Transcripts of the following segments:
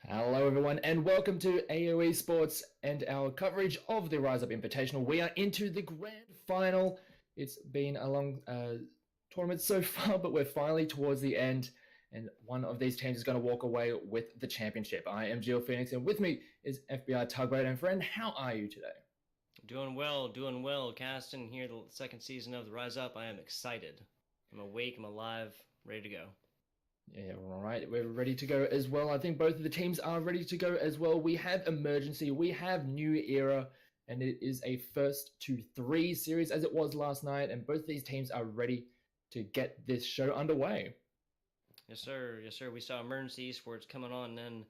Hello everyone and welcome to AO Esports and our coverage of the Rise Up Invitational. We are into the grand final. It's been a long tournament so far, but we're finally towards the end and one of these teams is going to walk away with the championship. I am Geo Phoenix and with me is FBI Tugboat. And friend, how are you today? Doing well. Casting here the second season of the Rise Up. I am excited. I'm awake, I'm alive, ready to go. Yeah, all right. We're ready to go as well. I think both of the teams are ready to go as well. We have Emergency, we have New Era, and it is a first to three series as it was last night, and both these teams are ready to get this show underway. Yes, sir. We saw Emergency Esports coming on and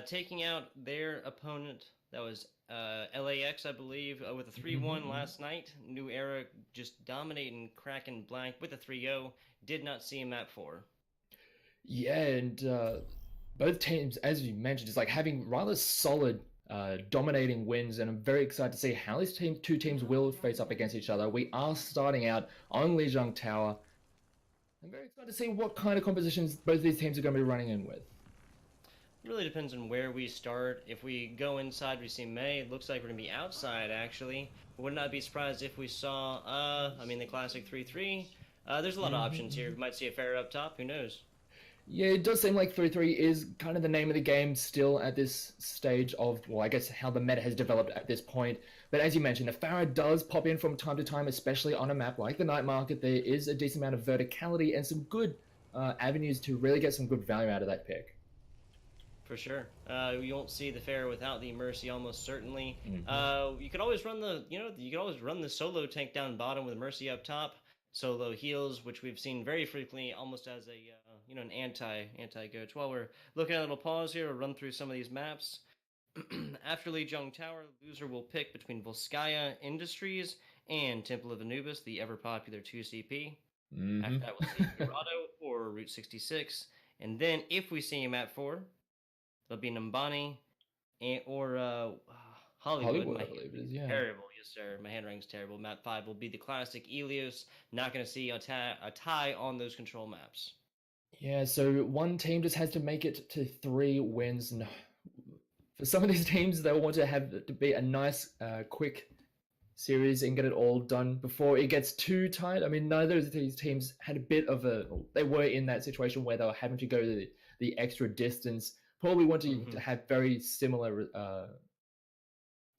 taking out their opponent. That was LAX, I believe, with a 3-1 last night. New Era just dominating, cracking blank with a 3-0. Did not see a map 4. Yeah, and both teams, as you mentioned, is like having rather solid dominating wins, and I'm very excited to see how these two teams will face up against each other. We are starting out on Lijiang Tower. I'm very excited to see what kind of compositions both these teams are going to be running in with. It really depends on where we start. If we go inside, we see May. It looks like we're going to be outside, actually. Would not be surprised if we saw, the classic 3-3. There's a lot of options here. We might see a Pharah up top. Who knows? Yeah, it does seem like 3-3 is kind of the name of the game still at this stage of, well, I guess how the meta has developed at this point. But as you mentioned, the Pharah does pop in from time to time, especially on a map like the Night Market. There is a decent amount of verticality and some good avenues to really get some good value out of that pick. For sure. You won't see the Pharah without the Mercy, almost certainly. You could always run the solo tank down bottom with Mercy up top. Solo heals, which we've seen very frequently, almost as a an anti-coach. While we're looking at a little pause here, we'll run through some of these maps. After Lijiang Tower, the loser will pick between Volskaya Industries and Temple of Anubis, the ever-popular 2CP. After that, we'll see Dorado or Route 66. And then, if we see a map 4, there'll be Numbani or Hollywood. I believe it is, yeah. Terrible, yes, sir. My handwriting's terrible. Map 5 will be the classic Ilios. Not going to see a tie on those control maps. Yeah, so one team just has to make it to 3 wins. And for some of these teams, they'll want to have it to be a nice, quick series and get it all done before it gets too tight. I mean, neither of these teams had a bit of they were in that situation where they were having to go the extra distance probably want to have very similar,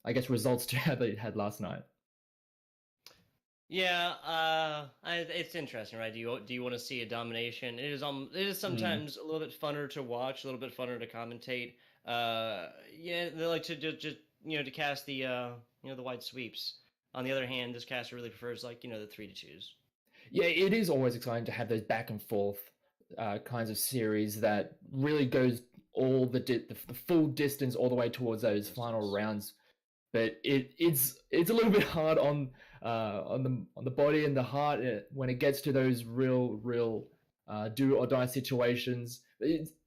I guess, results to how they had last night. Yeah, it's interesting, right? Do you want to see a domination? It is sometimes a little bit funner to watch, a little bit funner to commentate. Yeah, they like to just to cast the the wide sweeps. On the other hand, this caster really prefers like the 3-2s. Yeah, it is always exciting to have those back and forth kinds of series that really goes all the full distance all the way towards those final rounds. But it's a little bit hard on the body and the heart when it gets to those real do or die situations.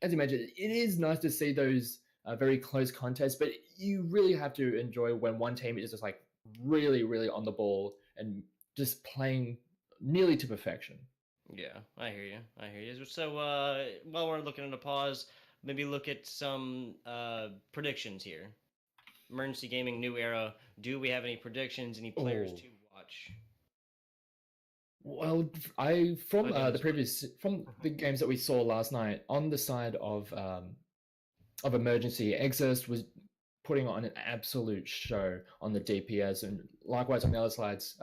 As you mentioned, it is nice to see those very close contests, but you really have to enjoy when one team is just like really on the ball and just playing nearly to perfection. Yeah, I hear you. I hear you. So while we're looking at a pause, maybe look at some predictions here. Emergency Gaming New Era. Do we have any predictions? Any players to watch? Well, from the games that we saw last night on the side of Emergency, Exerst was putting on an absolute show on the DPS, and likewise on the other sides,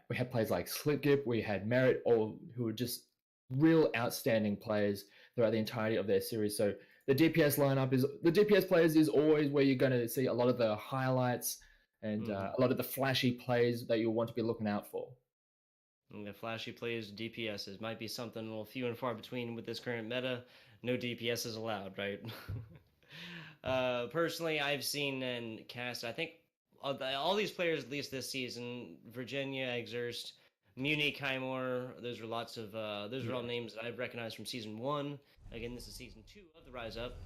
we had players like Slipgip, we had Merit, all who were just real outstanding players throughout the entirety of their series. So the DPS players is always where you're going to see a lot of the highlights and a lot of the flashy plays that you'll want to be looking out for. And the flashy plays, DPSs, might be something a little few and far between with this current meta. No DPS is allowed, right? Personally, I've seen and cast, I think, all these players, at least this season, Virginia, Exerst, Muni, Kaimor, those are lots of, those are all names that I've recognized from Season 1. Again, this is Season 2 of the Rise Up.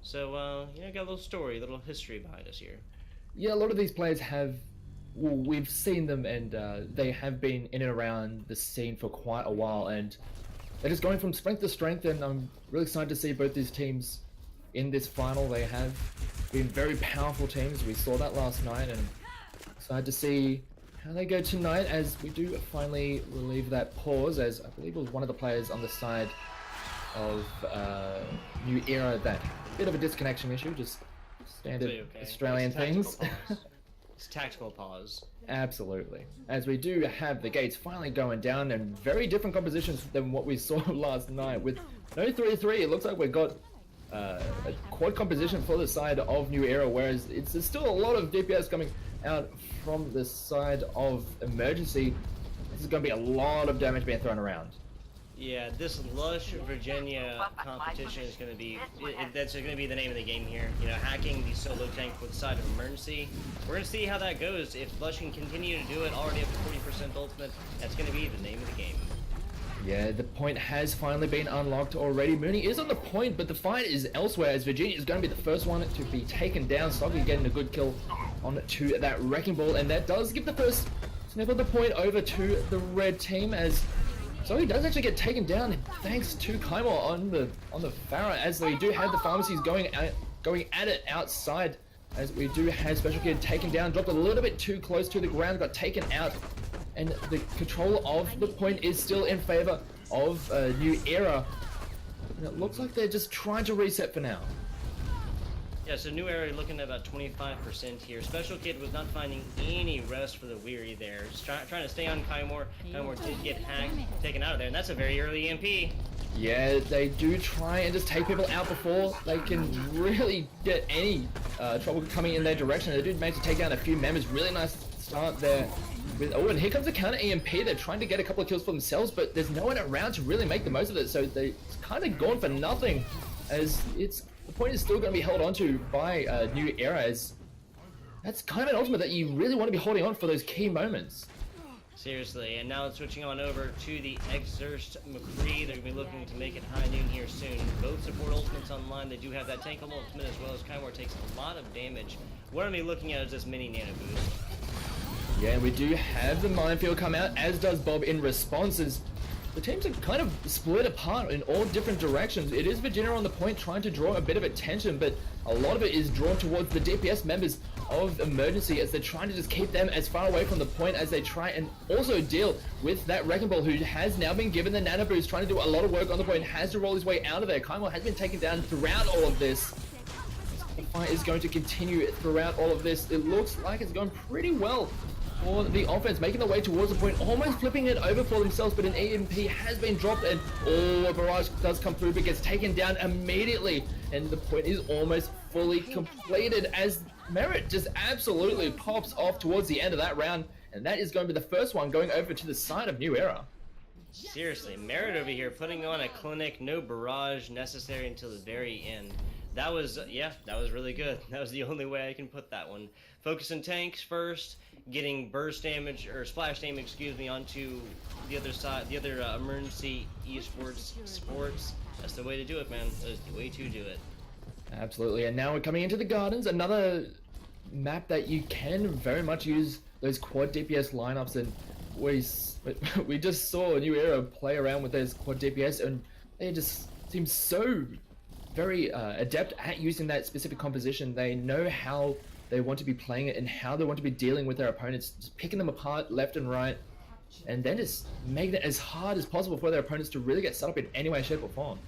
So, got a little story, a little history behind us here. Yeah, a lot of these players we've seen them, and they have been in and around the scene for quite a while, and they're just going from strength to strength, and I'm really excited to see both these teams in this final. They have been very powerful teams. We saw that last night, and excited to see how they go tonight as we do finally relieve that pause, as I believe it was one of the players on the side of New Era that bit of a disconnection issue, just standard Australian things. It's tactical pause. Absolutely. As we do have the gates finally going down, and very different compositions than what we saw last night. With no 3-3, it looks like we've got a quad composition for the side of New Era, whereas there's still a lot of DPS coming out from the side of Emergency. This is going to be a lot of damage being thrown around. Yeah, this Lush Virginia competition is going to be, that's going to be the name of the game here. Hacking the solo tank for the side of Emergency. We're going to see how that goes. If Lush can continue to do it, already up to 40% ultimate, that's going to be the name of the game. Yeah, the point has finally been unlocked already. Mooney is on the point, but the fight is elsewhere, as Virginia is going to be the first one to be taken down. Soggy getting a good kill onto that Wrecking Ball, and that does give the first sniff of the point over to the red team, as so he does actually get taken down thanks to Kaimor on the Pharah, as we do have the pharmacies going at it outside, as we do have Special Kid taken down, dropped a little bit too close to the ground, got taken out, and the control of the point is still in favor of New Era. And it looks like they're just trying to reset for now. Yeah, so New Era looking at about 25% here. Special Kid was not finding any rest for the weary there. Just trying to stay on Kaimor. Kaimor did get hacked, taken out of there, and that's a very early EMP. Yeah, they do try and just take people out before they can really get any trouble coming in their direction. They did manage to take down a few members. Really nice start there. And here comes the counter EMP. They're trying to get a couple of kills for themselves, but there's no one around to really make the most of it. So they're kind of gone for nothing, as the point is still going to be held onto by New Era, as that's kind of an ultimate that you really want to be holding on for those key moments. Seriously, and now it's switching on over to the Exerst McCree. They're going to be looking to make it high noon here soon. Both support ultimates online. They do have that tank ultimate as well, as Kaimor takes a lot of damage. What I'm going to be looking at is this mini nano boost. Yeah, we do have the minefield come out, as does Bob in responses. the teams are kind of split apart in all different directions. It is Virginia on the point trying to draw a bit of attention, but a lot of it is drawn towards the DPS members of Emergency as they're trying to just keep them as far away from the point as they try and also deal with that Wrecking Ball, who has now been given the nano boost, trying to do a lot of work on the point, has to roll his way out of there. Kaimor has been taken down throughout all of this. The fight is going to continue throughout all of this. It looks like it's going pretty well for the offense, making their way towards the point, almost flipping it over for themselves, but an EMP has been dropped, and a barrage does come through, but gets taken down immediately, and the point is almost fully completed as Merit just absolutely pops off towards the end of that round, and that is going to be the first one going over to the side of New Era. Seriously, Merit over here putting on a clinic, no barrage necessary until the very end. That was, yeah, that was really good. That was the only way I can put that one. Focusing tanks first, getting burst damage, or splash damage, excuse me, onto the other side, the other emergency esports sports. That's the way to do it, man. That's the way to do it. Absolutely, and now we're coming into the Gardens, another map that you can very much use those quad DPS lineups, and we just saw a New Era play around with those quad DPS, and they just seem so very adept at using that specific composition. They know how they want to be playing it and how they want to be dealing with their opponents, just picking them apart left and right, and then just making it as hard as possible for their opponents to really get set up in any way, shape, or form.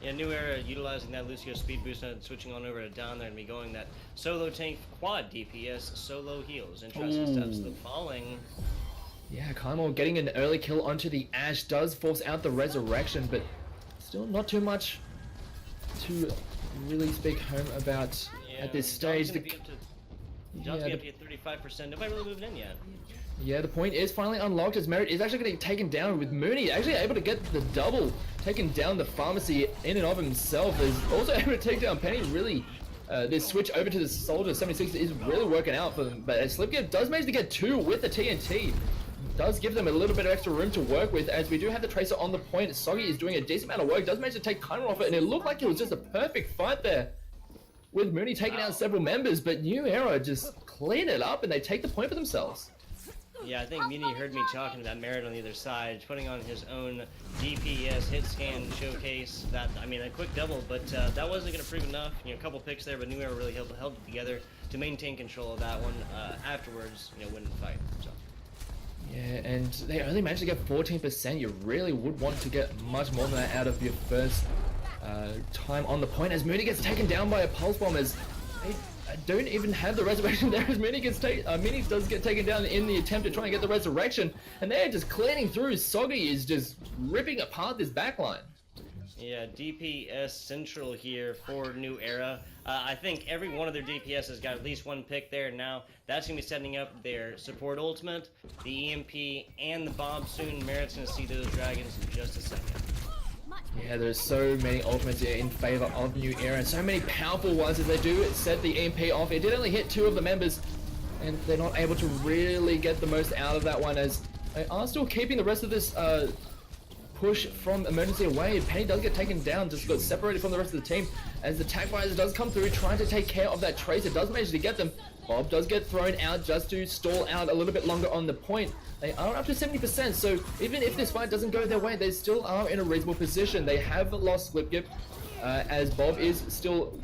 Yeah, New Era utilizing that Lucio speed boost and switching on over to down there and be going that solo tank quad DPS solo heals. Interesting steps. The falling. Yeah, Kaimor getting an early kill onto the Ash does force out the resurrection, but still not too much to really speak home about at this stage. John's gonna be at 35%. Nobody really moved in yet. Yeah, the point is finally unlocked as Merit is actually getting taken down with Mooney actually able to get the double, taking down the pharmacy in and of himself. Is also able to take down Penny. Really, this switch over to the Soldier 76 is really working out for them. But Slipgift does manage to get 2 with the TNT. Does give them a little bit of extra room to work with, as we do have the Tracer on the point. Soggy is doing a decent amount of work, does manage to take Kaimor off it, and it looked like it was just a perfect fight there, with Mooney taking out several members, but New Era just clean it up and they take the point for themselves. Yeah, I think Mini heard me talking about Merit on the other side, putting on his own DPS hit scan showcase. That, I mean, a quick double, but that wasn't going to prove enough. You know, a couple picks there, but New Era really held it together to maintain control of that one. Afterwards, you know, win the fight. So. Yeah, and they only managed to get 14%. You really would want to get much more than that out of your first time on the point, as Mooney gets taken down by a pulse bomb, as they don't even have the resurrection there, as Mooney does get taken down in the attempt to try and get the resurrection, and they're just cleaning through. Soggy is just ripping apart this backline. Yeah, DPS Central here for New Era. I think every one of their DPS has got at least one pick there. Now, that's going to be setting up their support ultimate, the EMP, and the bomb soon. Merit's going to see those dragons in just a second. Yeah, there's so many ultimates here in favor of New Era, and so many powerful ones as they do set the EMP off. It did only hit 2 of the members, and they're not able to really get the most out of that one, as they are still keeping the rest of this push from Emergency away. Penny does get taken down, just got separated from the rest of the team, as the Tag Visor does come through, trying to take care of that Tracer, does manage to get them. Bob does get thrown out just to stall out a little bit longer on the point. They are up to 70%, so even if this fight doesn't go their way, they still are in a reasonable position. They have lost Slipgift, as Bob is still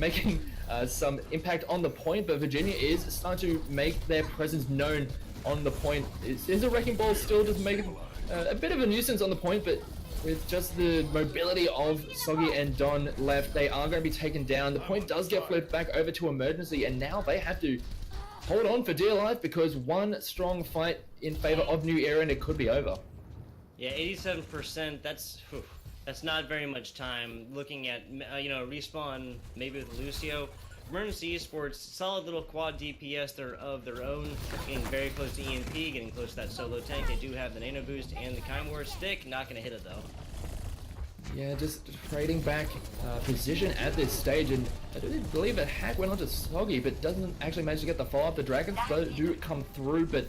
making some impact on the point, but Virginia is starting to make their presence known on the point. Is a Wrecking Ball still just making a bit of a nuisance on the point, but with just the mobility of Soggy and Don left, they are going to be taken down. The point does get flipped back over to Emergency, and now they have to hold on for dear life, because one strong fight in favor of New Era and it could be over. Yeah, 87%, that's not very much time. Looking at, you know, respawn maybe with Lucio. Emergency Esports, solid little quad DPS of their own, getting very close to EMP, getting close to that solo tank. They do have the nano boost and the Kaimor stick, not going to hit it though. Yeah, just trading back position at this stage, and I do believe a hack went onto Soggy, but doesn't actually manage to get the follow-up. The Dragons do come through, but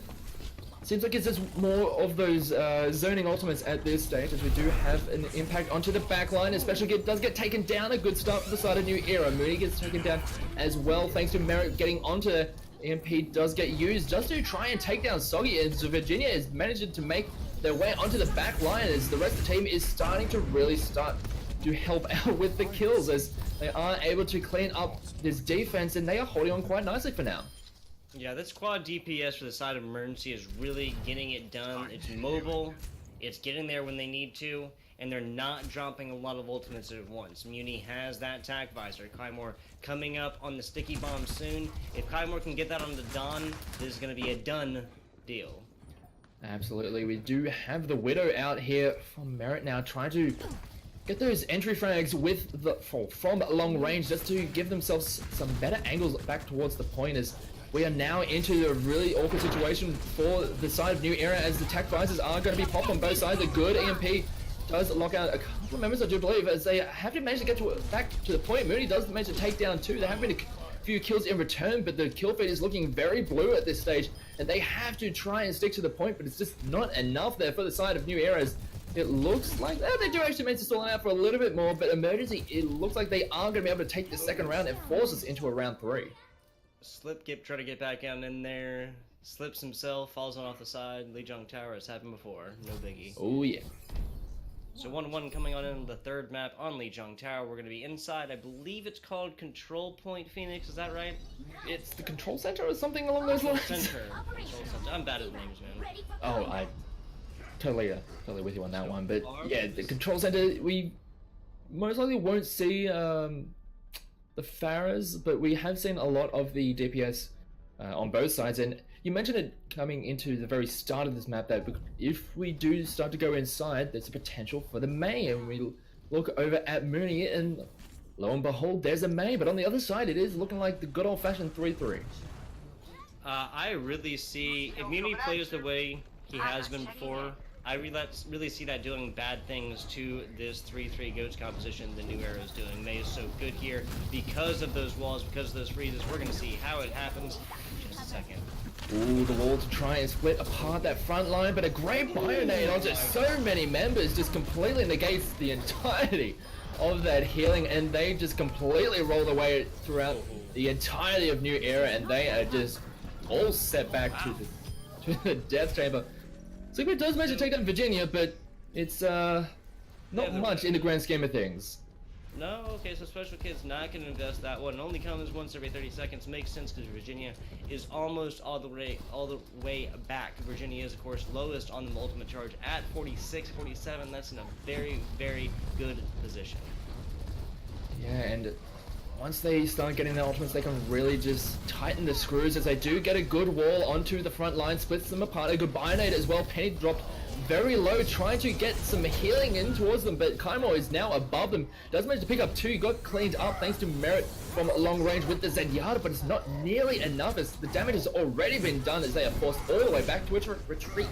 seems like it's just more of those zoning ultimates at this stage, as we do have an impact onto the backline. Especially does get taken down. A good start for the side of New Era. Mooney gets taken down as well, thanks to Merrick getting onto EMP does get used just to try and take down Soggy, and so Virginia is managing to make their way onto the back line as the rest of the team is starting to really start to help out with the kills as they are able to clean up this defense, and they are holding on quite nicely for now. Yeah, this quad DPS for the side of Emergency is really getting it done. It's mobile, it's getting there when they need to, and they're not dropping a lot of ultimates at once. Muni has that attack visor. Kymore coming up on the sticky bomb soon. If Kymore can get that on the Dawn, this is going to be a done deal. Absolutely, we do have the Widow out here from Merit now, trying to get those entry frags with the from long range just to give themselves some better angles back towards the point, as we are now into a really awkward situation for the side of New Era as the attack visors are going to be popped on both sides. A good EMP does lock out a couple of members, I do believe, as they have to manage to get back to the point. Mooney does manage to take down two. There have been a few kills in return, but the kill feed is looking very blue at this stage, and they have to try and stick to the point, but it's just not enough there for the side of New Eras. It looks like they do actually manage to stall it out for a little bit more, but Emergency, it looks like they are going to be able to take the second round and force us into a round 3. Slipgip try to get back down in there, slips himself, falls on off the side. Lijiang Tower has happened before, no biggie. Oh yeah. So 1-1 coming on in the third map on Lijiang Tower. We're going to be inside, I believe it's called Control Point Phoenix, is that right? It's the control center or something along those lines. Control Center. I'm bad at names, man. Oh, I totally with you on that one. But yeah, the control center, we most likely won't see the Pharahs, but we have seen a lot of the DPS on both sides. And you mentioned it coming into the very start of this map that if we do start to go inside, there's a potential for the Mei. And we look over at Mooney, and lo and behold, there's a Mei. But on the other side, it is looking like the good old-fashioned 3-3. I really see, if Mooney plays the way he has been before, I really see that doing bad things to this 3-3 goats composition the New Era is doing. Mei is so good here because of those walls, because of those freezes. We're going to see how it happens in just a second. Ooh, the wall to try and split apart that front line, but a great Bionade onto so many members just completely negates the entirety of that healing, and they just completely rolled away throughout the entirety of New Era, and they are just all set back to the death chamber. Sleeper does manage to take down Virginia, but it's not much in the grand scheme of things. No, okay, so Special Kid's not going to invest that one. It only comes once every 30 seconds. Makes sense because Virginia is almost all the way back. Virginia is, of course, lowest on the ultimate charge at 46, 47. That's in a very, very good position. Yeah, and once they start getting their ultimates, they can really just tighten the screws as they do get a good wall onto the front line, splits them apart. A good Bionade as well. Penny dropped very low, trying to get some healing in towards them, but Kymore is now above them. Does manage to pick up 2, got cleaned up thanks to Merit from long range with the Zenyatta, but it's not nearly enough as the damage has already been done as they are forced all the way back to its retreat.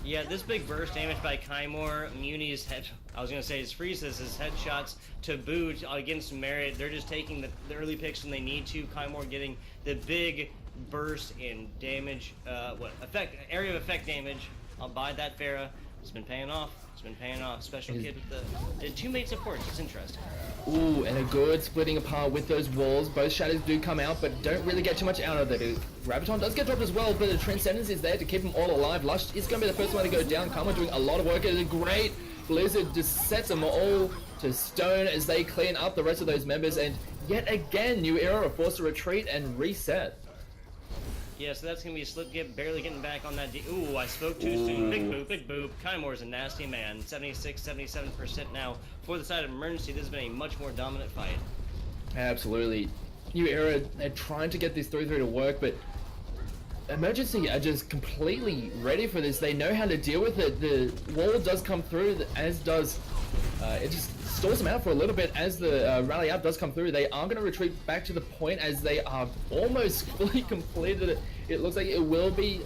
Yeah, this big burst damage by Kymore, Muni's his freezes, his headshots to boot against Merit. They're just taking the early picks when they need to. Kymore getting the big burst in damage, area of effect damage by that Pharah. It's been paying off. It's been paying off. Special Kid with the two-mate supports. It's interesting. Ooh, and a good splitting apart with those walls. Both shadows do come out, but don't really get too much out of it. Graviton does get dropped as well, but the Transcendence is there to keep them all alive. Lush is going to be the first one to go down. Karma doing a lot of work. It is a great Blizzard, just sets them all to stone as they clean up the rest of those members. And yet again, New Era are forced to retreat and reset. Yeah, so that's going to be a Slipgip barely getting back on that. Ooh, I spoke too soon. Big boop, big boop. Kymore's a nasty man. 76, 77% now. For the side of Emergency, this has been a much more dominant fight. Absolutely. New Era, they're trying to get this 3-3 to work, but Emergency are just completely ready for this. They know how to deal with it. The wall does come through, as does... it just stalls them out for a little bit as the rally up does come through. They are going to retreat back to the point as they are almost fully completed it. It looks like it will be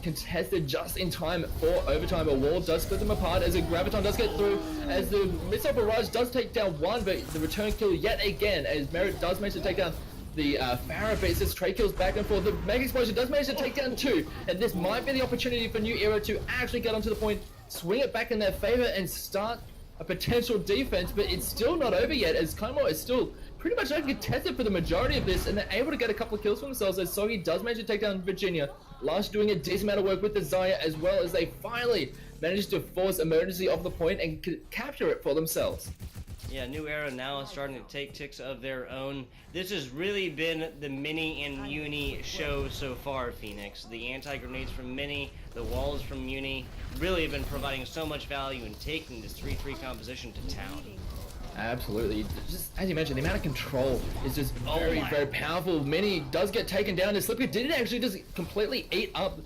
contested just in time for overtime. A wall does split them apart as a Graviton does get through, as the Missile Barrage does take down one, but the return kill yet again as Merit does manage to take down the Pharah, but it's just trade kills back and forth. The Mega Explosion does manage to take down 2, and this might be the opportunity for New Era to actually get onto the point, swing it back in their favor, and start a potential defense, but it's still not over yet as Kymore is still pretty much uncontested for the majority of this, and they're able to get a couple of kills for themselves as Soggy does manage to take down Virginia. Lush doing a decent amount of work with the Zaya as well, as they finally manage to force Emergency off the point and capture it for themselves. Yeah, New Era now is starting to take ticks of their own. This has really been the Mini and Uni show so far, Phoenix. The anti-grenades from Mini, the walls from Uni, really have been providing so much value in taking this 3-3 composition to town. Absolutely. Just as you mentioned, the amount of control is just very, very powerful. Mini does get taken down. And Slipper did actually just completely eat up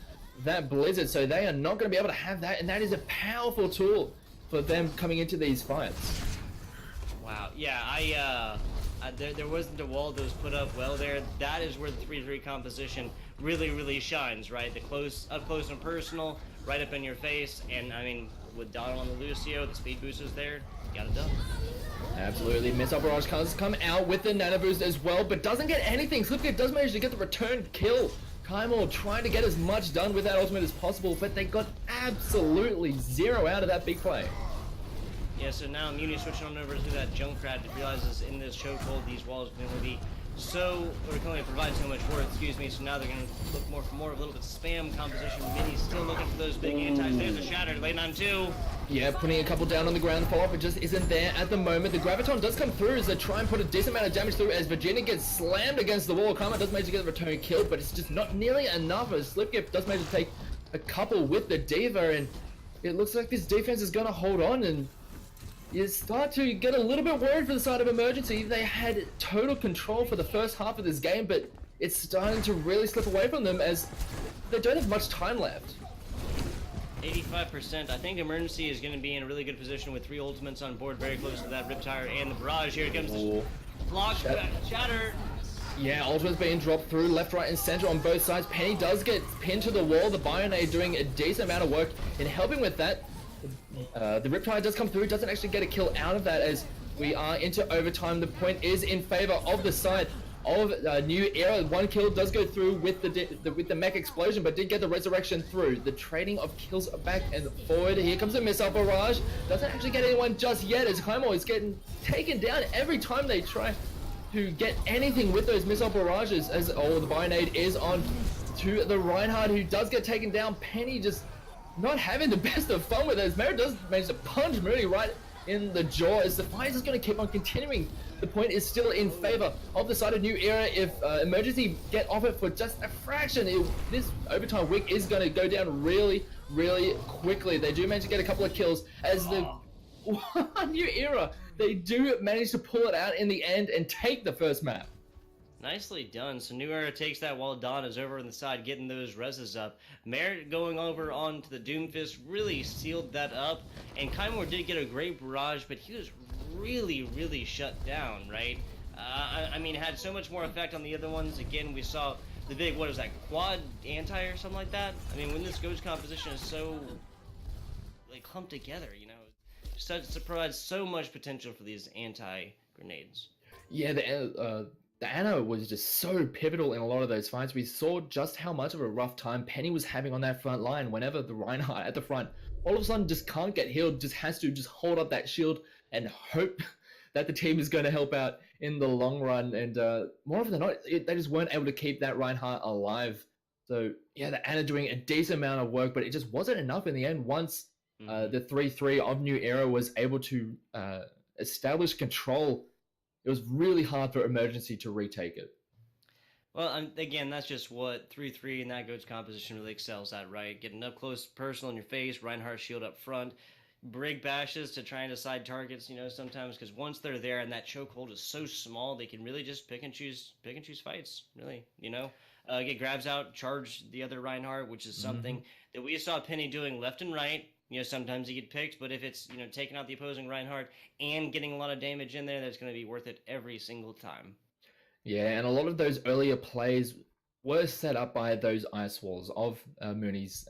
that Blizzard, so they are not going to be able to have that, and that is a powerful tool for them coming into these fights. Wow. Yeah, there wasn't a wall that was put up well there. That is where the 3-3 composition really shines, right? The up close and personal, right up in your face, and I mean, with Donald on the Lucio, the speed boosters there, got it done. Absolutely. Missile Barrage does come out with the Nano Boost as well, but doesn't get anything. Slipkit does manage to get the return kill. Kaimor trying to get as much done with that ultimate as possible, but they got absolutely zero out of that big play. Yeah, so now Muni switching on over to that Junkrat, realizes in this chokehold these walls can only be can only provide so much worth, so now they're going to look more for a little bit of spam composition. Mini's still looking for those big antis. There's a Shatter, late on 2. Yeah, putting a couple down on the ground. The follow-up, it just isn't there at the moment. The Graviton does come through as they try and put a decent amount of damage through as Virginia gets slammed against the wall. Karma does manage to get the return kill, but it's just not nearly enough as Slipgift does manage to take a couple with the Diva, and it looks like this defense is going to hold on, and you start to get a little bit worried for the side of Emergency. They had total control for the first half of this game, but it's starting to really slip away from them as they don't have much time left. 85%. I think Emergency is going to be in a really good position with 3 ultimates on board, very close to that Riptire and the Barrage. Here comes the block, Shatter. Yeah, ultimate's being dropped through left, right, and center on both sides. Penny does get pinned to the wall. The Bionade doing a decent amount of work in helping with that. The Riptide does come through, doesn't actually get a kill out of that as we are into overtime. The point is in favor of the side of New Era. 1 kill does go through with the mech explosion, but did get the resurrection through. The trading of kills back and forward. Here comes a Missile Barrage. Doesn't actually get anyone just yet as Kaimo is getting taken down every time they try to get anything with those Missile Barrages as the Bionade is on to the Reinhardt, who does get taken down. Penny just not having the best of fun with it as Merritt does manage to punch Mooney right in the jaw as the fight is going to keep on continuing. The point is still in favor of the side of New Era. If Emergency get off it for just a fraction, this overtime wick is going to go down really quickly. They do manage to get a couple of kills as the New Era, they do manage to pull it out in the end and take the first map. Nicely done. So New Era takes that while Don is over on the side getting those reses up. Merritt going over onto the Doomfist really sealed that up. And Kaimor did get a great barrage, but he was really shut down, right? I mean, it had so much more effect on the other ones. Again, we saw the big, what is that, quad anti or something like that? I mean, when this Ghost composition is so, like, clumped together, it provides so much potential for these anti-grenades. Yeah, the Anna was just so pivotal in a lot of those fights. We saw just how much of a rough time Penny was having on that front line whenever the Reinhardt at the front all of a sudden just can't get healed, just has to just hold up that shield and hope that the team is going to help out in the long run. And more often than not, they just weren't able to keep that Reinhardt alive. So yeah, the Anna doing a decent amount of work, but it just wasn't enough in the end once the 3-3 of New Era was able to establish control. It was really hard for Emergency to retake it. Well, again, that's just what 3-3 and that Goats composition really excels at, right? Getting up close, personal in your face, Reinhardt shield up front, Brig bashes to try and decide targets, sometimes, because once they're there and that chokehold is so small, they can really just pick and choose fights, really, get grabs out, charge the other Reinhardt, which is something that we saw Penny doing left and right. Sometimes he get picked, but if it's, taking out the opposing Reinhardt and getting a lot of damage in there, that's going to be worth it every single time. Yeah, and a lot of those earlier plays were set up by those ice walls of Mooney's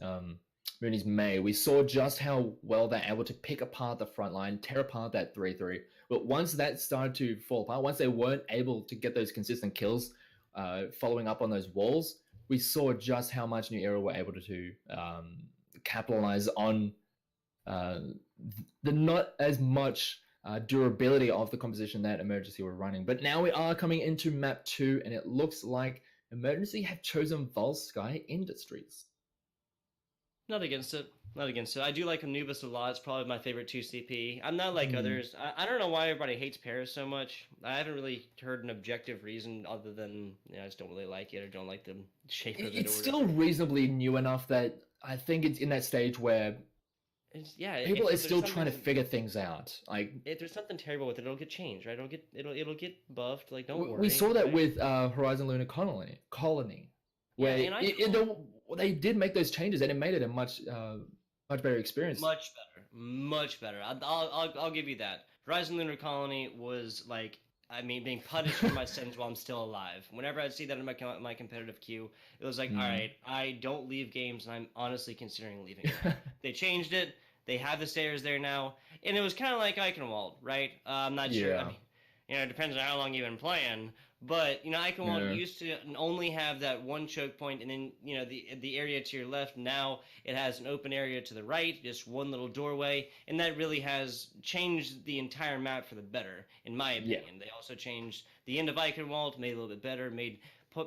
May. We saw just how well they're able to pick apart the front line, tear apart that 3-3. But once that started to fall apart, once they weren't able to get those consistent kills following up on those walls, we saw just how much New Era were able to capitalize on the not as much durability of the composition that Emergency were running. But now we are coming into map 2, and it looks like Emergency have chosen Volsky Industries. Not against it. Not against it. I do like Anubis a lot. It's probably my favorite 2CP. I'm not like others. I don't know why everybody hates Paris so much. I haven't really heard an objective reason other than I just don't really like it or don't like the shape of it. It's still reasonably new enough that I think it's in that stage where people are still trying to figure things out. Like if there's something terrible with it, it'll get changed, right? It'll get buffed. Like don't worry. We saw that with Horizon Lunar Colony, where they did make those changes and it made it a much better experience. Much better. I'll give you that. Horizon Lunar Colony was like, being punished for my sins while I'm still alive. Whenever I'd see that in my competitive queue, it was like, all right, I don't leave games, and I'm honestly considering leaving. They changed it. They have the stairs there now, and it was kind of like Eichenwald, right? I'm not sure. It depends on how long you've been playing. But Eichenwald used to only have that one choke point, and then the area to your left. Now it has an open area to the right, just one little doorway, and that really has changed the entire map for the better, in my opinion. They also changed the end of Eichenwald, made it a little bit better, made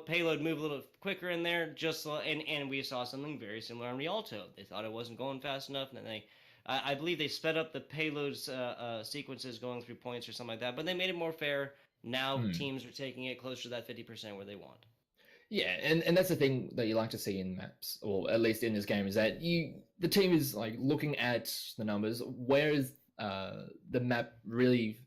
payload move a little quicker in there. And we saw something very similar on Rialto. They thought it wasn't going fast enough, and then I believe they sped up the payloads sequences going through points or something like that, but they made it more fair. Now teams are taking it closer to that 50% where they want. Yeah, and that's the thing that you like to see in maps, or at least in this game, is that the team is like looking at the numbers. Where is the map really,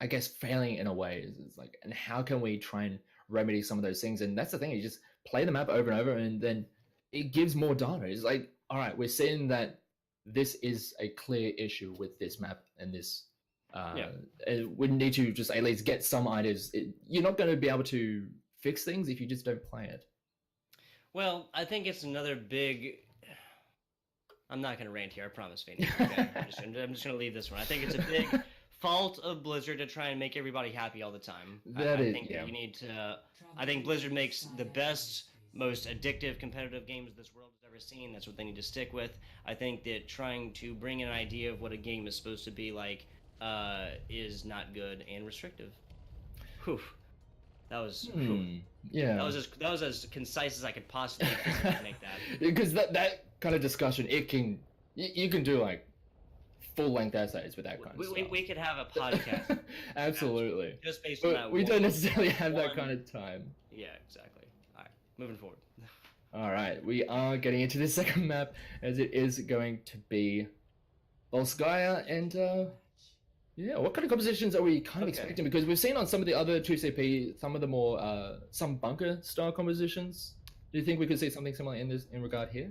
I guess, failing in a way? It's like, and how can we try and remedy some of those things? And that's the thing, you just play the map over and over, and then it gives more data. It's like, all right, we're seeing that this is a clear issue with this map and this. We need to just at least get some ideas. You're not going to be able to fix things if you just don't play it. Well, I think it's another big... I'm not going to rant here, I promise, Phoenix. Okay? I'm just going to leave this one. I think it's a big fault of Blizzard to try and make everybody happy all the time. I think you need to... I think Blizzard makes the best, most addictive competitive games this world has ever seen. That's what they need to stick with. I think that trying to bring an idea of what a game is supposed to be like is not good and restrictive. Whew. That was that was as concise as I could possibly make that. Because that kind of discussion, you can do like full length essays with that kind of stuff. We could have a podcast. Absolutely. Just based on that. We don't necessarily have that kind of time. Yeah, exactly. All right, moving forward. All right, we are getting into the second map, as it is going to be Volskaya and. Yeah, what kind of compositions are we kind of expecting? Because we've seen on some of the other 2CP, some of the more, some bunker style compositions. Do you think we could see something similar in regard here?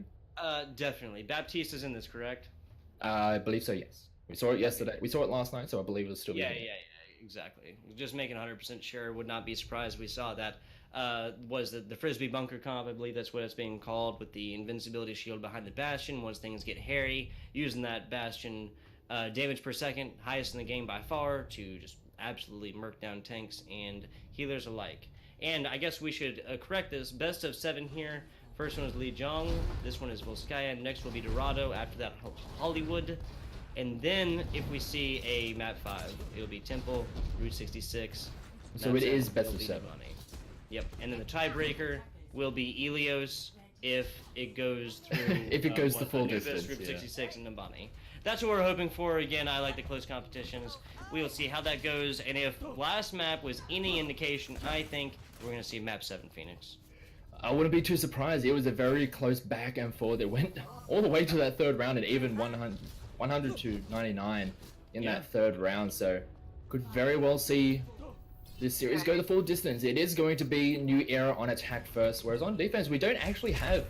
Definitely. Baptiste is in this, correct? I believe so, yes. We saw it yesterday. We saw it last night, so I believe it'll still be. Yeah, exactly. Just making 100% sure. Would not be surprised we saw that. Was the Frisbee bunker comp, I believe that's what it's being called, with the invincibility shield behind the Bastion. Once things get hairy, using that Bastion... damage per second, highest in the game by far, to just absolutely murk down tanks and healers alike. And I guess we should correct this. Best of 7 here. First one is Li Zhong. This one is Volskaya. Next will be Dorado. After that, Hollywood. And then, if we see a map 5, it'll be Temple, Route 66. So it is best of 7. Yep. And then the tiebreaker will be Ilios if it goes through... if it goes the full distance. Route 66 and Nambani. That's what we're hoping for. Again, I like the close competitions. We will see how that goes. And if last map was any indication, I think we're going to see map 7 Phoenix. I wouldn't be too surprised. It was a very close back and forth. It went all the way to that third round and even 100 to 99 in that third round. So could very well see this series go the full distance. It is going to be New Era on attack first, whereas on defense, we don't actually have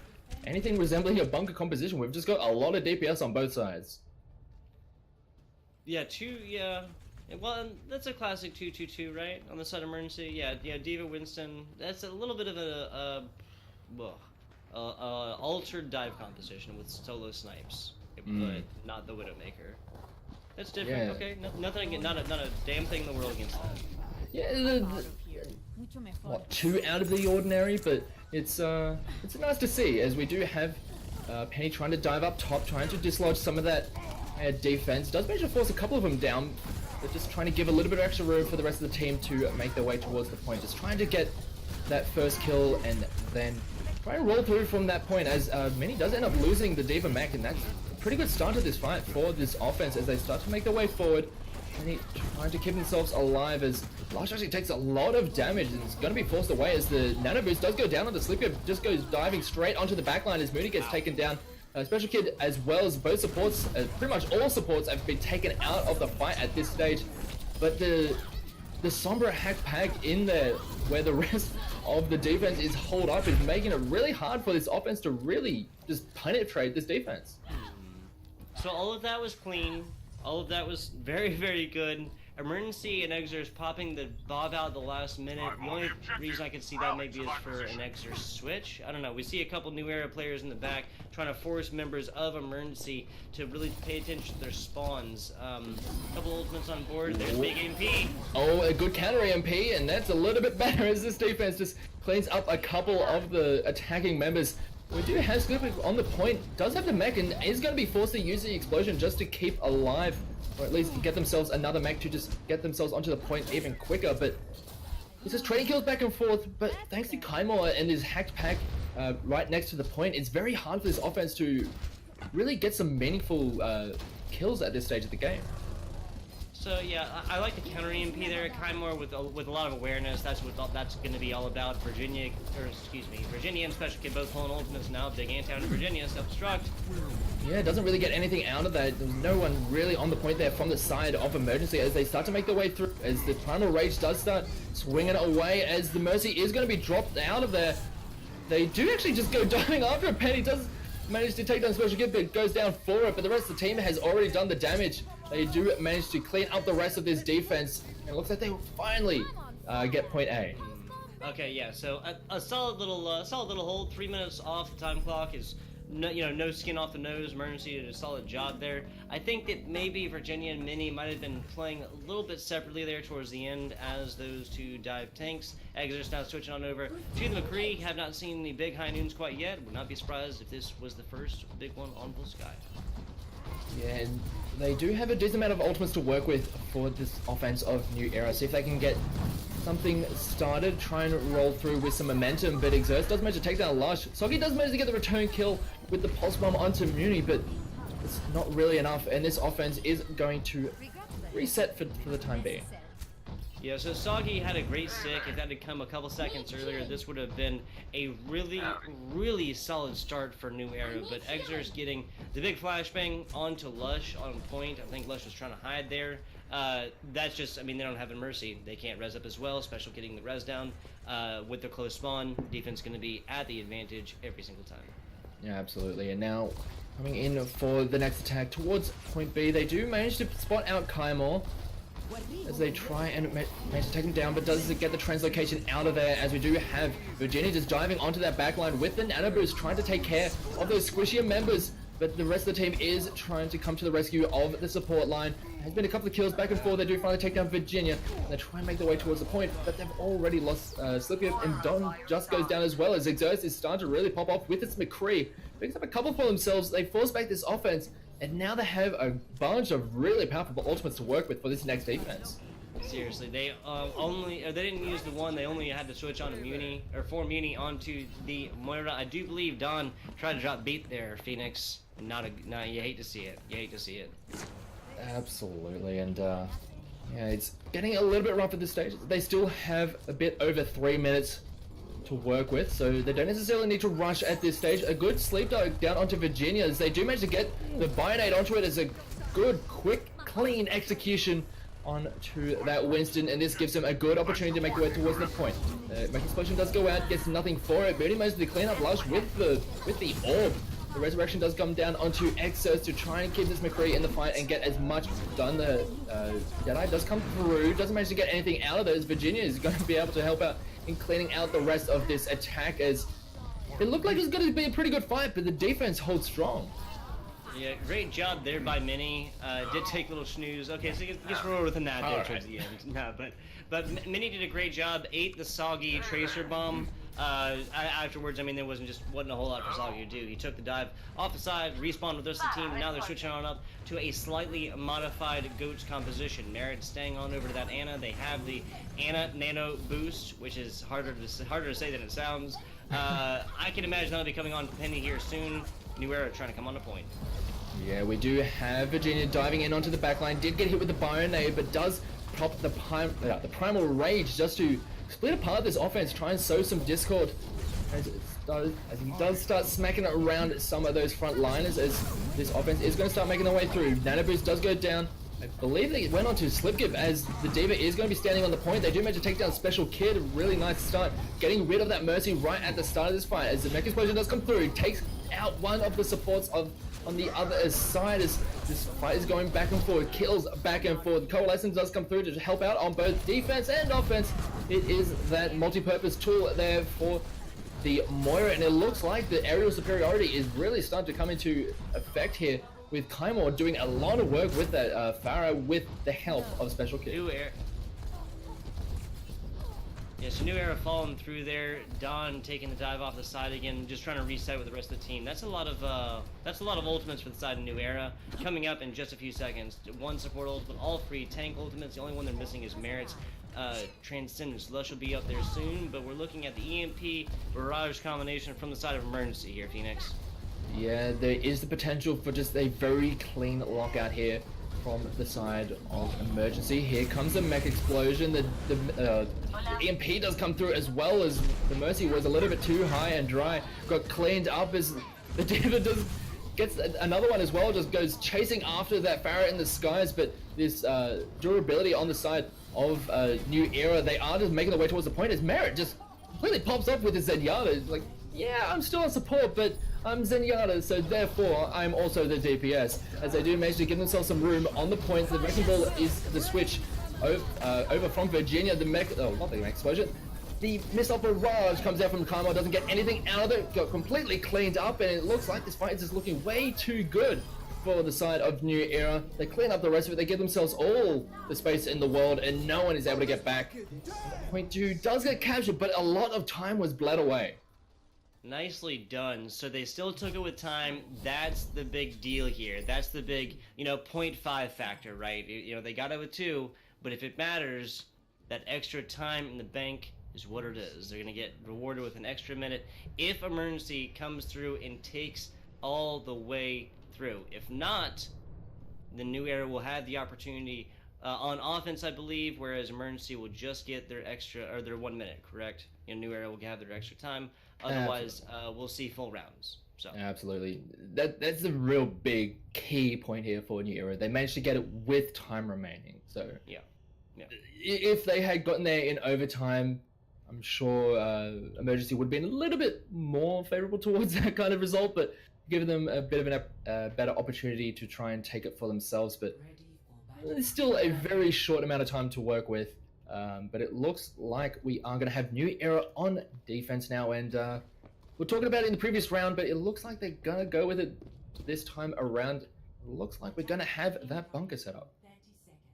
anything resembling a bunker composition. We've just got a lot of DPS on both sides. Yeah, well, that's a classic 2-2-2, right? On the side of emergency, yeah, Diva Winston. That's a little bit of altered dive composition with solo snipes, but not the Widowmaker. That's different. Yeah. Okay, nothing. Not a damn thing in the world against that. Yeah, what, 2 out of the ordinary, but it's nice to see, as we do have Penny trying to dive up top, trying to dislodge some of that defense. Does manage to force a couple of them down, but just trying to give a little bit of extra room for the rest of the team to make their way towards the point. Just trying to get that first kill and then try and roll through from that point, as Mini does end up losing the D.Va mech, and that's a pretty good start to this fight for this offense as they start to make their way forward. And trying to keep themselves alive as Lush actually takes a lot of damage and is going to be forced away as the nano boost does go down on the Sleepy. Just goes diving straight onto the backline as Mooney gets taken down. Special Kid as well as both supports, pretty much all supports have been taken out of the fight at this stage. But the Sombra hack pack in there where the rest of the defense is holed up is making it really hard for this offense to really just penetrate this defense. So all of that was clean. All of that was very, very good. Emergency and Exers popping the Bob out the last minute. The only reason I can see that maybe is for an Exers switch. I don't know. We see a couple New Era players in the back trying to force members of Emergency to really pay attention to their spawns. A couple ultimates on board. There's big MP. Oh, a good counter MP, and that's a little bit better as this defense just cleans up a couple of the attacking members. We do have Scoop on the point, does have the mech, and is going to be forced to use the explosion just to keep alive, or at least get themselves another mech to just get themselves onto the point even quicker. But it's just trading kills back and forth, but thanks to Kaimor and his hacked pack right next to the point, it's very hard for this offense to really get some meaningful kills at this stage of the game. So yeah, I like the counter EMP there. Kaimor with a lot of awareness. That's what that's going to be all about. Virginia and Special Kid both pulling ultimates now. Big anti to Virginia, self-destruct. Yeah, doesn't really get anything out of that. There's no one really on the point there from the side of Emergency as they start to make their way through. As the Primal Rage does start swinging away, as the Mercy is going to be dropped out of there. They do actually just go diving after it. Penny does manage to take down Special Kid, but goes down for it. But the rest of the team has already done the damage. They do manage to clean up the rest of this defense, and it looks like they will finally get point A. Okay, yeah. So a solid little hold. 3 minutes off the time clock is no skin off the nose. Emergency did a solid job there. I think that maybe Virginia and Mini might have been playing a little bit separately there towards the end as those two dive tanks. Exer's now switching on over to the McCree. Have not seen the big high noons quite yet. Would not be surprised if this was the first big one on Blue Sky. Yeah, and they do have a decent amount of ultimates to work with for this offense of New Era. See if they can get something started, try and roll through with some momentum. But Exerts does manage to take down Lush. Soggy does manage to get the return kill with the pulse bomb onto Muni, but it's not really enough. And this offense is going to reset for the time being. Yeah, so Soggy had a great sick. If that had come a couple seconds earlier, this would have been a really, really solid start for New Era. But Exer's getting the big flashbang onto Lush on point. I think Lush was trying to hide there. That's just, I mean, they don't have a mercy. They can't res up as well. Special getting the res down with their close spawn. Defense going to be at the advantage every single time. Yeah, absolutely. And now coming in for the next attack towards point B, they do manage to spot out Kaimor as they try and manage to take him down, but does get the translocation out of there, as we do have Virginia just diving onto that backline with the nano boost, trying to take care of those squishier members, but the rest of the team is trying to come to the rescue of the support line. There's been a couple of kills back and forth. They do finally take down Virginia, and they try and make their way towards the point, but they've already lost Slippy, and Don just goes down as well, as Exerts is starting to really pop off with its McCree. Picks up a couple for themselves. They force back this offense, and now they have a bunch of really powerful ultimates to work with for this next defense. Seriously, they they didn't use the one. They only had to switch on to Muni, or for Muni onto the Moira. I do believe Don tried to drop beat there, Phoenix. You hate to see it. You hate to see it. Absolutely, and yeah, it's getting a little bit rough at this stage. They still have a bit over 3 minutes to work with, so they don't necessarily need to rush at this stage. A good sleep dog down onto Virginia, as they do manage to get the Bionade onto it as a good, quick, clean execution onto that Winston, and this gives them a good opportunity to make their way towards the point. Mech Explosion does go out, gets nothing for it, but he manages to clean up Lush with the orb. The Resurrection does come down onto Exos to try and keep this McCree in the fight and get as much done. The Jedi does come through, doesn't manage to get anything out of those. Virginia is going to be able to help out in cleaning out the rest of this attack, as it looked like it was going to be a pretty good fight, but the defense holds strong. Yeah, great job there by Mini. Did take a little snooze. Okay, so he gets rolled with a nap there towards the end. No, but Mini did a great job. Ate the soggy tracer bomb. Afterwards, I mean, there wasn't a whole lot for Soggy to do. He took the dive off the side, respawned with the rest of the team, and now they're switching on up to a slightly modified Goats composition. Merit staying on over to that Ana. They have the Ana Nano Boost, which is harder to say than it sounds. I can imagine that'll be coming on Penny here soon. New Era trying to come on to point. Yeah, we do have Virginia diving in onto the backline. Did get hit with the Bionade, but does prop the Primal Rage just to split apart this offense, try and sow some discord as he does start smacking it around some of those front liners as this offense is going to start making their way through. Nano Boost does go down. I believe they went on to Slipgive as the D.Va is going to be standing on the point. They do manage to take down Special Kid. Really nice start. Getting rid of that Mercy right at the start of this fight as the Mech Explosion does come through. Takes out one of the supports on the other side as this fight is going back and forth. Kills back and forth. Coalescence does come through to help out on both defense and offense. It is that multi-purpose tool there for the Moira, and it looks like the aerial superiority is really starting to come into effect here, with Kaimor doing a lot of work with that Pharah with the help of Special Kid. New Era. Yeah, so New Era falling through there. Dawn taking the dive off the side again, just trying to reset with the rest of the team. That's a lot of ultimates for the side of New Era. Coming up in just a few seconds. One support ultimate, all three tank ultimates. The only one they're missing is Merit's Transcendence. Lush will be up there soon, but we're looking at the EMP Barrage combination from the side of Emergency here, Phoenix. Yeah, there is the potential for just a very clean lockout here from the side of Emergency. Here comes the Mech Explosion. The EMP does come through as well as the Mercy was a little bit too high and dry. Got cleaned up as the D.Va gets another one as well, just goes chasing after that Pharah in the skies, but this durability on the side of New Era, they are just making their way towards the point as Merit just completely pops up with his Zenyatta. It's like, yeah, I'm still on support, but I'm Zenyatta, so therefore I'm also the DPS. As they do manage to give themselves some room on the points, the Wrecking Ball is the switch over from Virginia. The not the Mech Explosion. The Missile Barrage comes out from Kaimor, doesn't get anything out of it, got completely cleaned up, and it looks like this fight is just looking way too good for the side of New Era. They clean up the rest of it, they give themselves all the space in the world, and no one is able to get back. Point 2 does get captured, but a lot of time was bled away. Nicely done. So they still took it with time. That's the big deal here. That's the big, 0.5 factor, right? They got it with 2, but if it matters, that extra time in the bank is what it is. They're going to get rewarded with an extra minute if Emergency comes through and takes all the way through. If not, the New Era will have the opportunity on offense, I believe, whereas Emergency will just get their their 1 minute, correct? New Era will have their extra time. Otherwise, we'll see full rounds. So absolutely, that's the real big key point here for New Era. They managed to get it with time remaining. So yeah. If they had gotten there in overtime, I'm sure Emergency would have been a little bit more favorable towards that kind of result, but giving them a bit of a better opportunity to try and take it for themselves. But it's still a very short amount of time to work with. But it looks like we are going to have New Era on defense now, and we're talking about it in the previous round, but it looks like they're going to go with it this time around. It looks like we're going to have that bunker set up.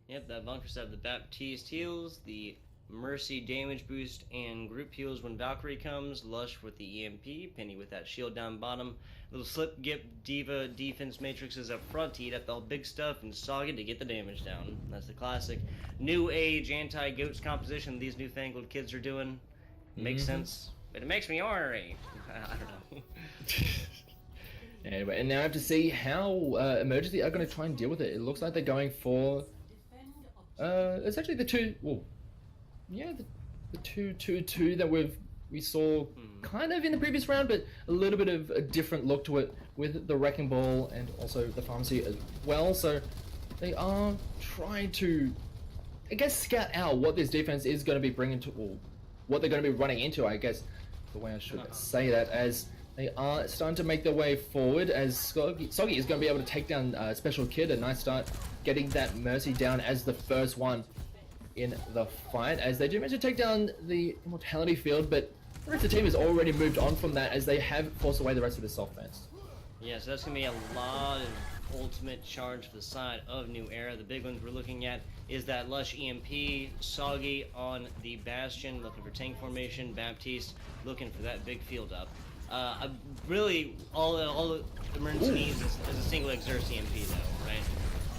Yep, that bunker set up. The Baptiste heals, the Mercy damage boost, and group heals when Valkyrie comes. Lush with the EMP, Penny with that shield down bottom. Little slip gip D.Va defense matrices up front to eat up the big stuff, and Soggy to get the damage down. That's the classic new age anti-goats composition these newfangled kids are doing. Makes sense, but it makes me ornery. I don't know. Anyway, and now I have to see how Emergency are going to try and deal with it. It looks like they're going for it's actually the two. Well, yeah, the 2-2-2 that we saw kind of in the previous round, but a little bit of a different look to it with the Wrecking Ball and also the Pharmacy as well. So they are trying to, I guess, scout out what this defense is going to be bringing to, or what they're going to be running into, I guess, the way I should say that, as they are starting to make their way forward, as Soggy is going to be able to take down Special Kid. A nice start getting that Mercy down as the first one in the fight, as they do manage to take down the Immortality field, but the rest of the team has already moved on from that as they have forced away the rest of the soft fence. Yeah, so that's going to be a lot of ultimates ultimate charge for the side of New Era. The big ones we're looking at is that Lush EMP, Soggy on the Bastion, looking for tank formation, Baptiste looking for that big field up. Really, all Emergency needs is a single Exerce EMP though, right?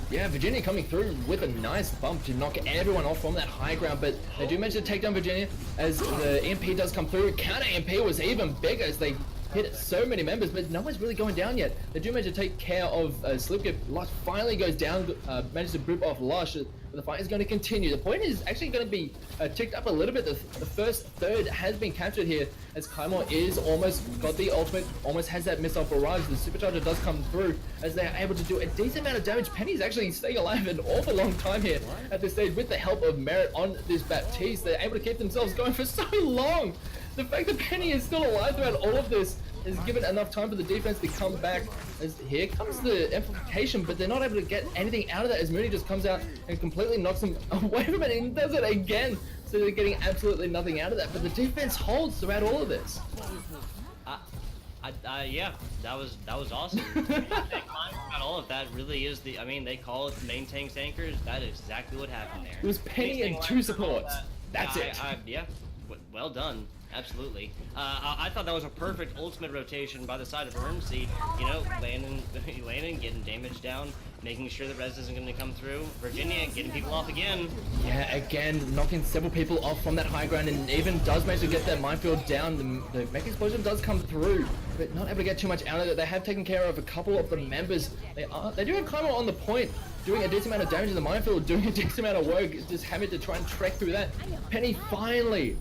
Yeah, Virginia coming through with a nice bump to knock everyone off from that high ground, but they do manage to take down Virginia as the EMP does come through. Counter EMP was even bigger as they hit so many members, but no one's really going down yet. They do manage to take care of Slipkip. Lush finally goes down, manages to boop off Lush. But the fight is going to continue. The point is actually going to be ticked up a little bit. The first third has been captured here as Kaimon is almost got the ultimate, almost has that missile barrage. The supercharger does come through as they are able to do a decent amount of damage. Penny's actually staying alive an awful long time here at this stage with the help of Merit on this Baptiste. They're able to keep themselves going for so long. The fact that Penny is still alive throughout all of this is given enough time for the defense to come back. As here comes the amplification, but they're not able to get anything out of that as Mooney just comes out and completely knocks them away from it and does it again. So they're getting absolutely nothing out of that, but the defense holds throughout all of this. Yeah, that was awesome. About all of that really is the. I mean, they call it main tanks anchors. That is exactly what happened there. It was Penny and 2 supports. That's it. Yeah, well done. Absolutely. I thought that was a perfect ultimate rotation by the side of Emergency. You know, landing, getting damage down, making sure the res isn't going to come through. Virginia getting people off again. Yeah, again, knocking several people off from that high ground, and even does manage to get that minefield down. The mech explosion does come through, but not able to get too much out of it. They have taken care of a couple of the members. They do have Climber on the point, doing a decent amount of damage in the minefield, doing a decent amount of work, just having to try and trek through that. Penny finally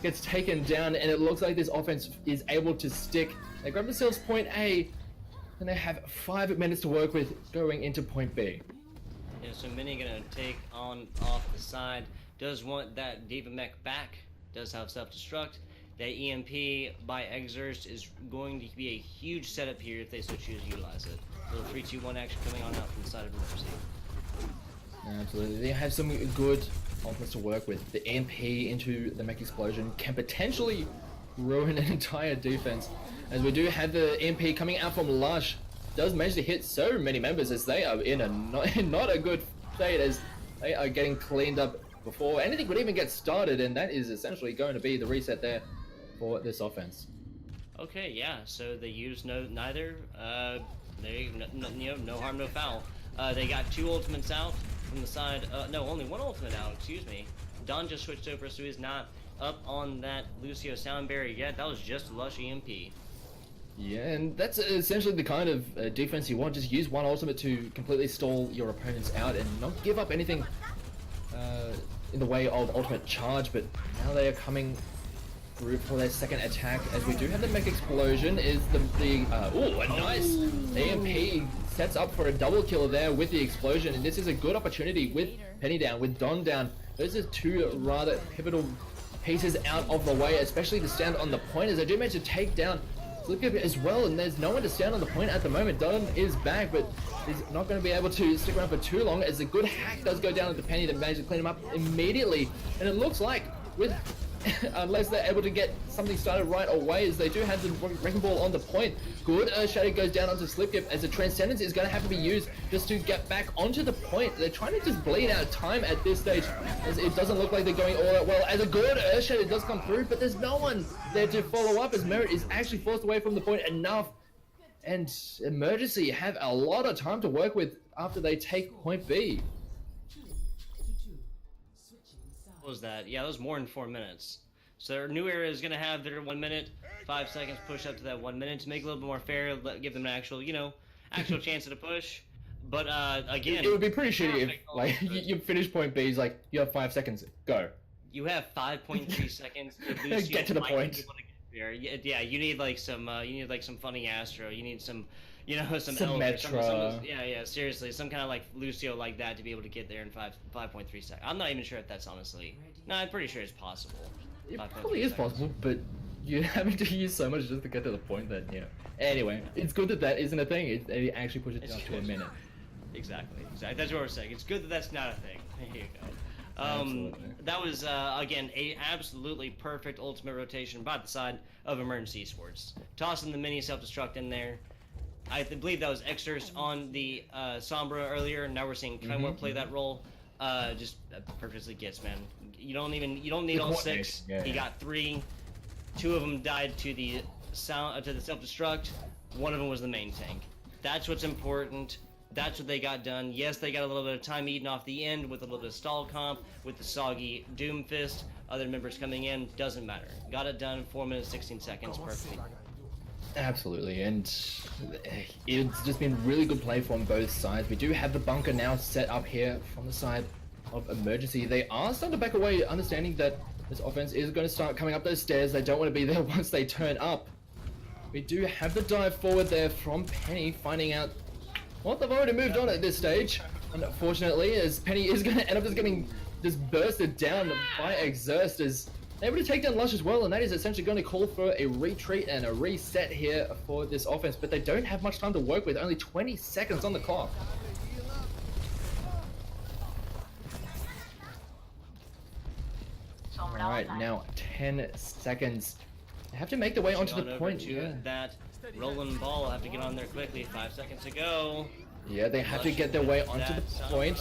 gets taken down, and it looks like this offense is able to stick. They grab themselves point A, and they have 5 minutes to work with going into point B. Yeah, so Mini gonna take off the side. Does want that Diva mech back. Does have self-destruct. That EMP by Exerce is going to be a huge setup here if they so choose to utilize it. Little 3-2-1 action coming on out from the side of Emergency. Absolutely, they have some good ultimates to work with. The EMP into the mech explosion can potentially ruin an entire defense, as we do have the EMP coming out from Lush. Does manage to hit so many members as they are in a not a good state, as they are getting cleaned up before anything would even get started, and that is essentially going to be the reset there for this offense. Okay, yeah, so they use neither. No harm, no foul. They got 2 ultimates out from the side. No, only 1 ultimate out. Excuse me. Don just switched over, so he's not up on that Lucio sound barrier yet. That was just Lush EMP. Yeah, and that's essentially the kind of defense you want. Just use 1 ultimate to completely stall your opponents out and not give up anything in the way of ultimate charge. But now they are coming through for their second attack, as we do have the mech explosion. Is a nice EMP sets up for a double kill there with the explosion, and this is a good opportunity with Penny down, with Don down. Those are 2 rather pivotal pieces out of the way, especially to stand on the point, as they do manage to take down Slipkip as well, and there's no one to stand on the point at the moment. Don is back, but he's not going to be able to stick around for too long, as a good hack does go down to Penny that manages to clean him up immediately. And it looks like with unless they're able to get something started right away, as they do have the wrecking ball on the point. Good Shadow goes down onto Slipkip, as the Transcendence is going to have to be used just to get back onto the point. They're trying to just bleed out time at this stage, as it doesn't look like they're going all that well, as a good Shadow does come through, but there's no one there to follow up, as Merit is actually forced away from the point enough. And Emergency have a lot of time to work with after they take point B. What was that? Yeah, that was more than 4 minutes. So their New Era is going to have their 1 minute, 5 seconds push up to that 1 minute to make it a little bit more fair, give them an actual, actual chance at a push. But again, it would be pretty shitty if like you finish point B, is like you have 5 seconds, go. You have 5.3 seconds to lose. Get to the point. Yeah, you need like some funny Astro. You need some, some Metra. Yeah, seriously, some kind of like Lucio like that to be able to get there in 5.3 seconds. I'm not even sure if that's honestly. No, I'm pretty sure it's possible. It probably is possible, but you're having to use so much just to get to the point that, Anyway, it's good that that isn't a thing. It actually pushes it down to a minute. Exactly. That's what we're saying. It's good that that's not a thing. There you go. That was, again, a absolutely perfect ultimate rotation by the side of Emergency Esports. Tossing the mini self-destruct in there. believe that was Exers on the Sombra earlier. Now we're seeing Kymore play that role. Just perfectly gets, man. You don't need all 6. Yeah, he got 3. 2 of them died to the self-destruct. 1 of them was the main tank. That's what's important. That's what they got done. Yes, they got a little bit of time eaten off the end with a little bit of stall comp, with the soggy Doomfist. Other members coming in, doesn't matter. Got it done, 4 minutes, 16 seconds, perfectly. Absolutely, and it's just been really good play from both sides. We do have the bunker now set up here from the side of Emergency. They are starting to back away, understanding that this offense is going to start coming up those stairs. They don't want to be there once they turn up. We do have the dive forward there from Penny, finding out what they've already moved on at this stage. Unfortunately, as Penny is going to end up just getting just bursted down by Exerst, as able to take down Lush as well, and that is essentially going to call for a retreat and a reset here for this offense, but they don't have much time to work with, only 20 seconds on the clock. Alright, now 10 seconds. They have to make their way onto the point. That Roland Ball will have to get on there quickly, 5 seconds to go. Yeah, they have to get their way onto the point.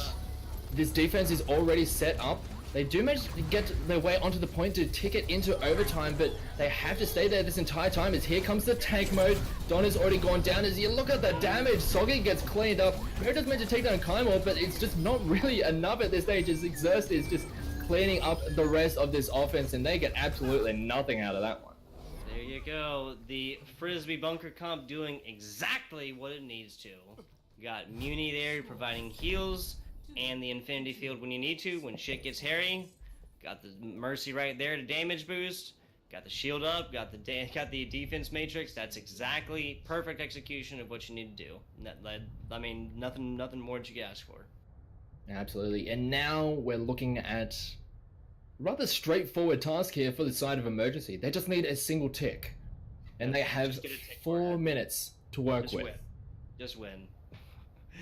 This defense is already set up. They do manage to get their way onto the point to tick it into overtime, but they have to stay there this entire time as here comes the tank mode. Don has already gone down as you look at the damage. Soggy gets cleaned up. Merida's meant to take down Kymore, but it's just not really enough at this stage as Exerst is just cleaning up the rest of this offense, and they get absolutely nothing out of that one. There you go. The Frisbee bunker comp doing exactly what it needs to. Got Muni there providing heals and the Infinity Field when you need to, when shit gets hairy. Got the Mercy right there to damage boost. Got the shield up, got the defense matrix. That's exactly perfect execution of what you need to do. I mean, nothing more that you can ask for. Absolutely, and now we're looking at rather straightforward task here for the side of Emergency. They just need a single tick, and they have 4 minutes to work with. Just win.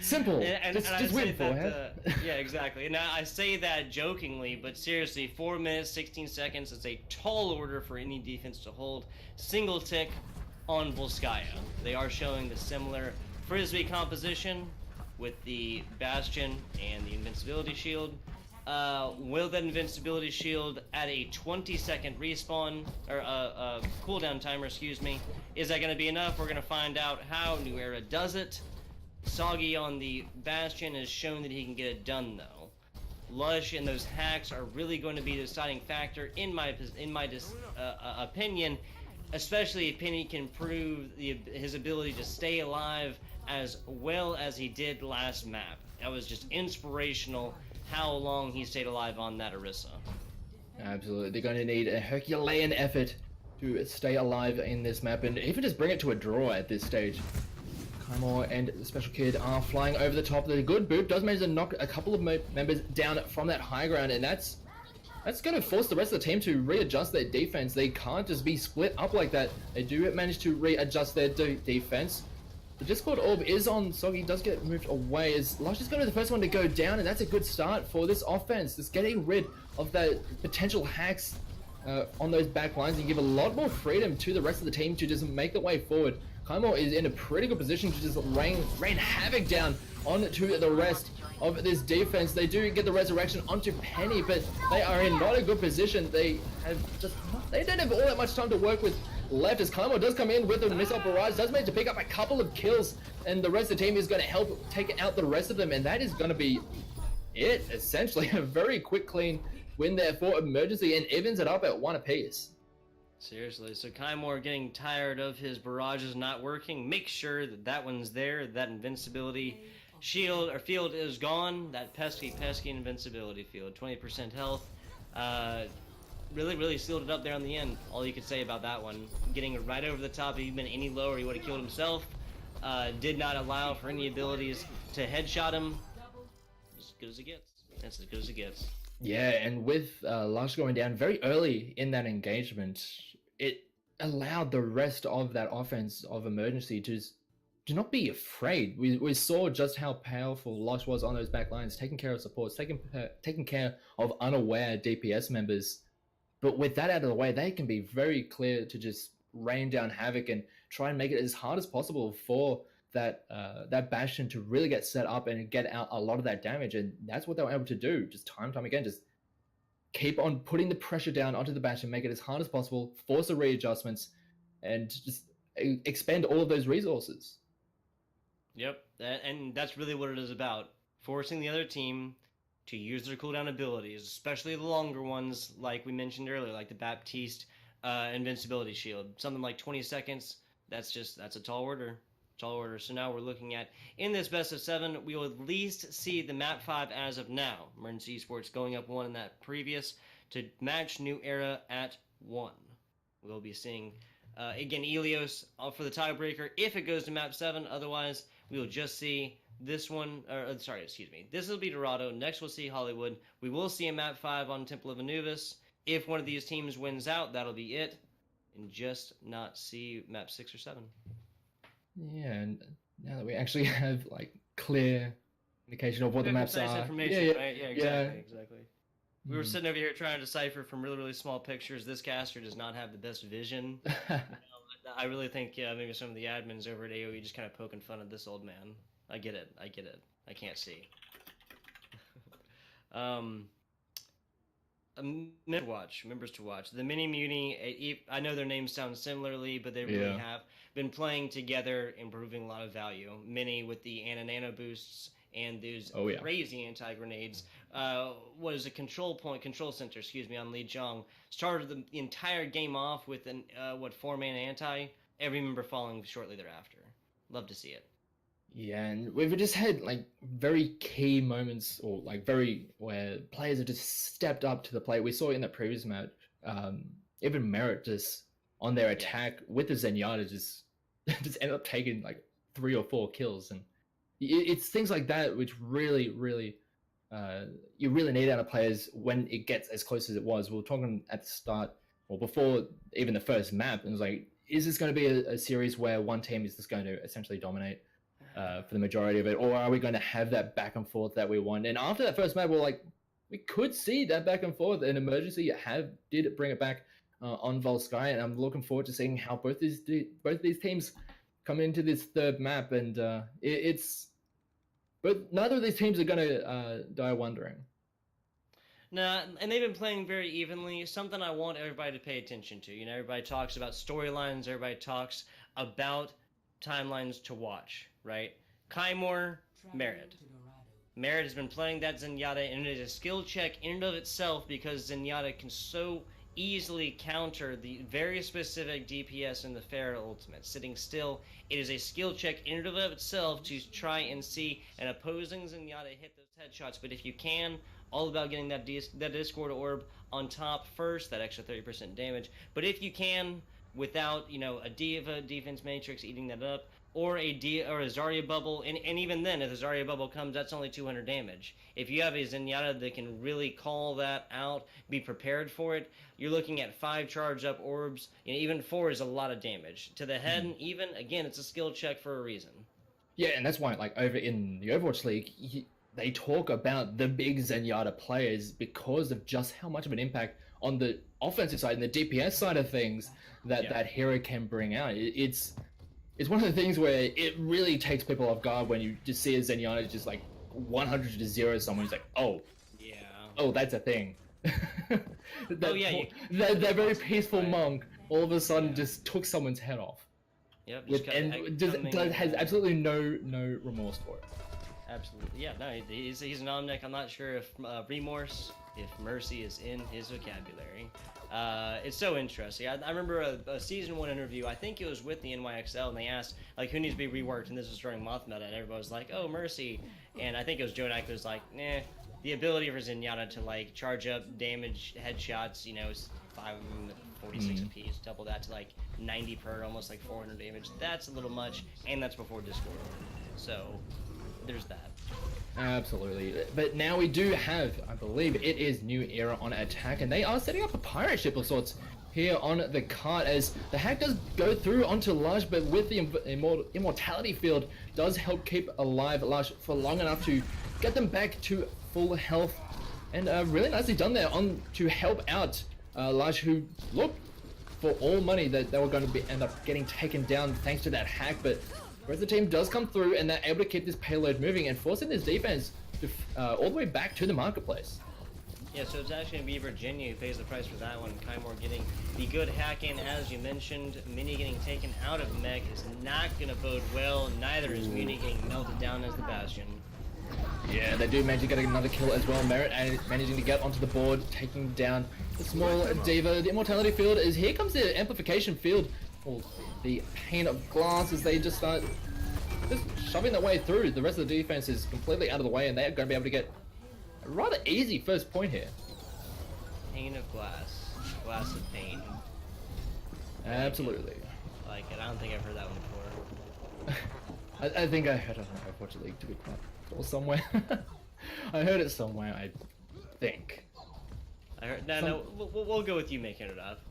Simple. Just win, Forehead. Yeah, exactly. And I say that jokingly, but seriously, 4 minutes, 16 seconds is a tall order for any defense to hold. Single tick on Volskaya. They are showing the similar Frisbee composition with the Bastion and the Invincibility Shield. Will that Invincibility Shield add a 20-second respawn, or cooldown timer, excuse me? Is that going to be enough? We're going to find out how New Era does it. Soggy on the Bastion has shown that he can get it done, though. Lush and those hacks are really going to be the deciding factor in my opinion, especially if Penny can prove his ability to stay alive as well as he did last map. That was just inspirational how long he stayed alive on that Orisa. Absolutely. They're going to need a Herculean effort to stay alive in this map and even just bring it to a draw at this stage. Kymore and the Special Kid are flying over the top. The good boot does manage to knock a couple of members down from that high ground, and that's going to force the rest of the team to readjust their defense. They can't just be split up like that. They do manage to readjust their defense. The Discord Orb is on Soggy, does get moved away as Lush is going to be the first one to go down, and that's a good start for this offense. Just getting rid of the potential hacks on those back lines and give a lot more freedom to the rest of the team to just make their way forward. Kymore is in a pretty good position to just rain havoc down onto the rest of this defense. They do get the resurrection onto Penny, but they are in not a good position. They don't have all that much time to work with left as Kymore does come in with a missile barrage, does manage to pick up a couple of kills, and the rest of the team is going to help take out the rest of them, and that is going to be it, essentially. A very quick, clean win there for Emergency, and evens it up at 1 apiece. Seriously, so Kymore getting tired of his barrages not working, make sure that one's there, that invincibility shield or field is gone, that pesky invincibility field, 20% health. Really sealed it up there on the end. All you could say about that one. Getting it right over the top. If he'd been any lower, he would have killed himself. Did not allow for any abilities to headshot him. As good as it gets. That's as good as it gets. Yeah, and with Lush going down very early in that engagement, it allowed the rest of that offense of Emergency to not be afraid. We saw just how powerful Lush was on those back lines, taking care of supports, taking care of unaware DPS members. But with that out of the way, they can be very clear to just rain down havoc and try and make it as hard as possible for that Bastion to really get set up and get out a lot of that damage, and that's what they were able to do, just time and time again, just keep on putting the pressure down onto the Bastion, make it as hard as possible, force the readjustments, and just expend all of those resources. Yep, and that's really what it is about, forcing the other team to use their cooldown abilities, especially the longer ones, like we mentioned earlier, like the Baptiste invincibility shield. Something like 20 seconds, that's a tall order. So now we're looking at, in this best of 7, we will at least see the map 5 as of now. Emergency Esports going up 1 in that previous to match New Era at 1. We'll be seeing, again, Ilios for the tiebreaker if it goes to map 7. Otherwise, we will just see this one, this will be Dorado. Next we'll see Hollywood. We will see a map 5 on Temple of Anubis. If one of these teams wins out, that'll be it. And just not see map 6 or 7. Yeah, and now that we actually have like clear indication of what the maps are. Information, right? Yeah, exactly. We were sitting over here trying to decipher from really, really small pictures. This caster does not have the best vision. I really think, maybe some of the admins over at AoE just kind of poking fun at this old man. I get it. I can't see. Members to watch. The Mini Muni, I know their names sound similarly, but they really have been playing together, improving a lot of value. Mini with the Nano boosts and those crazy anti-grenades. Was a control center, on Li Zhang. Started the entire game off with an 4-man anti. Every member following shortly thereafter. Love to see it. Yeah, and we've just had like very key moments, or like where players have just stepped up to the plate. We saw it in the previous match. Even Merit just on their attack with the Zenyatta just ended up taking like 3 or 4 kills, and it's things like that which really you really need out of players when it gets as close as it was. We were talking at the start or before even the first map, and it was like, is this going to be a series where one team is just going to essentially dominate for the majority of it, or are we going to have that back and forth that we want? And after that first map, we're like, we could see that back and forth. And Emergency did bring it back on Volsky, and I'm looking forward to seeing how both these teams come into this third map. And but neither of these teams are going to die wondering. Nah, and they've been playing very evenly. Something I want everybody to pay attention to. Everybody talks about storylines. Everybody talks about timelines to watch, right? Kaimor, Merit. Merit has been playing that Zenyatta, and it is a skill check in and of itself because Zenyatta can so easily counter the very specific DPS in the Pharah ultimate. Sitting still, it is a skill check in and of itself to try and see an opposing Zenyatta hit those headshots. But if you can, all about getting that Discord orb on top first, that extra 30% damage. But if you can, without a D.Va defense matrix eating that up, or a Zarya bubble, and even then, if the Zarya bubble comes, that's only 200 damage. If you have a Zenyatta that can really call that out, be prepared for it, you're looking at 5 charged up orbs. Even 4 is a lot of damage to the head. And even again, it's a skill check for a reason. Yeah, and that's why, like over in the Overwatch League, they talk about the big Zenyatta players because of just how much of an impact on the offensive side and the DPS side of things that hero can bring out. It's one of the things where it really takes people off guard when you just see a Zenyatta just like 100 to 0 someone who's like, oh, that's a thing. That very peaceful monk all of a sudden just took someone's head off. Yep. Has absolutely no remorse for it. Absolutely, yeah. No, he's an Omnic. I'm not sure if remorse, if mercy is in his vocabulary. It's so interesting. I remember a season 1 interview. I think it was with the NYXL, and they asked like who needs to be reworked, and this was during Moth Meta, and everybody was like, "Oh, mercy," and I think it was Joe Knight was like, "Nah." The ability for Zenyatta to like charge up damage headshots, is 46 apiece, double that to like 90 per, almost like 400 damage. That's a little much, and that's before Discord. So there's that. Absolutely. But now we do have, I believe it is New Era on attack, and they are setting up a pirate ship of sorts here on the cart as the hack does go through onto Lush, but with the immortality field does help keep alive Lush for long enough to get them back to full health, and really nicely done there to help out Lush, who looked for all money that they were going to end up getting taken down thanks to that hack. But The rest of the team does come through, and they're able to keep this payload moving and forcing this defense to, all the way back to the marketplace. Yeah, so it's actually going to be Virginia who pays the price for that one. Kymore getting the good hack in, as you mentioned. Mini getting taken out of mech is not going to bode well. Neither is Muni getting melted down as the Bastion. Yeah, they do manage to get another kill as well. Merit managing to get onto the board, taking down the small D.Va. The Immortality field is here comes the amplification field. Or the pane of glass as they just start just shoving their way through. The rest of the defense is completely out of the way, and they are going to be able to get a rather easy first point here. Pane of glass. Glass of pain. Absolutely. I like it. I don't think I've heard that one before. I think I heard it on Overwatch League, to be quite or somewhere. I heard it somewhere, I think. I heard, no, we'll go with you making it up.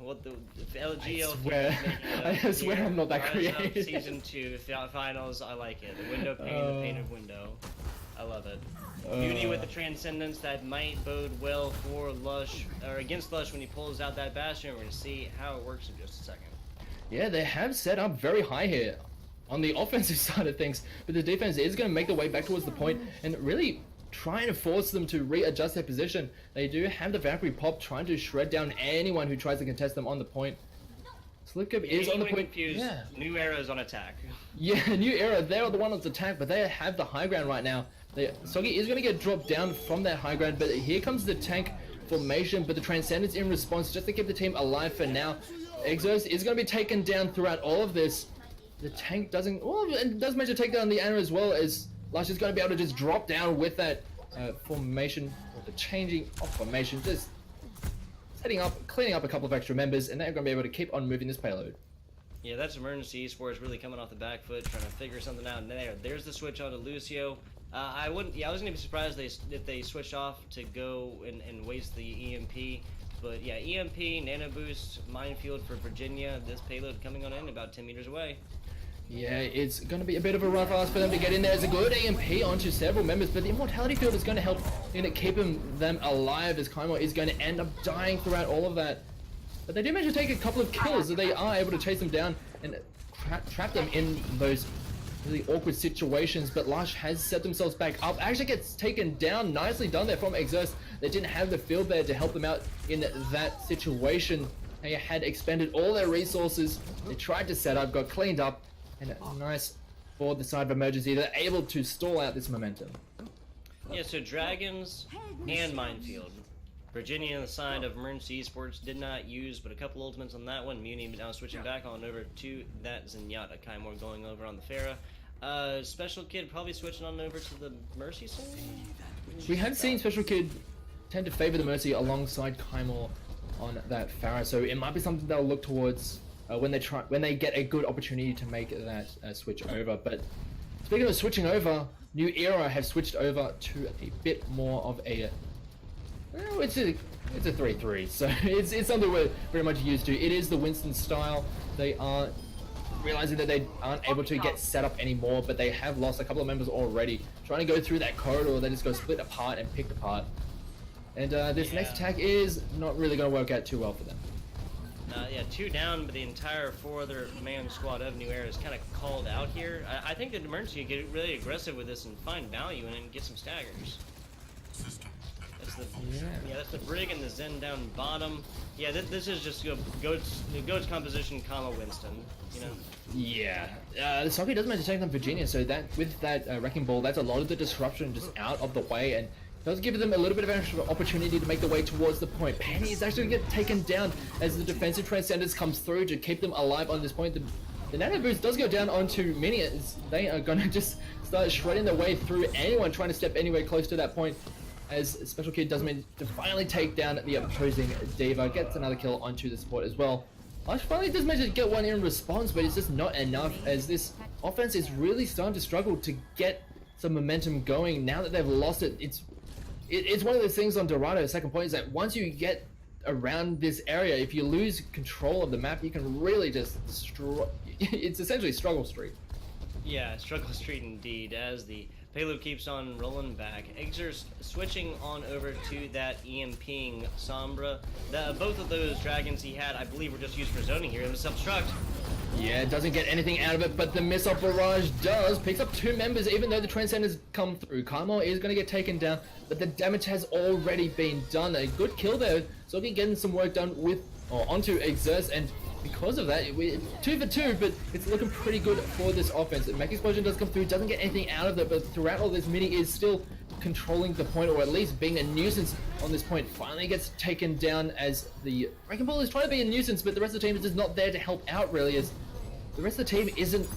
If LGL I swear I'm not that creative. Season 2 finals, I like it. The window pane, the painted window. I love it. Beauty with the transcendence that might bode well for Lush, or against Lush when he pulls out that Bastion. We're going to see how it works in just a second. Yeah, they have set up very high here on the offensive side of things, but the defense is going to make their way back towards the point and really trying to force them to readjust their position. They do have the Valkyrie pop trying to shred down anyone who tries to contest them on the point. Slipkip is on the point. Confused. Yeah. New Era is on attack. Yeah, New Era, they're the one on attack, but they have the high ground right now. Soggy is going to get dropped down from that high ground, but here comes the tank formation, but the Transcendence in response just to keep the team alive for now. Exos is going to be taken down throughout all of this. The tank doesn't, well, it does manage to take down the Ana as well, as Lush is going to be able to just drop down with that formation, or the changing of formation, just setting up, cleaning up a couple of extra members, and they're going to be able to keep on moving this payload. Yeah, that's Emergency Esports really coming off the back foot, trying to figure something out. And there's the switch onto Lucio. I was gonna be surprised if they switched off to go and waste the EMP. But yeah, EMP, Nano Boost, Minefield for Virginia. This payload coming on in about 10 meters away. Yeah, it's going to be a bit of a rough ask for them to get in there. It's a good EMP onto several members, but the Immortality field is going to help in keeping them alive, as Kymore is going to end up dying throughout all of that. But they do manage to take a couple of kills, so they are able to chase them down and trap them in those really awkward situations. But Lush has set themselves back up. Actually gets taken down. Nicely done there from Exos. They didn't have the field there to help them out in that situation. They had expended all their resources. They tried to set up, got cleaned up, and a nice for the side of emergency. They're able to stall out this momentum. Yeah, so Dragons and Minefield. Virginia on the side of Emergency Esports did not use but a couple ultimates on that one. Muni now switching back on over to that Zenyatta. Kymore going over on the Pharah. Special Kid probably switching on over to the Mercy side? We have seen Special Kid tend to favor the Mercy alongside Kymore on that Pharah, so it might be something they'll look towards when they get a good opportunity to make that switch over. But speaking of switching over, New Era have switched over to a bit more of a well, it's a 3-3, so it's something we're very much used to. It is the Winston style. They are realizing that they aren't able to get set up anymore, but they have lost a couple of members already. Trying to go through that corridor, they just go split apart and picked apart. And this next attack is not really going to work out too well for them. Yeah, 2 down, but the entire 4 other man squad of New Era is kind of called out here. I think that Emergency can get really aggressive with this and find value in it and get some staggers. That's the Brig and the Zen down bottom. Yeah, this is just Goat's composition, comma Winston. You know. Yeah, the Socket does manage to take on Virginia, so that with that Wrecking Ball, that's a lot of the disruption just out of the way, and does give them a little bit of extra opportunity to make their way towards the point. Penny is actually going to get taken down as the defensive Transcendence comes through to keep them alive on this point. The Nano Boost does go down onto Minions. They are going to just start shredding their way through anyone trying to step anywhere close to that point, as Special Kid does manage to finally take down the opposing D.Va, gets another kill onto the support as well. Lush finally does manage to get one in response, but it's just not enough, as this offense is really starting to struggle to get some momentum going. Now that they've lost it, it's one of those things on Dorado, second point, is that once you get around this area, if you lose control of the map, you can really just it's essentially struggle street. Yeah, struggle street indeed, as the payload keeps on rolling back. Exers switching on over to that EMPing Sombra. Both of those dragons he had, I believe, were just used for zoning here. It was self-destruct. Yeah, doesn't get anything out of it, but the missile barrage does. Picks up 2 members, even though the Transcenders come through. Kaimor is going to get taken down, but the damage has already been done. A good kill there. Sogi getting some work done with, or onto Exerce, and because of that, 2 for 2, but it's looking pretty good for this offense. Mech Explosion does come through, doesn't get anything out of it, but throughout all this, Mini is still controlling the point, or at least being a nuisance on this point. Finally gets taken down as the Wrecking Ball is trying to be a nuisance, but the rest of the team is just not there to help out, really, as the rest of the team isn't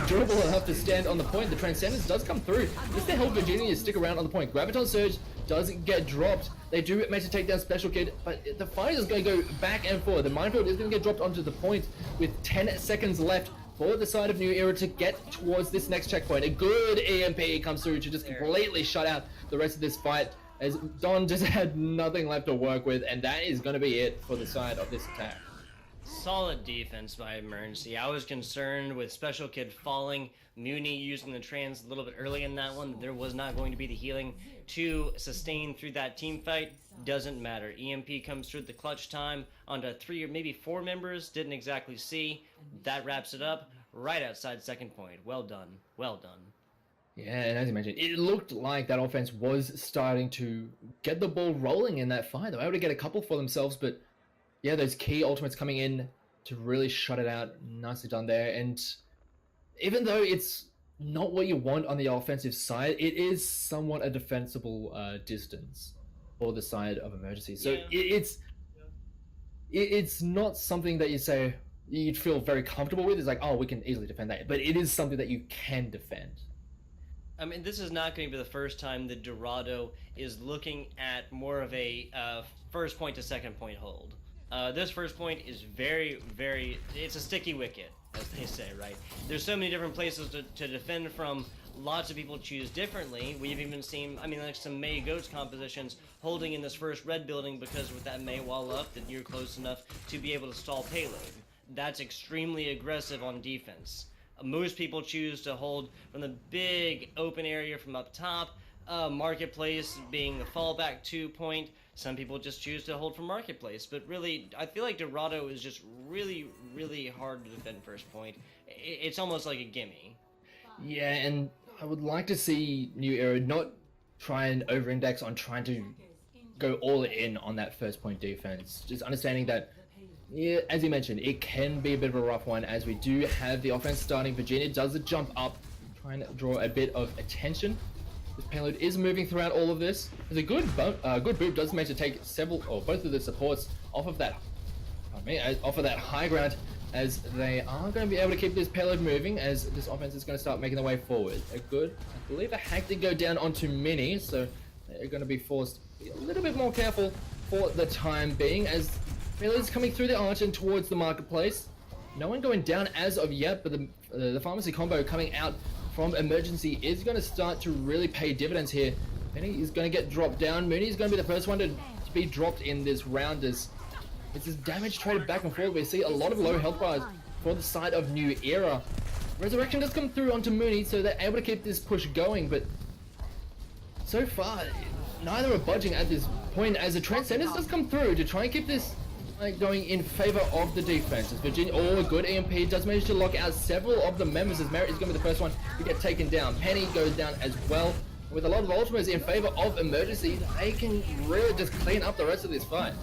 durable enough to stand on the point. The Transcendence does come through just to help Virginia stick around on the point. Graviton Surge doesn't get dropped. They do manage to take down Special Kid, but the fight is going to go back and forth. The Minefield is going to get dropped onto the point with 10 seconds left for the side of New Era to get towards this next checkpoint. A good EMP comes through to just completely shut out the rest of this fight, as Don just had nothing left to work with, and that is going to be it for the side of this attack. Solid defense by Emergency. I was concerned with Special Kid falling, Muni using the trans a little bit early in that one. There was not going to be the healing to sustain through that team fight. Doesn't matter. EMP comes through the clutch time onto 3 or maybe 4 members. Didn't exactly see. That wraps it up right outside second point. Well done. Well done. Yeah, and as you mentioned, it looked like that offense was starting to get the ball rolling in that fight. They were able to get a couple for themselves, but yeah, those key ultimates coming in to really shut it out. Nicely done there. And even though it's not what you want on the offensive side, it is somewhat a defensible distance for the side of Emergency. So yeah. It's not something that you say you'd feel very comfortable with. It's like, oh, we can easily defend that. But it is something that you can defend. I mean, this is not going to be the first time that Dorado is looking at more of a first point to second point hold. This first point is it's a sticky wicket, as they say, right? There's so many different places to defend from. Lots of people choose differently. We've even seen, like some May Goats compositions holding in this first red building because with that May wall up, that you're close enough to be able to stall payload. That's extremely aggressive on defense. Most people choose to hold from the big open area from up top, Marketplace being the fallback 2 point. Some people just choose to hold from Marketplace, but really, I feel like Dorado is just really, really hard to defend first point. It's almost like a gimme. Yeah, and I would like to see New Era not try and over-index on trying to go all in on that first point defense. Just understanding that, yeah, as you mentioned, it can be a bit of a rough one as we do have the offense starting. Virginia does the jump up, trying to draw a bit of attention. This payload is moving throughout all of this. There's a good boot does manage to take several or both of the supports off of that, high ground, as they are going to be able to keep this payload moving as this offense is going to start making their way forward. I believe a hack did go down onto Mini, so they're going to be forced to be a little bit more careful for the time being as payload's coming through the arch and towards the Marketplace. No one going down as of yet, but the pharmacy combo coming out from Emergency is going to start to really pay dividends here. Penny is going to get dropped down. Mooney is going to be the first one to be dropped in this round as it's this damage traded back and forth. We see a lot of low health bars for the side of New Era. Resurrection does come through onto Mooney, so they're able to keep this push going, but so far, neither are budging at this point as the Transcendence does come through to try and keep this going in favor of the defense. As Virginia, a good EMP, does manage to lock out several of the members as Merritt is going to be the first one to get taken down. Penny goes down as well. With a lot of ultimates in favor of Emergency, they can really just clean up the rest of this fight.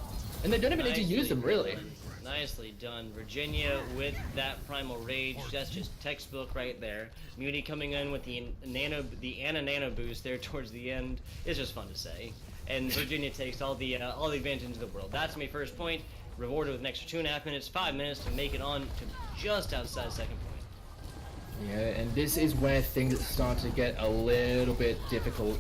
And they don't even need to use them, really. Nicely done. Virginia with that Primal Rage. That's just textbook right there. Muni coming in with the Nano boost there towards the end. It's just fun to say. And Virginia takes all the advantage in the world. That's my first point. Rewarded with an extra 2.5 minutes, 5 minutes to make it on to just outside second point. Yeah, and this is where things start to get a little bit difficult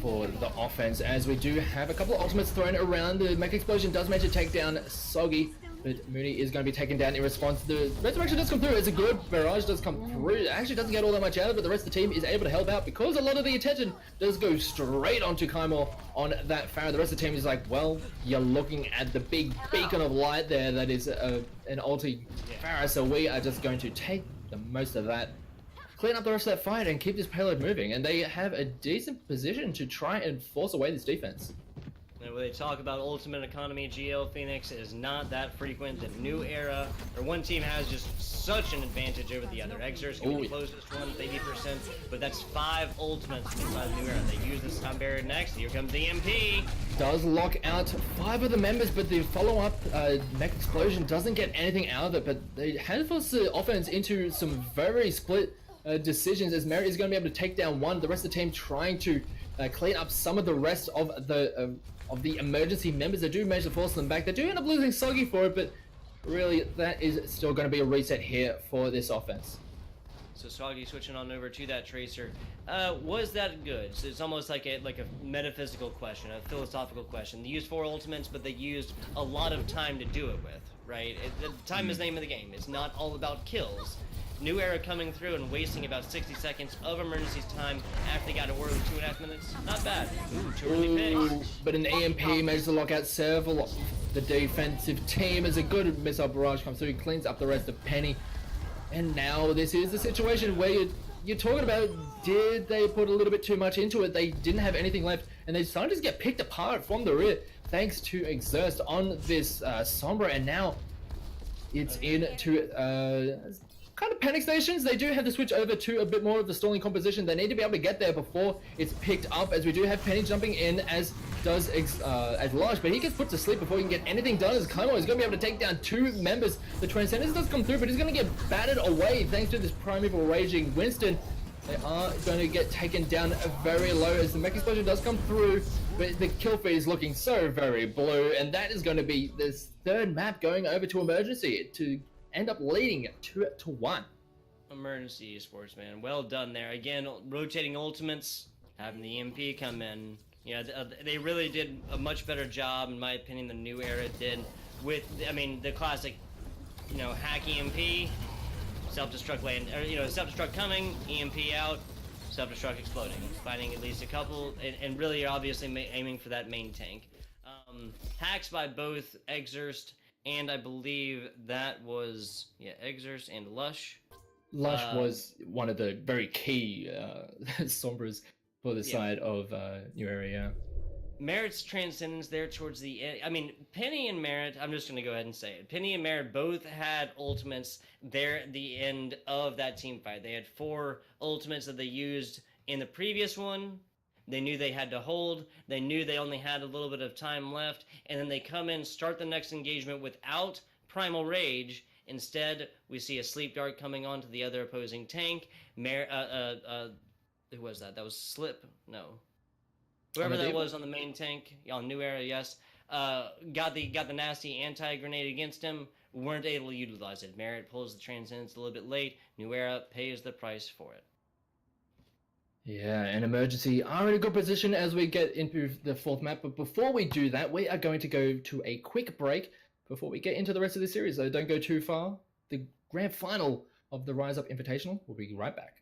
for the offense, as we do have a couple of ultimates thrown around. The Mech Explosion does manage to take down Soggy, but Mooney is going to be taken down in response. The Resurrection does come through. It's a good barrage does come through. It actually doesn't get all that much out of it, but the rest of the team is able to help out because a lot of the attention does go straight onto Kaimor on that Farah. The rest of the team is like, well, you're looking at the big beacon of light there that is an ulti Farah, so we are just going to take the most of that, clean up the rest of that fight, and keep this payload moving. And they have a decent position to try and force away this defense. And when they talk about ultimate economy, GL Phoenix is not that frequent. The New Era, or one team has just such an advantage over the other. Exer's going to be closest one, 80%, but that's 5 ultimates inside New Era. They use this time barrier next. Here comes the MP. Does lock out 5 of the members, but the follow-up mech explosion doesn't get anything out of it. But they hand force the offense into some very split decisions, as Merit is going to be able to take down one. The rest of the team trying to clean up some of the rest of the emergency members. They do manage to force them back. They do end up losing Soggy for it, but really that is still going to be a reset here for this offense. So Soggy switching on over to that Tracer. Was that good? So it's almost like a metaphysical question, a philosophical question. They used 4 ultimates, but they used a lot of time to do it with, right? Time is the name of the game. It's not all about kills. New Era coming through and wasting about 60 seconds of emergency's time after they got a word with 2.5 minutes. Not bad. Ooh, too early picks. But an EMP manages to lock out several of the defensive team as a good missile barrage comes through, cleans up the rest of Penny. And now this is the situation where you're talking about, did they put a little bit too much into it? They didn't have anything left, and they started to get picked apart from the rear thanks to Exerst on this Sombra, and now it's into kind of panic stations. They do have to switch over to a bit more of the stalling composition. They need to be able to get there before it's picked up, as we do have Penny jumping in, as does as Lush, but he gets put to sleep before he can get anything done. As Clemo is going to be able to take down 2 members. The Transcendence does come through, but he's going to get battered away thanks to this Primeval Raging Winston. They are going to get taken down very low as the mech explosion does come through, but the kill feed is looking so very blue, and that is going to be this 3rd map going over to Emergency to end up leading 2-1. Emergency Esports, man. Well done there. Again, rotating ultimates, having the MP come in. You know, they really did a much better job, in my opinion, than New Era did with, I mean, the classic, you know, hack EMP, self-destruct land, or, you know, self-destruct coming, EMP out, self-destruct exploding, finding at least a couple, and really obviously aiming for that main tank. Hacks by both Exerst and I believe that was, yeah, Exerst and Lush. Lush was one of the very key Sombras for the side of New Area. Merit's Transcendence there towards the end. I mean, Penny and Merit, I'm just going to go ahead and say it. Penny and Merit both had ultimates there at the end of that team fight. They had 4 ultimates that they used in the previous one. They knew they had to hold. They knew they only had a little bit of time left. And then they come in, start the next engagement without Primal Rage. Instead, we see a Sleep Dart coming onto the other opposing tank. Who was that? That was Slip? No. Whoever that was on the main tank, on New Era, yes. Got the nasty anti-grenade against him. Weren't able to utilize it. Merit pulls the Transcendence a little bit late. New Era pays the price for it. Yeah, and Emergency are in a good position as we get into the 4th map. But before we do that, we are going to go to a quick break before we get into the rest of the series. So don't go too far. The grand final of the Rise Up Invitational. We'll be right back.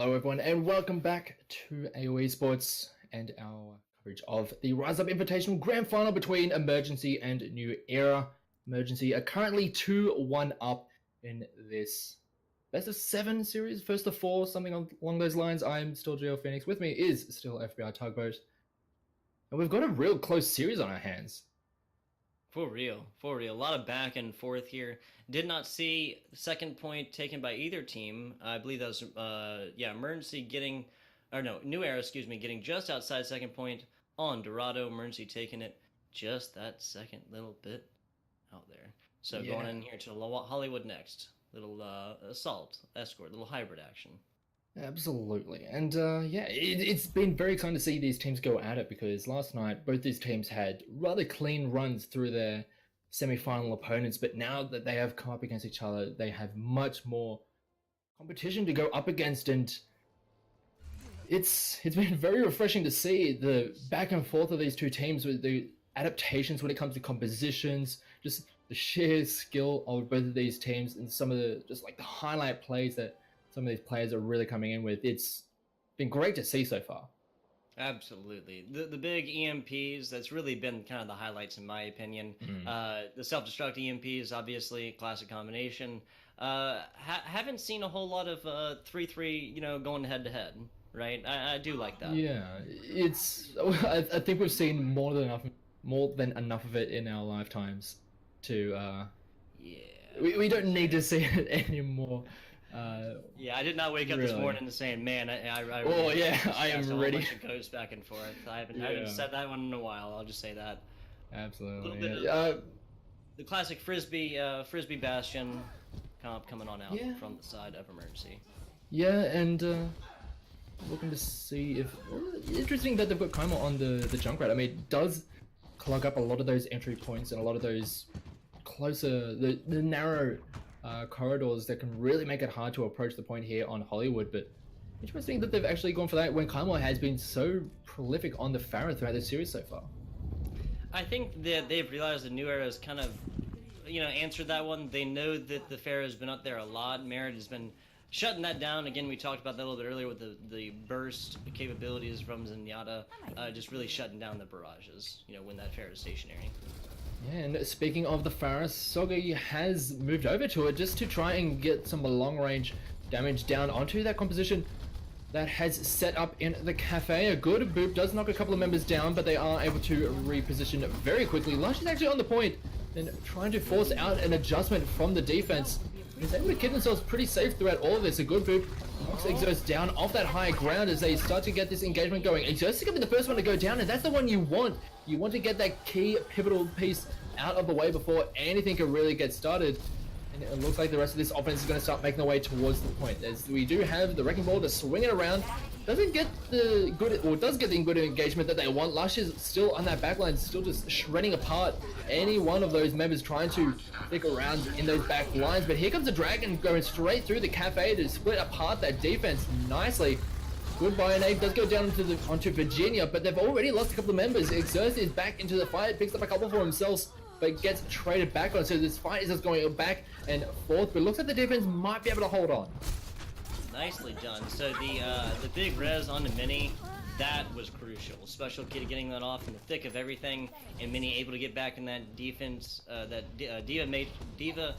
Hello everyone and welcome back to AOE Esports and our coverage of the Rise Up Invitational Grand Final between Emergency and New Era. Emergency are currently 2-1 up in this best of 7 series, first of 4, something along those lines. I'm still Geo Phoenix. With me is still FBI Tugboat. And we've got a real close series on our hands. For real. A lot of back and forth here. Did not see the second point taken by either team. I believe that was, Emergency getting, New Era, getting just outside second point on Dorado. Emergency taking it just that second little bit out there. So going in here to Hollywood next. Little assault, escort, little hybrid action. Absolutely. And it's been very exciting to see these teams go at it because last night both these teams had rather clean runs through their semi-final opponents, but now that they have come up against each other, they have much more competition to go up against, and it's been very refreshing to see the back and forth of these two teams with the adaptations when it comes to compositions, just the sheer skill of both of these teams and some of the just like the highlight plays that some of these players are really coming in with. It's been great to see so far. Absolutely. The big EMPs, that's really been kind of the highlights in my opinion. The self-destruct EMPs, obviously, classic combination. Haven't seen a whole lot of 3-3, going head-to-head, right? I do like that. Yeah, I think we've seen more than enough of it in our lifetimes to... We don't need to see it anymore. I did not wake up this morning saying, "Man, I am ready." It goes back and forth. I haven't said that one in a while. I'll just say that. Absolutely. The classic frisbee bastion coming on out from the side of Emergency. Yeah, and looking to see if interesting that they've got Kaimo on the Junkrat. I mean, it does clog up a lot of those entry points and a lot of those closer the narrow corridors that can really make it hard to approach the point here on Hollywood, but interesting that they've actually gone for that when Kaimo has been so prolific on the Pharah throughout the series so far. I think that they've realized the New Era has kind of, answered that one. They know that the Pharah has been up there a lot. Merit has been shutting that down. Again, we talked about that a little bit earlier with the burst capabilities from Zenyatta, just really shutting down the barrages, when that Pharah is stationary. Yeah, and speaking of the Pharah, Sogi has moved over to it just to try and get some long-range damage down onto that composition that has set up in the cafe. A good boop does knock a couple of members down, but they are able to reposition very quickly. Lush is actually on the point and trying to force out an adjustment from the defense. He's able to keep themselves pretty safe throughout all of this. A good boop knocks Exos down off that high ground as they start to get this engagement going. Exos is going to be the first one to go down, and that's the one you want. You want to get that key pivotal piece out of the way before anything can really get started. And it looks like the rest of this offense is going to start making their way towards the point. As we do have the Wrecking Ball to swing it around. Doesn't get the good, or does get the good engagement that they want. Lush is still on that backline, still just shredding apart any one of those members trying to stick around in those back lines. But here comes the Dragon going straight through the cafe to split apart that defense nicely. Good Bionade does go down onto Virginia, but they've already lost a couple of members. Exerce is back into the fight, picks up a couple for himself, but gets traded back on. So this fight is just going back and forth, but looks like the defense might be able to hold on. Nicely done. So the big res on the Mini, that was crucial. Special Kid getting that off in the thick of everything, and Mini able to get back in that defense, Diva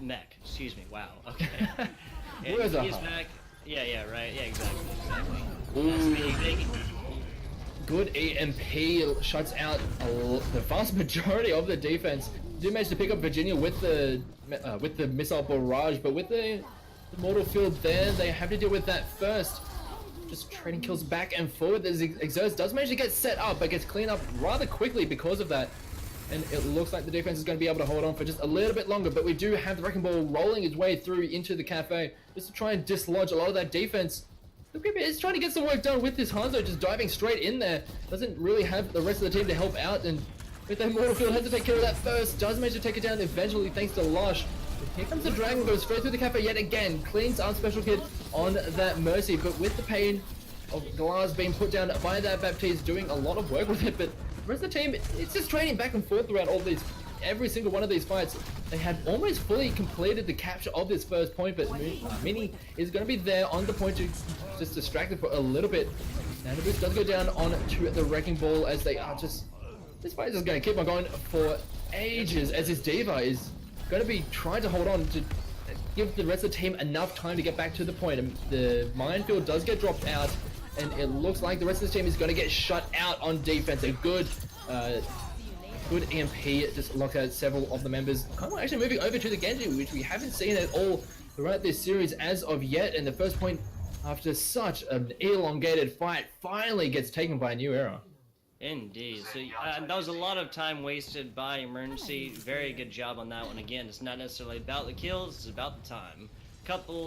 mech. Excuse me. Wow. Okay. Where's the back. Yeah, right. Yeah, exactly. Good EMP shuts out the vast majority of the defense. Did manage to pick up Virginia with the missile barrage, but with the mortal field there, they have to deal with that first. Just trading kills back and forward. Exerce does manage to get set up, but gets cleaned up rather quickly because of that. And it looks like the defense is going to be able to hold on for just a little bit longer, but we do have the Wrecking Ball rolling its way through into the cafe just to try and dislodge a lot of that defense. The Creeper is trying to get some work done with this Hanzo, just diving straight in there. Doesn't really have the rest of the team to help out, and with that mortal field, has to take care of that first. Does manage to take it down eventually thanks to Lush. Here comes the Dragon, goes straight through the cafe yet again. Cleans our Special Kid on that Mercy, but with the pain of glass being put down by that Baptiste, doing a lot of work with it, but rest of the team, it's just trading back and forth throughout all these, every single one of these fights. They had almost fully completed the capture of this first point, but Mini is going to be there on the point to just distract it for a little bit. Now the boost does go down on to the Wrecking Ball as they are just, this fight is just going to keep on going for ages as this D.Va is going to be trying to hold on to give the rest of the team enough time to get back to the point. And the minefield does get dropped out, and it looks like the rest of the team is going to get shut out on defense. A good EMP just locked out several of the members. Kind of actually moving over to the Genji, which we haven't seen at all throughout this series as of yet. And the first point, after such an elongated fight, finally gets taken by a New Era. Indeed. So that was a lot of time wasted by Emergency. Very good job on that one. Again, it's not necessarily about the kills, it's about the time. Couple,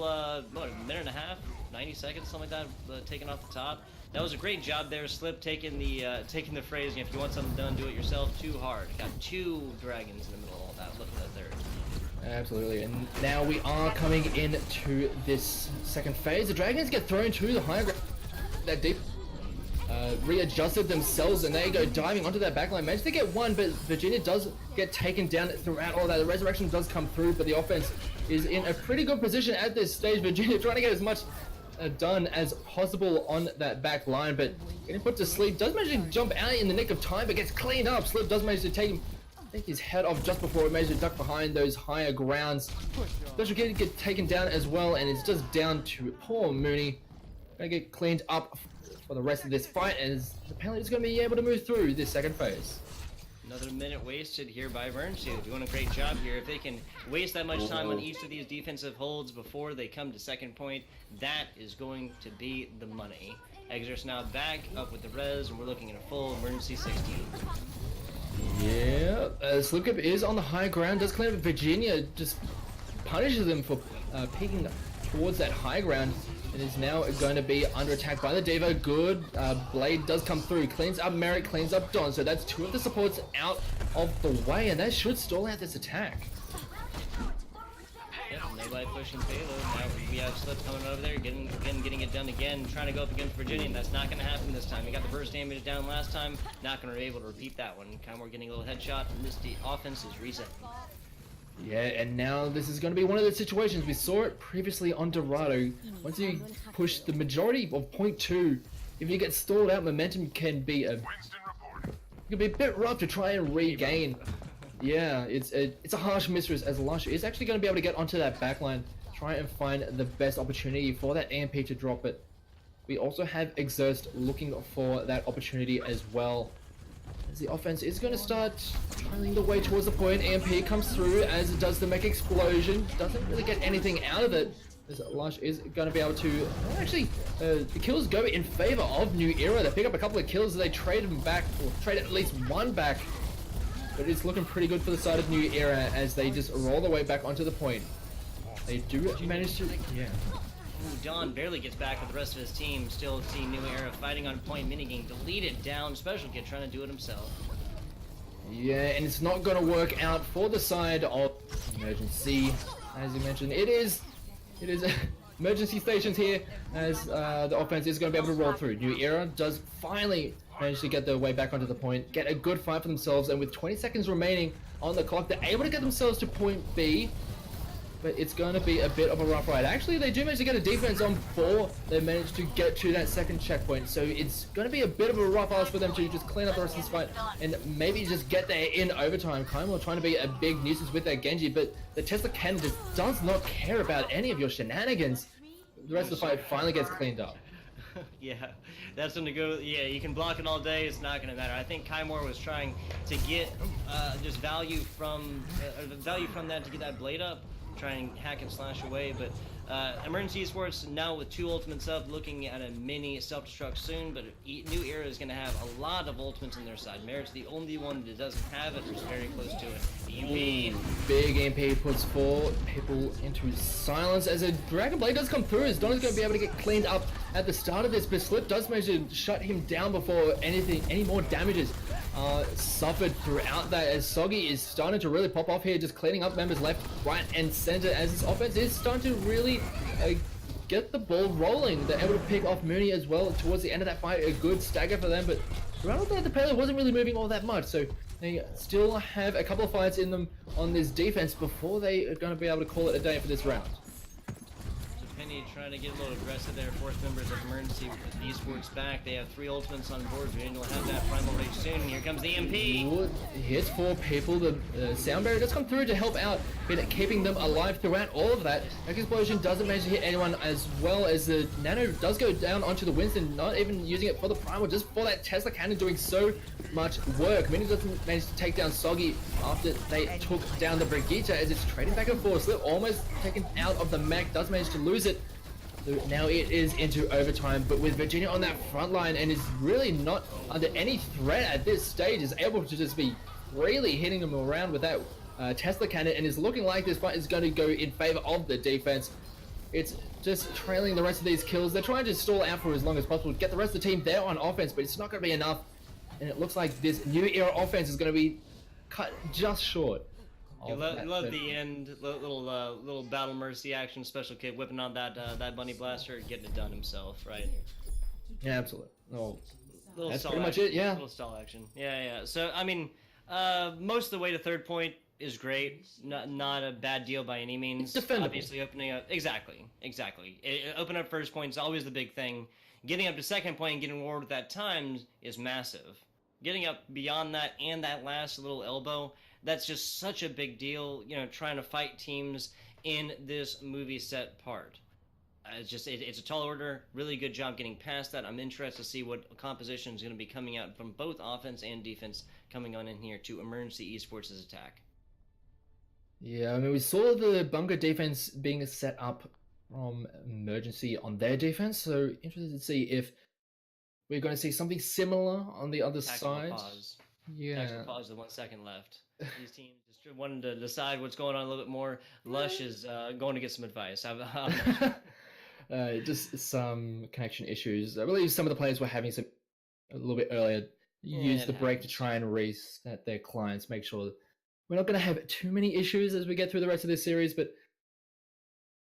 what, a minute and a half, 90 seconds, something like that, taken off the top. That was a great job there, Slip, taking the phrase, if you want something done, do it yourself, too hard. Got 2 dragons in the middle of all that. Look at that there. Absolutely, and now we are coming into this second phase. The dragons get thrown to the higher ground. That deep readjusted themselves, and they go diving onto that backline. Managed to get one, but Virginia does get taken down throughout all that. The resurrection does come through, but the offense is in a pretty good position at this stage. Virginia trying to get as much done as possible on that back line, but getting put to sleep. Does manage to jump out in the nick of time, but gets cleaned up. Slip does manage to take his head off just before it manages to duck behind those higher grounds. Special Kid get taken down as well, and it's just down to poor Mooney. Gonna get cleaned up for the rest of this fight, and apparently it's going to be able to move through this second phase. Another minute wasted here by Emergency. Doing a great job here. If they can waste that much time on each of these defensive holds before they come to second point, that is going to be the money. Exer's now back up with the res, and we're looking at a full Emergency 16. Yeah, Slipkip is on the high ground, does clean up. Virginia just punishes them for peeking towards that high ground. It is now going to be under attack by the D.Va. Good. Blade does come through. Cleans up Merrick, cleans up Don. So that's 2 of the supports out of the way, and that should stall out this attack. Yep, nobody pushing payload. Now we have Slip coming over there, getting it done again, trying to go up against Virginia, and that's not going to happen this time. He got the burst damage down last time. Not going to be able to repeat that one. Kymore getting a little headshot, and this offense is resetting. Yeah, and now this is going to be one of those situations. We saw it previously on Dorado. Once you push the majority of point 2, if you get stalled out, momentum can be a bit rough to try and regain. Yeah, it's a harsh mistress, as Lush is actually going to be able to get onto that backline, try and find the best opportunity for that AMP to drop it. We also have Exhaust looking for that opportunity as well. As the offense is going to start trailing the way towards the point. AMP comes through, as it does the mech explosion. Doesn't really get anything out of it. As Lush is going to be able to... Actually, the kills go in favor of New Era. They pick up a couple of kills. They trade them back, or trade at least one back. But it's looking pretty good for the side of New Era as they just roll their way back onto the point. They do manage to... Yeah. Ooh, Don barely gets back with the rest of his team. Still see New Era fighting on point, minigame deleted down. Special Kid trying to do it himself. Yeah, and it's not going to work out for the side of Emergency. As you mentioned, it is emergency stations here, as the offense is going to be able to roll through. New Era does finally manage to get their way back onto the point, get a good fight for themselves, and with 20 seconds remaining on the clock, they're able to get themselves to point B. But it's going to be a bit of a rough ride. Actually, they do manage to get a defense on 4. They managed to get to that second checkpoint. So it's going to be a bit of a rough ask for them to just clean up the rest of this fight and maybe just get there in overtime. Kymore trying to be a big nuisance with that Genji, but the Tesla cannon just does not care about any of your shenanigans. The rest of the fight finally gets cleaned up. Yeah, that's when to go. Yeah, you can block it all day. It's not going to matter. I think Kymore was trying to get just value from that to get that blade up. Try and hack and slash away, but Emergency Esports now with 2 ultimates up, looking at a mini self-destruct soon, but New Era is going to have a lot of ultimates on their side. Merit's the only one that doesn't have it, or is very close to it. Big MP puts 4 people into silence as a Dragon Blade does come through, as Donna's going to be able to get cleaned up at the start of this, but Slip does manage to shut him down before any more damages suffered throughout that, as Soggy is starting to really pop off here, just cleaning up members left, right, and center, as this offense is starting to really get the ball rolling. They're able to pick off Mooney as well towards the end of that fight. A good stagger for them, but around that the payload wasn't really moving all that much, so they still have a couple of fights in them on this defense before they are going to be able to call it a day for this round. Penny trying to get a little aggressive there. Fourth members of Emergency with Esports back. They have 3 ultimates on board. Virginia will have that primal rage soon. Here comes the MP. Good hits for people. The sound barrier does come through to help out, but keeping them alive throughout all of that. Egg Explosion doesn't manage to hit anyone, as well as the Nano does go down onto the Winston, not even using it for the primal, just for that Tesla cannon doing so much work. Mini doesn't manage to take down Soggy after they took down the Brigitte as it's trading back and forth. Slip almost taken out of the mech, does manage to lose it. So now it is into overtime, but with Virginia on that front line and is really not under any threat at this stage, is able to just be really hitting them around with that Tesla cannon, and is looking like this fight is going to go in favor of the defense. It's just trailing the rest of these kills. They're trying to stall out for as long as possible to get the rest of the team there on offense, but it's not going to be enough. And it looks like this new era offense is going to be cut just short. You love the end, little battle mercy action special kid whipping on that bunny blaster, getting it done himself, right? Yeah, absolutely. Oh, little that's stall pretty much action, it, yeah. Little stall action. Yeah. So I mean, most of the way to third point is great. Not a bad deal by any means. It's defendable. Obviously, opening up exactly. Open up first point is always the big thing. Getting up to second point and getting rewarded with that time is massive. Getting up beyond that and that last little elbow, that's just such a big deal, trying to fight teams in this movie set part. It's a tall order. Really good job getting past that. I'm interested to see what composition is going to be coming out from both offense and defense coming on in here to Emergency Esports' attack. Yeah, I mean, we saw the bunker defense being set up from Emergency on their defense, so interested to see if we're going to see something similar on the other side. Pause. Yeah. Tactical pause with 1 second left. These teams just wanted to decide what's going on a little bit more. Lush is going to get some advice. Just some connection issues. I believe some of the players were having some a little bit earlier. Use the break to try and reset their clients. Make sure we're not going to have too many issues as we get through the rest of this series, but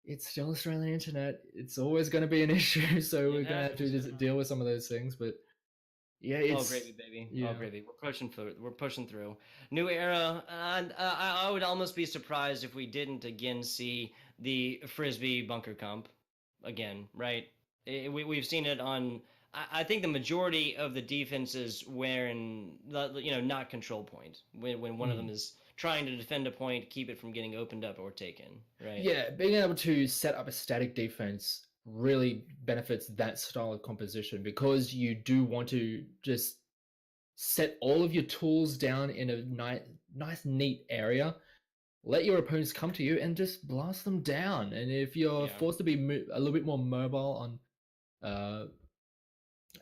it's still Australian internet. It's always going to be an issue, so we're going to have to just deal with some of those things. But yeah, it's all gravy, baby. Yeah. All gravy. We're pushing through. New era, and I would almost be surprised if we didn't again see the Frisbee bunker comp again. Right? We've seen it on. I think the majority of the defenses wearing, not control point when one of them is trying to defend a point, keep it from getting opened up or taken, right? Yeah, being able to set up a static defense really benefits that style of composition, because you do want to just set all of your tools down in a nice, neat area. Let your opponents come to you and just blast them down. And if you're forced to be a little bit more mobile on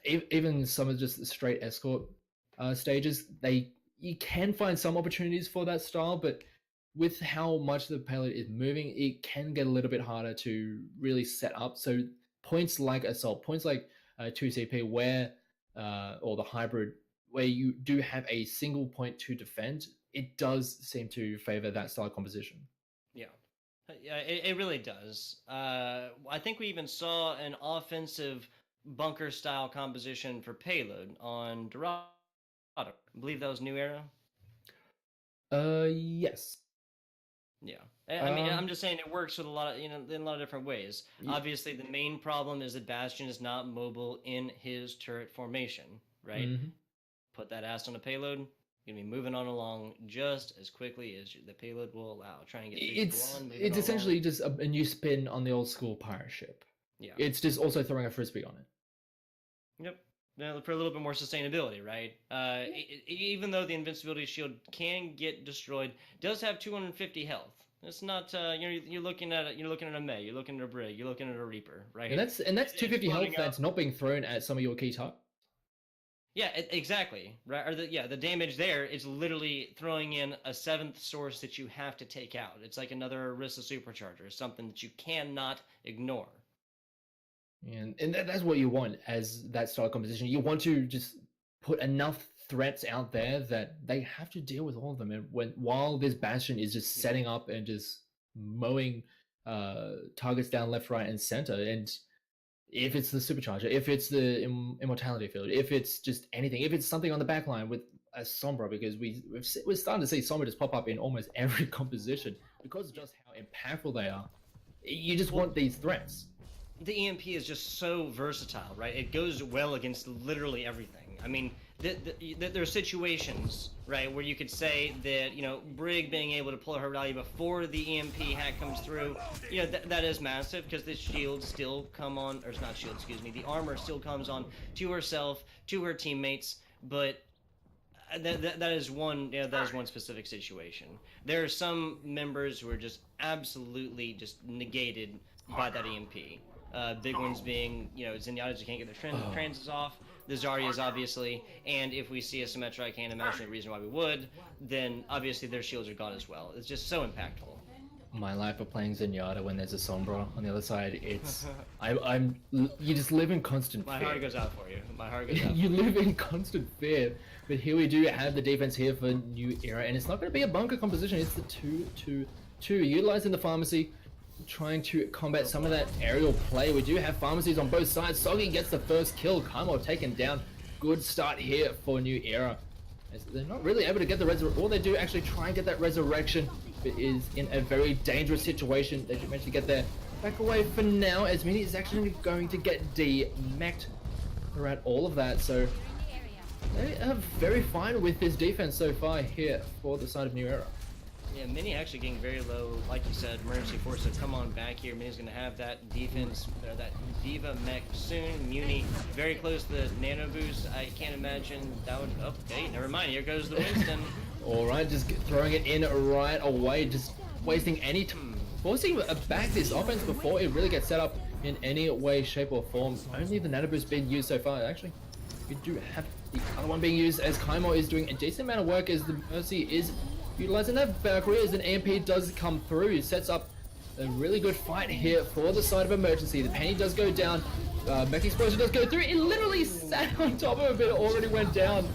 even some of just the straight escort stages, you can find some opportunities for that style, but with how much the payload is moving, it can get a little bit harder to really set up. So points like assault, points like 2CP, where or the hybrid, where you do have a single point to defend, it does seem to favor that style composition. Yeah, it really does. I think we even saw an offensive bunker style composition for payload on Dorado. I believe that was New Era. Yes. Yeah, I mean, I'm just saying it works with a lot of, in a lot of different ways. Yeah. Obviously, the main problem is that Bastion is not mobile in his turret formation, right? Mm-hmm. Put that ass on a payload, you're gonna be moving on along just as quickly as the payload will allow. Try and get it's essentially along. Just a new spin on the old school pirate ship. Yeah, it's just also throwing a frisbee on it. Yep. For a little bit more sustainability, right? Even though the invincibility shield can get destroyed, does have 250 health. It's not you're looking at a May, you're looking at a Brig, you're looking at a Reaper, right? And that's 250 health that's not being thrown at some of your key targets. Yeah, exactly, right? Or the damage there is literally throwing in a 7th source that you have to take out. It's like another Orisa supercharger, something that you cannot ignore. And that's what you want as that style of composition. You want to just put enough threats out there that they have to deal with all of them. And while this Bastion is just setting up and just mowing targets down left, right, and center. And if it's the supercharger, if it's the immortality field, if it's just anything, if it's something on the back line with a Sombra, because we're starting to see Sombra just pop up in almost every composition because of just how impactful they are. You just want these threats. The EMP is just so versatile, right? It goes well against literally everything. I mean, there are situations, right, where you could say that, you know, Brig being able to pull her value before the EMP hack comes through, you know, that is massive because the shields still come on, or it's not shield, excuse me, the armor still comes on to herself, to her teammates, but that is one, yeah, that is one specific situation. There are some members who are just absolutely just negated by that EMP. Big ones being, you know, Zenyatta's who can't get their trances off, the Zaryas obviously, and if we see a Symmetra, I can't imagine a reason why we would, then obviously their shields are gone as well. It's just so impactful. My life of playing Zenyatta when there's a Sombra on the other side, it's you just live in constant fear. My heart goes out for you. My heart goes out. You live in constant fear. But here we do have the defense here for New Era, and it's not going to be a bunker composition. It's the 2-2-2, utilizing the pharmacy, trying to combat some of that aerial play. We do have pharmacies on both sides. Soggy gets the first kill. Kaimo taken down. Good start here for New Era. As they're not really able to get the resurrection, or they do actually try and get that resurrection, but is in a very dangerous situation. They should manage to get their back away for now, as Mini is actually going to get D-mech'd throughout all of that. So they are very fine with this defense so far here for the side of New Era. Yeah, Mini actually getting very low. Like you said, emergency force to come on back here. Mini's going to have that defense, that Diva mech soon. Muni very close to the nano boost. I can't imagine that would. Oh, okay, never mind. Here goes the Winston. Alright, just throwing it in right away, just wasting any time. Forcing back this offense before it really gets set up in any way, shape, or form. Only the nano boost being used so far. Actually, we do have the other one being used as Kaimo is doing a decent amount of work as the Mercy is utilizing that Valkyrie as an EMP does come through. He sets up a really good fight here for the side of Emergency. The Penny does go down. Mech Explosion does go through. It literally sat on top of it. It already went down.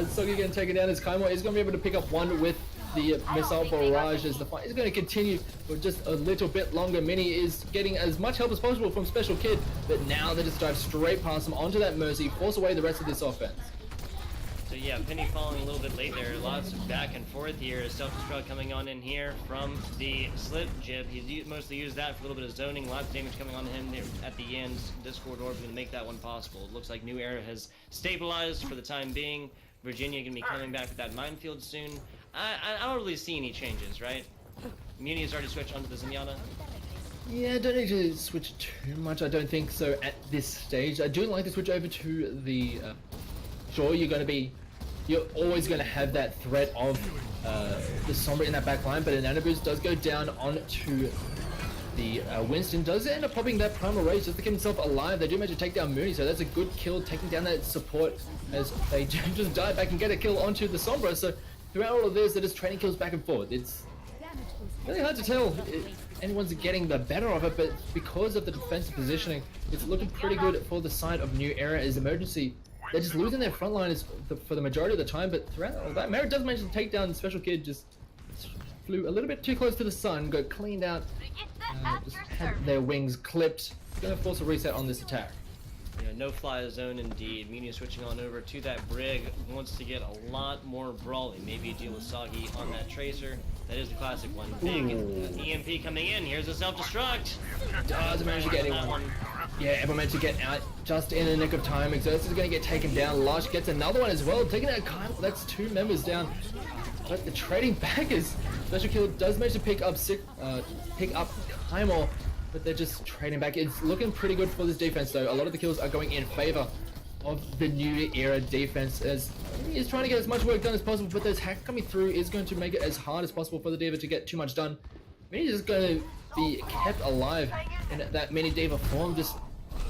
Soggy getting taken down as Kaimo is going to be able to pick up one with the missile barrage as the fight is going to continue for just a little bit longer. Mini is getting as much help as possible from Special Kid, but now they just dive straight past him onto that Mercy, force away the rest of this offense. So yeah, Penny falling a little bit late there. Lots of back and forth here. Self-destruct coming on in here from the Slip Jib. He's mostly used that for a little bit of zoning. Lots of damage coming on him there at the end. Discord Orb going to make that one possible. It looks like New Era has stabilized for the time being. Virginia going to be coming back with that minefield soon. I don't really see any changes, right? Muni has already switched onto the Zenyatta. Yeah, I don't need to switch too much. I don't think so at this stage. I do like to switch over to the... sure, you're always going to have that threat of the Sombra in that back line, but an Nanoboost does go down onto the Winston. Does end up popping that Primal Rage just to keep himself alive. They do manage to take down Mooney, so that's a good kill, taking down that support as they just dive back and get a kill onto the Sombra. So throughout all of this, they're just trading kills back and forth. It's really hard to tell if anyone's getting the better of it, but because of the defensive positioning, it's looking pretty good for the side of New Era as Emergency. They're just losing their front line for the majority of the time, but throughout all that, Merritt does manage to take down the Special Kid, just flew a little bit too close to the sun, got cleaned out, just had their wings clipped. Gonna force a reset on this attack. Yeah, no fly zone indeed. Muni switching on over to that Brig, wants to get a lot more brawling. Maybe a deal with Soggy on that Tracer. That is the classic one. Big EMP coming in. Here's a self-destruct. Does manage to get anyone. Yeah, everyone managed to get out just in the nick of time. Exertus is going to get taken down. Lush gets another one as well. Taking out Kyle. That's two members down. But the trading back is Special Kill does manage to pick up Kaimo, but they're just trading back. It's looking pretty good for this defense though. A lot of the kills are going in favor of the New Era defense as he's trying to get as much work done as possible, but those hacks coming through is going to make it as hard as possible for the Diva to get too much done. He's just going to be kept alive in that mini Diva form, just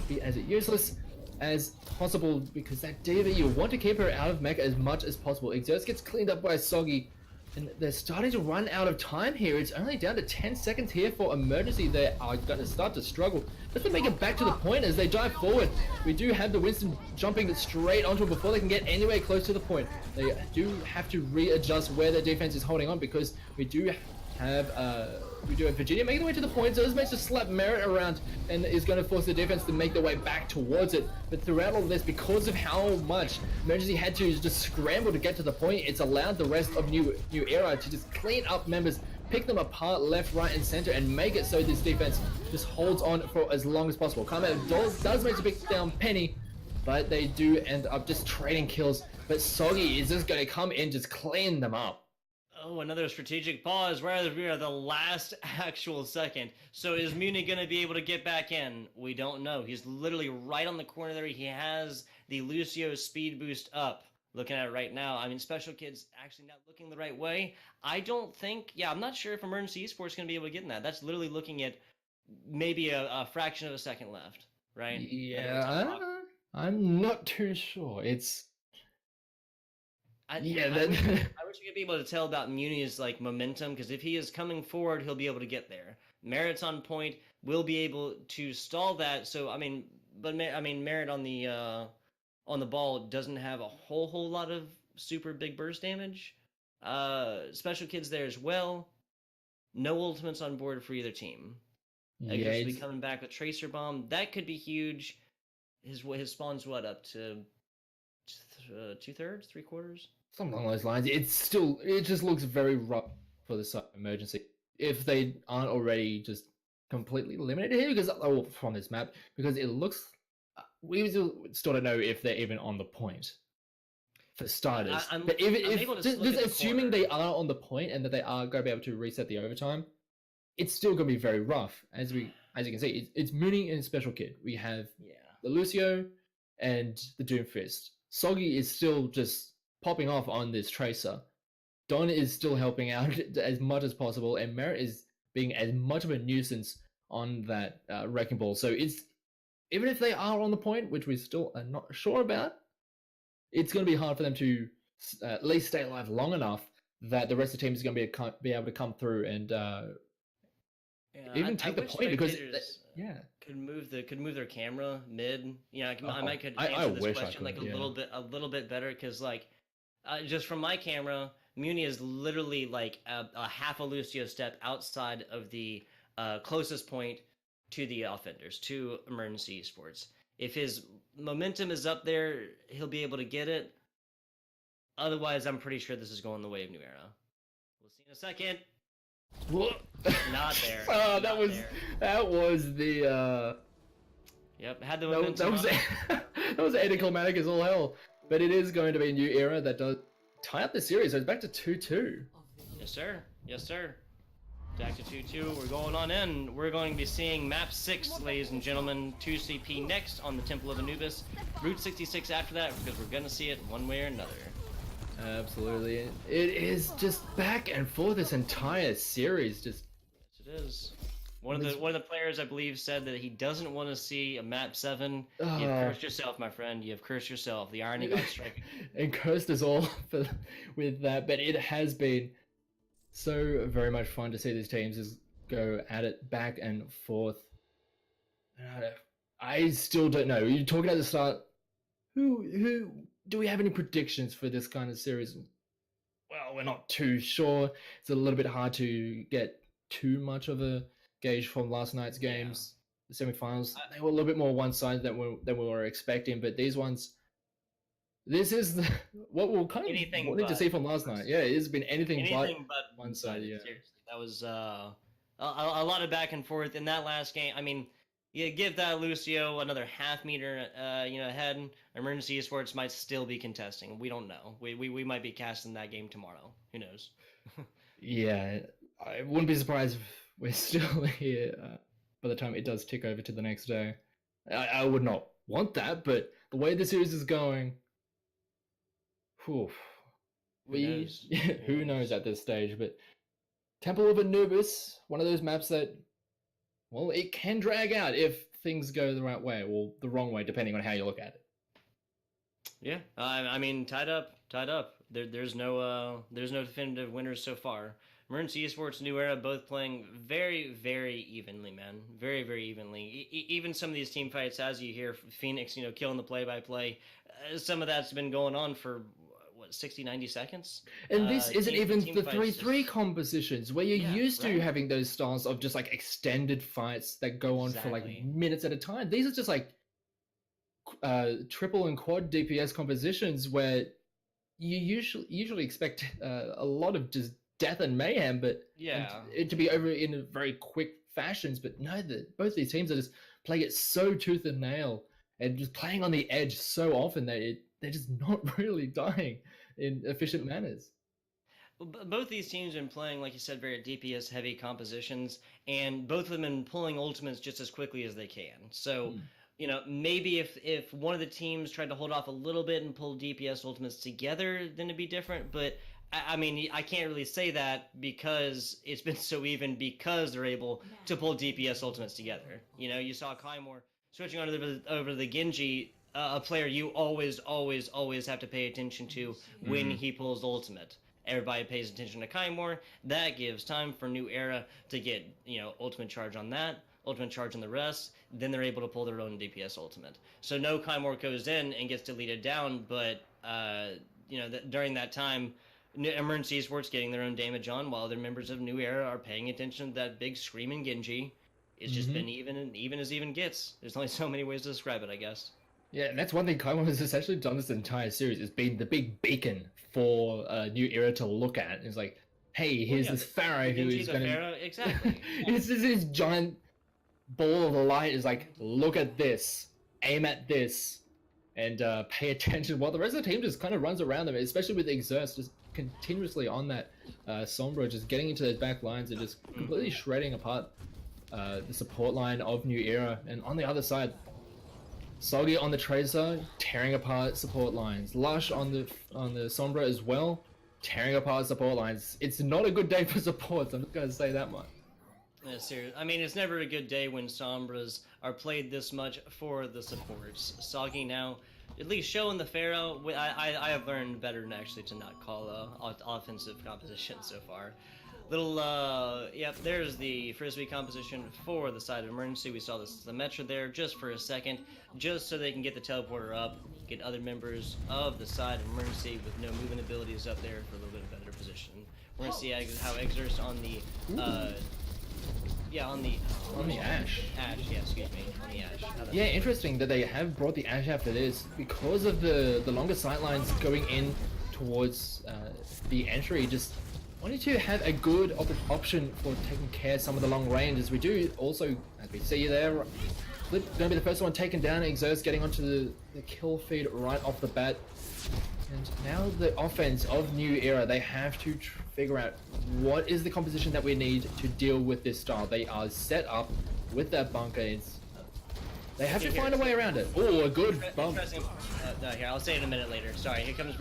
be as useless as possible, because that Diva, you want to keep her out of mech as much as possible. Exertus gets cleaned up by Soggy, and they're starting to run out of time here. It's only down to 10 seconds here for Emergency. They are going to start to struggle just to make it back to the point as they dive forward. We do have the Winston jumping straight onto it before they can get anywhere close to the point. They do have to readjust where their defense is holding on, because we do have we do have Virginia making their way to the point. So this makes just slap Merritt around and is going to force the defense to make their way back towards it. But throughout all of this, because of how much Emergency had to just scramble to get to the point, it's allowed the rest of New Era to just clean up members, pick them apart left, right, and center, and make it so this defense just holds on for as long as possible. Combat does manage to pick down Penny, but they do end up just trading kills. But Soggy is just going to come in, just clean them up. Oh, another strategic pause. We are the last actual second. So is Muni going to be able to get back in? We don't know. He's literally right on the corner there. He has the Lucio speed boost up. Looking at it right now. I mean, Special Kid's actually not looking the right way. I don't think... Yeah, I'm not sure if Emergency Esports is going to be able to get in that. That's literally looking at maybe a fraction of a second left, right? Yeah, I'm not too sure. It's... I wish you could be able to tell about Muni's like momentum, because if he is coming forward, he'll be able to get there. Merritt's on point, will be able to stall that. So Merritt on the ball doesn't have a whole lot of super big burst damage. Special Kid's there as well. No ultimates on board for either team. Yeah, He'll be coming back with Tracer Bomb. That could be huge. His spawn's what, up to 2/3, 3/4? Something along those lines. It just looks very rough for the side of Emergency. If they aren't already just completely eliminated here, because from this map, because it looks, we still don't know if they're even on the point. For starters, but if assuming they are on the point and that they are going to be able to reset the overtime, it's still going to be very rough. As you can see, it's Mooney and Special Kid. We have the Lucio and the Doomfist. Soggy is still just popping off on this Tracer. Don is still helping out as much as possible, and Merritt is being as much of a nuisance on that Wrecking Ball. So it's, even if they are on the point, which we still are not sure about, it's going to be hard for them to at least stay alive long enough that the rest of the team is going to be able to come through and even take the point, because could move their camera mid. I might could answer this question like a little bit better, because like just from my camera, Muni is literally like a half a Lucio step outside of the closest point to the offenders, to Emergency Esports. If his momentum is up there, he'll be able to get it. Otherwise, I'm pretty sure this is going the way of New Era. We'll see in a second. Not there. Oh, that was the. Yep, had the momentum. That was anticlimactic as all hell. But it is going to be a New Era that does tie up the series. So it's back to 2-2. Yes, sir. Yes, sir. Back to 2-2. We're going on in. We're going to be seeing map 6, ladies and gentlemen. 2CP next on the Temple of Anubis. Route 66 after that, because we're going to see it one way or another. Absolutely. It is just back and forth this entire series. Yes, it is. One of the players, I believe, said that he doesn't want to see a map 7. You've cursed yourself, my friend. You've cursed yourself. The irony got striking. And cursed us all with that. But it has been so very much fun to see these teams just go at it back and forth. I still don't know. You're talking at the start. Who do we have any predictions for this kind of series? Well, we're not too sure. It's a little bit hard to get too much of a gauge from last night's games. The semifinals, they were a little bit more one-sided than we were expecting, but these ones, this is what we're kind of wanting to see from last night. Yeah, it has been anything but one-sided. Yeah. Seriously, that was a lot of back and forth in that last game. I mean, you give that Lucio another half meter, ahead. Emergency Esports might still be contesting. We don't know. We might be casting that game tomorrow. Who knows? Yeah, I wouldn't be surprised if we're still here by the time it does tick over to the next day. I would not want that, but the way the series is going, who knows at this stage? But Temple of Anubis, one of those maps that, well, it can drag out if things go the right way or the wrong way, depending on how you look at it. Yeah, I mean, tied up. There's no definitive winners so far. Emergency Esports, New Era, both playing very, very evenly, man. Very, very evenly. Even some of these team fights, as you hear Phoenix, killing the play-by-play, some of that's been going on for what 60, 90 seconds. And this isn't even team the fights 3-3 just- compositions where you're Yeah, used to right. having those styles of just like extended fights that go on for like Exactly. minutes at a time. These are just like triple and quad DPS compositions where you usually expect a lot of just death and mayhem, but and Yeah. it to be over in a very quick fashions. But no, both these teams are just playing it so tooth and nail and just playing on the edge so often that they're just not really dying in efficient manners. Both these teams have been playing, like you said, very DPS heavy compositions, and both of them have been pulling ultimates just as quickly as they can. So, maybe if one of the teams tried to hold off a little bit and pull DPS ultimates together, then it'd be different. But I mean, I can't really say that because it's been so even because they're able to pull DPS ultimates together. You saw Kymore switching over the Genji, a player you always have to pay attention to when he pulls the ultimate. Everybody pays attention to Kymore. That gives time for New Era to get, ultimate charge on that, ultimate charge on the rest. Then they're able to pull their own DPS ultimate. So no Kymore goes in and gets deleted down, but, during that time, Emergency Esports getting their own damage on while their members of New Era are paying attention to that big screaming Genji. It's just been even as even gets. There's only so many ways to describe it, I guess. Yeah, and that's one thing Kaiwan has essentially done this entire series, is been the big beacon for New Era to look at. It's like, hey, here's this Pharaoh who is going to... Exactly. It's just this giant ball of light is like, look at this, aim at this, and pay attention, while the rest of the team just kind of runs around them, especially with Exerts just continuously on that Sombra, just getting into those back lines and just completely shredding apart the support line of New Era. And on the other side, Soggy on the Tracer, tearing apart support lines. Lush on the Sombra as well, tearing apart support lines. It's not a good day for supports, I'm just going to say that much. Yeah, seriously. I mean, it's never a good day when Sombras are played this much for the supports. Soggy now, at least showing the Pharaoh, I have learned better actually to not call offensive composition so far. There's the Frisbee composition for the side of Emergency. We saw the Metra there just for a second, just so they can get the teleporter up, get other members of the side of Emergency with no movement abilities up there for a little bit better position. We're going to see how Exerts on the... on the Ash. Ash, yeah, excuse me. On the Ash. Yeah, interesting that they have brought the Ash after this, because of the longer sightlines going in towards the entry. Just wanted to have a good option for taking care of some of the long ranges. We do also, as we see there, Flip going to be the first one taken down. Exerts getting onto the kill feed right off the bat. And now the offense of New Era, they have to figure out what is the composition that we need to deal with this style. They are set up with that bunker. They have to find a way around it. Oh, a good bump. Here, I'll say it a minute later. Sorry, here comes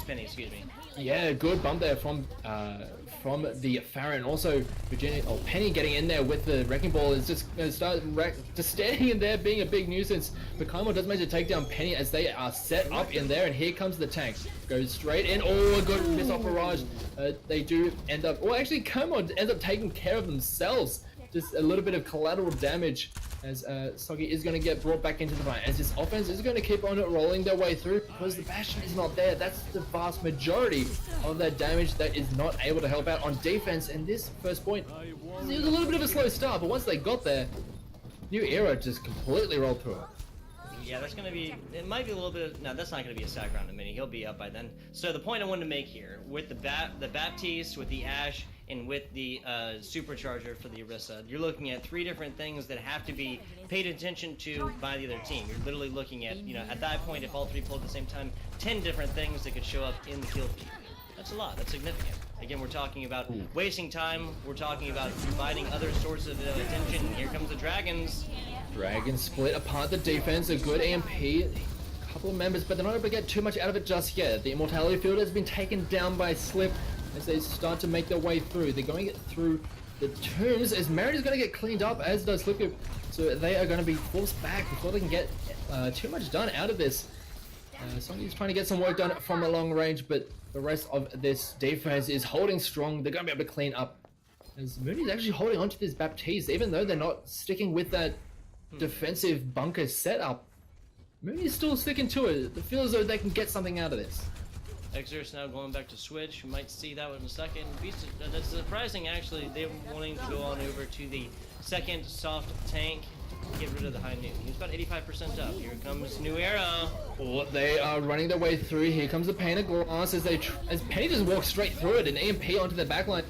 Penny, excuse me. Yeah, good bump there from the Farron. Also, Penny getting in there with the Wrecking Ball is just going to start just standing in there being a big nuisance. But Kaimo does manage to take down Penny as they are set up in there, and here comes the tank. Goes straight in. Oh, a good missile barrage. They do end up... Well, actually, Kaimo ends up taking care of themselves. Just a little bit of collateral damage as Soggy is going to get brought back into the fight, as this offense is going to keep on rolling their way through because the Bastion is not there. That's the vast majority of that damage that is not able to help out on defense. And this first point, it was a little bit of a slow start, but once they got there, New Era just completely rolled through it. Yeah, that's going to be... It might be a little bit... No, that's not going to be a sack round in a minute. He'll be up by then. So the point I wanted to make here, with the Baptiste, with the Ash, and with the Supercharger for the Orisa, you're looking at 3 different things that have to be paid attention to by the other team. You're literally looking at, at that point, if all 3 pull at the same time, 10 different things that could show up in the kill feed. That's a lot. That's significant. Again, we're talking about wasting time. We're talking about providing other sources of attention. Here comes the Dragons. Dragons split apart the defense. A good EMP. A couple of members, but they're not able to get too much out of it just yet. The Immortality Field has been taken down by Slip as they start to make their way through. They're going to get through the tombs as Merit is going to get cleaned up, as does Slip. So they are going to be forced back before they can get too much done out of this. Somebody's trying to get some work done from a long range, but the rest of this defense is holding strong. They're going to be able to clean up. As Mooney's actually holding onto this Baptiste, even though they're not sticking with that defensive bunker setup. Mooney's still sticking to it. It feels as though they can get something out of this. Exer's now going back to switch. We might see that one in a second. That's surprising, actually. They're wanting to go on over to the second soft tank. Get rid of the high noon. He's about 85% up. Here comes New Era. Oh, they are running their way through. Here comes the pane of glass as as Penny just walks straight through it. An EMP onto the backline.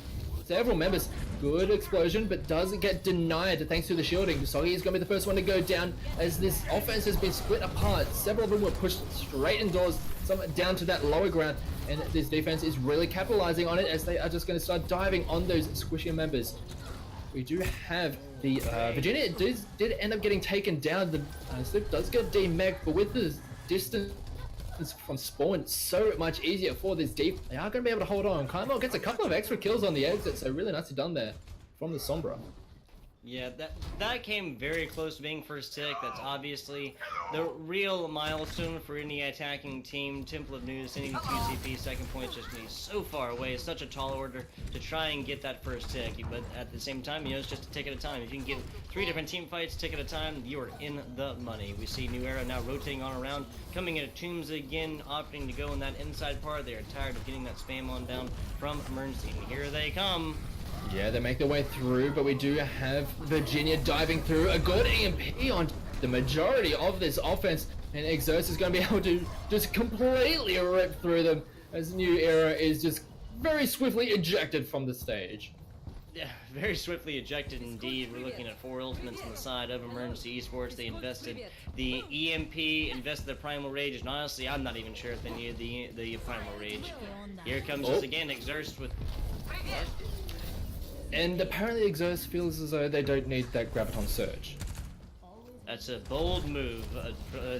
Several members. Good explosion, but doesn't get denied thanks to the shielding. Soggy is going to be the first one to go down as this offense has been split apart. Several of them were pushed straight indoors, some down to that lower ground, and this defense is really capitalizing on it as they are just going to start diving on those squishier members. We do have the Virginia did end up getting taken down. The Slip does get demech, but with the distance from spawn so much easier for this deep, they are going to be able to hold on. Kaimo gets a couple of extra kills on the exit, so really nicely done there from the Sombra. Yeah, that came very close to being first tick. That's obviously the real milestone for any attacking team. Temple of News sending the 2CP, second point just be so far away. It's such a tall order to try and get that first tick, but at the same time, it's just a tick at a time. If you can get 3 different team fights, tick at a time, you are in the money. We see New Era now rotating on around, coming into Tombs again, opting to go in that inside part. They are tired of getting that spam on down from Emergency. And here they come. Yeah, they make their way through, but we do have Virginia diving through. A good EMP on the majority of this offense, and Exos is going to be able to just completely rip through them as New Era is just very swiftly ejected from the stage. Yeah, very swiftly ejected indeed. We're looking at 4 ultimates on the side of Emergency Esports. They invested the EMP, invested the Primal Rage, and honestly, I'm not even sure if they needed the Primal Rage. Here comes us again, Exerst with... And apparently Exos feels as though they don't need that Graviton Surge. That's a bold move.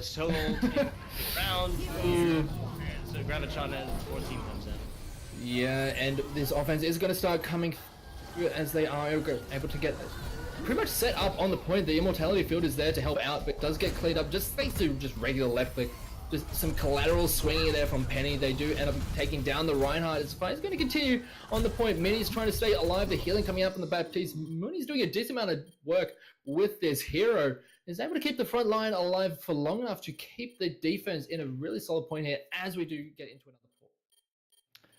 Solo round move. So Graviton has 14 comes in. Yeah, and this offense is going to start coming through as they are able to get pretty much set up on the point. The Immortality Field is there to help out, but does get cleaned up just thanks to just regular left click. Just some collateral swinging there from Penny. They do end up taking down the Reinhardt. It's fine. He's going to continue on the point. Minnie's trying to stay alive. The healing coming out from the Baptiste. Mooney's doing a decent amount of work with this hero. Is able to keep the front line alive for long enough to keep the defense in a really solid point here as we do get into another port.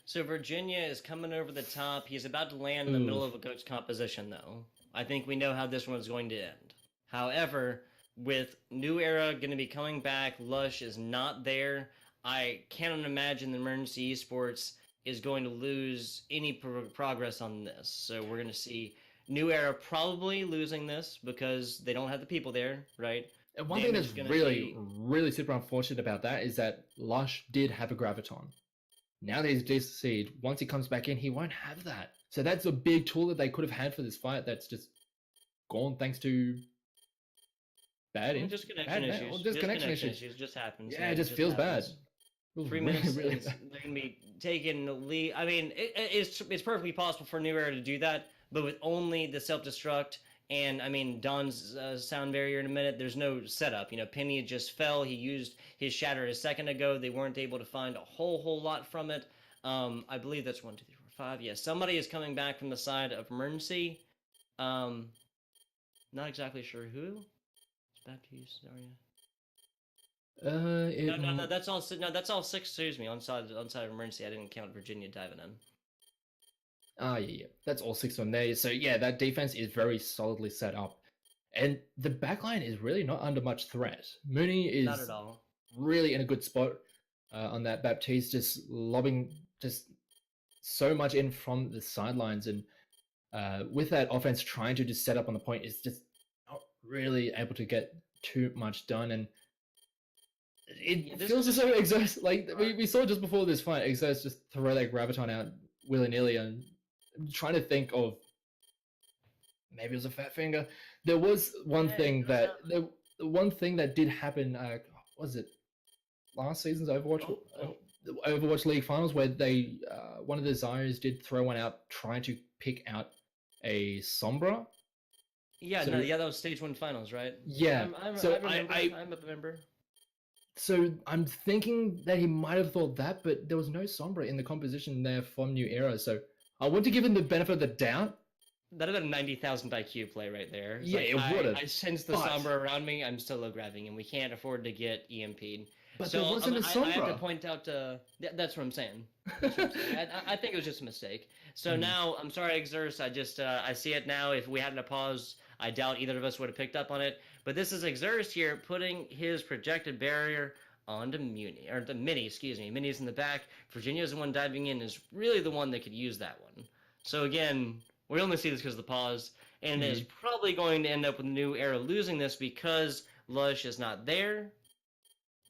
So Virginia is coming over the top. He's about to land in the middle of a coach composition, though. I think we know how this one's going to end. However, with New Era going to be coming back, Lush is not there. I cannot imagine the Emergency Esports is going to lose any progress on this. So we're going to see New Era probably losing this because they don't have the people there, right? And one thing that's really super unfortunate about that is that Lush did have a Graviton. Now that he's DC'd, once he comes back in, he won't have that. So that's a big tool that they could have had for this fight that's just gone thanks to just connection issues. Just connection issues. It just happens. Yeah, it just feels bad. 3 minutes, really they're going to be taking the lead. I mean, it's perfectly possible for New Era to do that, but with only the self-destruct and, I mean, Don's sound barrier in a minute, there's no setup. Penny just fell. He used his shatter a second ago. They weren't able to find a whole lot from it. I believe that's 1, 2, 3, 4, 5. Yeah, somebody is coming back from the side of Emergency. Not exactly sure who. Baptiste, No, that's all. No, that's all 6. Excuse me, on side of Emergency. I didn't count Virginia diving in. Yeah, that's all 6 on there. So yeah, that defense is very solidly set up, and the backline is really not under much threat. Mooney is not at all. Really in a good spot on that Baptiste, just lobbing just so much in from the sidelines, and with that offense trying to just set up on the point is just not really able to get too much done, and it feels as though Exos, like we saw just before this fight, Exos just throw that Graviton out willy-nilly, and I'm trying to think of maybe it was a fat finger. There was one thing that did happen, was it last season's Overwatch League finals where they one of the Zyres did throw one out trying to pick out a Sombra. Yeah, so, that was stage 1 finals, right? Yeah. I'm a member. So I'm thinking that he might have thought that, but there was no Sombra in the composition there from New Era. So I want to give him the benefit of the doubt. That'd have been a 90,000 IQ play right there. It would have. I sense the Sombra around me. I'm solo grabbing, and we can't afford to get EMP'd. But So there wasn't a I have to Sombra. point out. That's what I'm saying. That's what I'm saying. I think it was just a mistake. So now I'm sorry, Exerce. I see it now. If we hadn't a pause, I doubt either of us would have picked up on it. But this is Exerce here putting his projected barrier onto Muni, or the Mini. Excuse me. Mini's in the back. Virginia's the one diving in. Is really the one that could use that one. So again, we only see this because of the pause, and it is probably going to end up with New Era losing this because Lush is not there.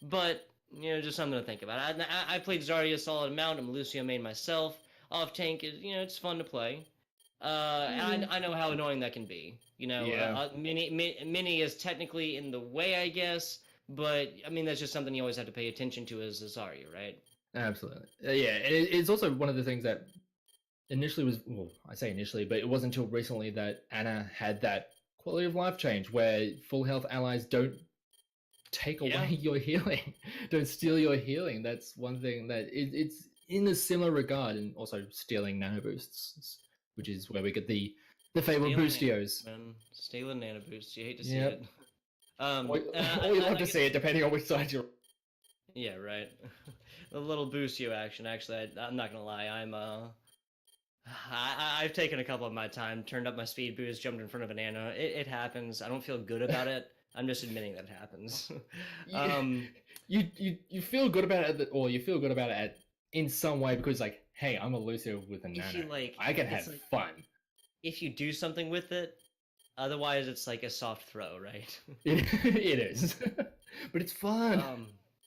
But, just something to think about. I played Zarya a solid amount. I'm Lucio main myself. Off tank is, it's fun to play. I know how annoying that can be. Mini is technically in the way, I guess. But, that's just something you always have to pay attention to as a Zarya, right? Absolutely. Yeah, and it's also one of the things that initially was, well, I say initially, but it wasn't until recently that Ana had that quality of life change where full health allies don't take away your healing, don't steal your healing. That's one thing that it's in a similar regard, and also stealing nano boosts, which is where we get the fabled boostios. Stealing nano boosts, you hate to see it. Or you love to see it, depending on which side you're. Yeah, right. The little boostio action. Actually, I'm not gonna lie. I've taken a couple of my time, turned up my speed boost, jumped in front of an Ana. It happens. I don't feel good about it. I'm just admitting that it happens. You feel good about it, or you feel good about it in some way because, like, hey, I'm a Lucio with a nano. I can have fun. If you do something with it, otherwise it's like a soft throw, right? It is, but it's fun.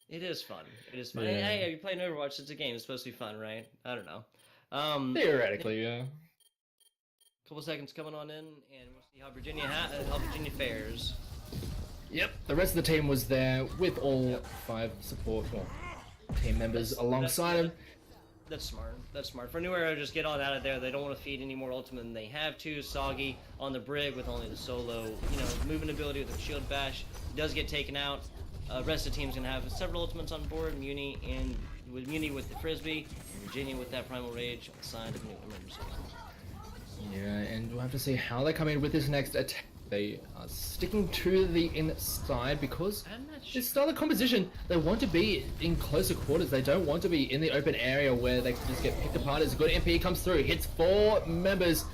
It is fun. It is fun. Yeah. Hey, you're playing Overwatch. It's a game. It's supposed to be fun, right? I don't know. Theoretically, yeah. Couple seconds coming on in, and we'll see how Virginia fares. Yep, the rest of the team was there with all 5 support team members alongside him. That's smart. That's smart. For New Era, just get on out of there. They don't want to feed any more ultimate than they have to. Soggy on the brig with only the solo, movement ability with the shield bash. Does get taken out. Rest of the team's going to have several ultimates on board. Muni with the Frisbee. And Virginia with that Primal Rage on the side of New Era. Yeah, and we'll have to see how they come in with this next attack. They are sticking to the inside because it's still a composition. They want to be in closer quarters. They don't want to be in the open area where they can just get picked apart. As a good MP comes through, hits 4 members.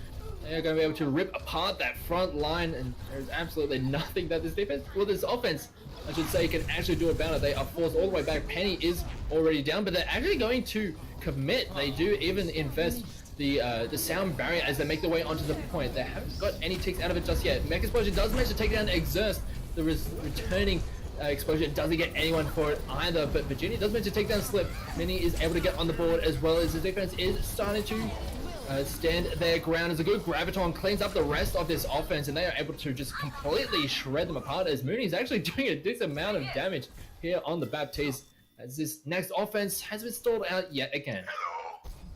They are going to be able to rip apart that front line, and there's absolutely nothing that this defense, well, this offense, I should say, can actually do about it. They are forced all the way back. Penny is already down, but they're actually going to commit. They do even invest the sound barrier as they make their way onto the point. They haven't got any ticks out of it just yet. Mech Explosion does manage to take down Exerce. The returning Explosion doesn't get anyone for it either, but Virginia does manage to take down Slip. Mini is able to get on the board, as well as the defense is starting to stand their ground as a good Graviton cleans up the rest of this offense, and they are able to just completely shred them apart as Mooney is actually doing a decent amount of damage here on the Baptiste as this next offense has been stalled out yet again.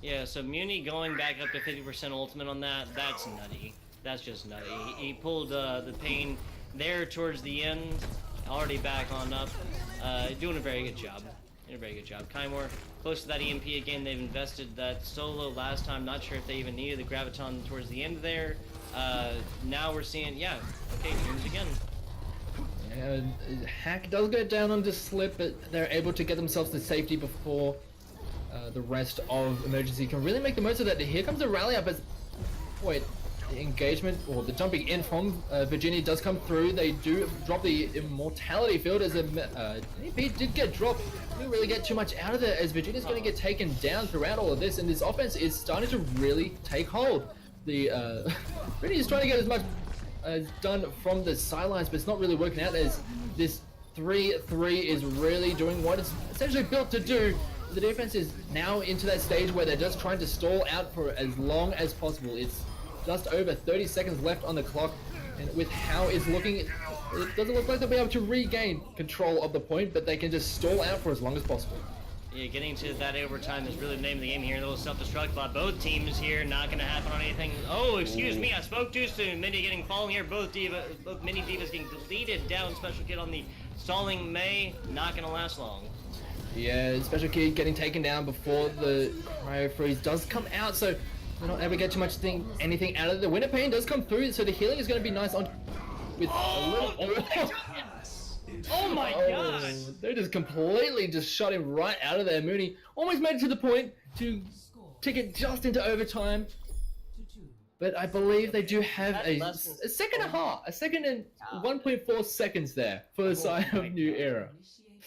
Yeah, so Muni going back up to 50% ultimate on that's nutty. That's just nutty. He pulled the pain there towards the end, already back on up, doing a very good job. Kymore, close to that EMP again. They've invested that solo last time. Not sure if they even needed the Graviton towards the end there. Now we're seeing, okay, moves again. Hack does go down onto Slip, but they're able to get themselves to safety before the rest of Emergency can really make the most of that. Here comes a rally up as the engagement, or the jumping in from Virginia does come through. They do drop the Immortality Field as EP did get dropped. Didn't really get too much out of it as Virginia's going to get taken down throughout all of this, and this offense is starting to really take hold. The Virginia's trying to get as much done from the sidelines, but it's not really working out as this 3-3 is really doing what it's essentially built to do. The defense is now into that stage where they're just trying to stall out for as long as possible. It's just over 30 seconds left on the clock, and with how it's looking, it doesn't look like they'll be able to regain control of the point, but they can just stall out for as long as possible. Yeah, getting to that overtime is really the name of the game here. A little self-destruct by both teams here. Not going to happen on anything. Oh, excuse me, I spoke too soon. Mini getting fallen here. Both mini divas getting deleted down. Special kid on the stalling May. Not going to last long. Yeah, Special Kid getting taken down before the Cryo Freeze does come out, so they're not able to get too much anything out of it. The Winter Pain does come through, so the healing is going to be nice on with a little. Oh my gosh! They just completely just shut him right out of there. Mooney almost made it to the point to take it just into overtime. But I believe they do have a second and a half, a second and 1.4 seconds there for the side of New Era.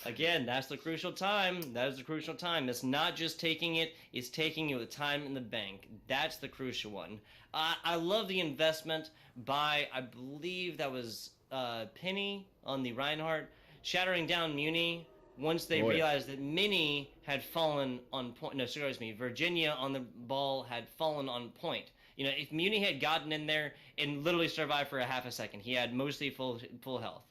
Again, that's the crucial time. That is the crucial time. It's not just taking it, it's taking it with time in the bank. That's the crucial one. I love the investment by, I believe that was Penny on the Reinhardt, shattering down Muni once they realized that Minnie had fallen on point. No, excuse me, Virginia on the ball had fallen on point. You know, if Muni had gotten in there and literally survived for a half a second, he had mostly full health.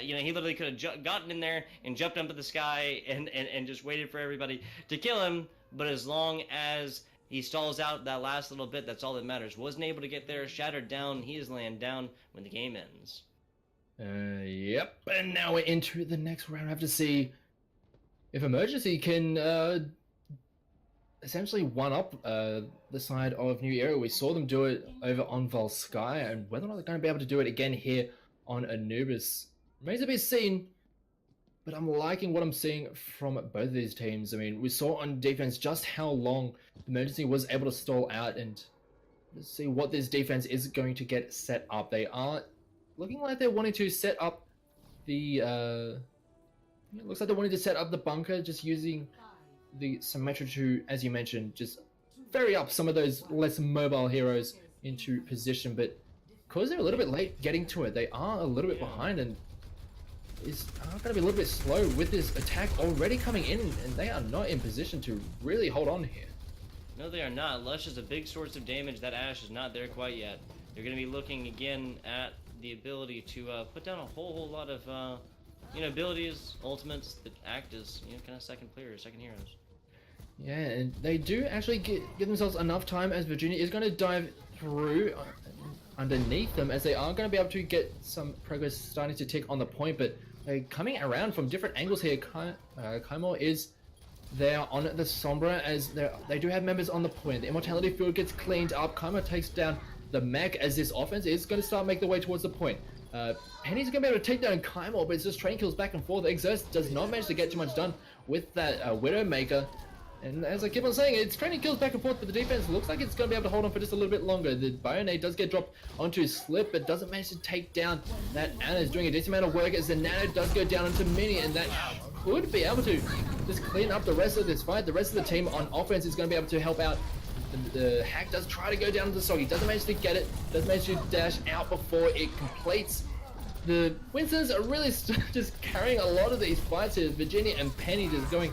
You know, he literally could have gotten in there and jumped up to the sky and just waited for everybody to kill him. But as long as he stalls out that last little bit, that's all that matters. Wasn't able to get there, shattered down. He is laying down when the game ends. Yep. And now we're into the next round. I have to see if Emergency can essentially one-up the side of New Era. We saw them do it over on Volsky, and whether or not they're going to be able to do it again here on Anubis remains to be seen. But I'm liking what I'm seeing from both of these teams. I mean, we saw on defense just how long Emergency was able to stall out, and let's see what this defense is going to get set up. They are looking like they're wanting to set up the it looks like they're wanting to set up the bunker, just using the Symmetra to, as you mentioned, just ferry up some of those less mobile heroes into position. But because they're a little bit late getting to it, they are a little bit behind, and is going to be a little bit slow with this attack already coming in, and they are not in position to really hold on here. No, they are not. Lush is a big source of damage. That Ashe is not there quite yet. They're going to be looking again at the ability to put down a whole lot of you know, abilities, ultimates that act as, you know, kind of second players, second heroes. Yeah, and they do actually give themselves enough time, as Virginia is going to dive through underneath them, as they are going to be able to get some progress starting to tick on the point. But they're coming around from different angles here. Kaimor is there on the Sombra, as they do have members on the point. The Immortality Field gets cleaned up. Kaimor takes down the mech, as this offense is going to start making their way towards the point. Penny's going to be able to take down Kaimor, but it's just train kills back and forth. Exerts does not manage to get too much done with that Widowmaker. And as I keep on saying, it's training kills back and forth, but the defense looks like it's going to be able to hold on for just a little bit longer. The Bionade does get dropped onto Slip, but doesn't manage to take down that Anna. Is doing a decent amount of work, as the Nano does go down into Mini, and that could be able to just clean up the rest of this fight. The rest of the team on offense is going to be able to help out. The Hack does try to go down to the Soggy, doesn't manage to get it, doesn't manage to dash out before it completes. The Winstons are really just carrying a lot of these fights here. Virginia and Penny just going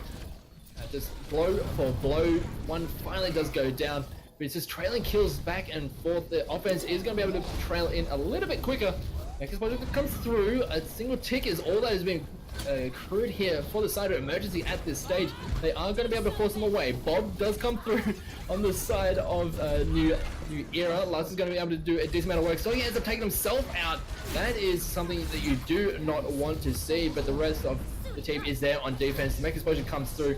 just blow for blow. One finally does go down, but it's just trailing kills back and forth. The offense is going to be able to trail in a little bit quicker. Next project comes through. A single tick is all that has been accrued here for the side of Emergency at this stage. They are going to be able to force them away. Bob does come through on the side of New Era. Lars is going to be able to do a decent amount of work, so he ends up taking himself out. That is something that you do not want to see, but the rest of the team is there on defense. The mech explosion comes through.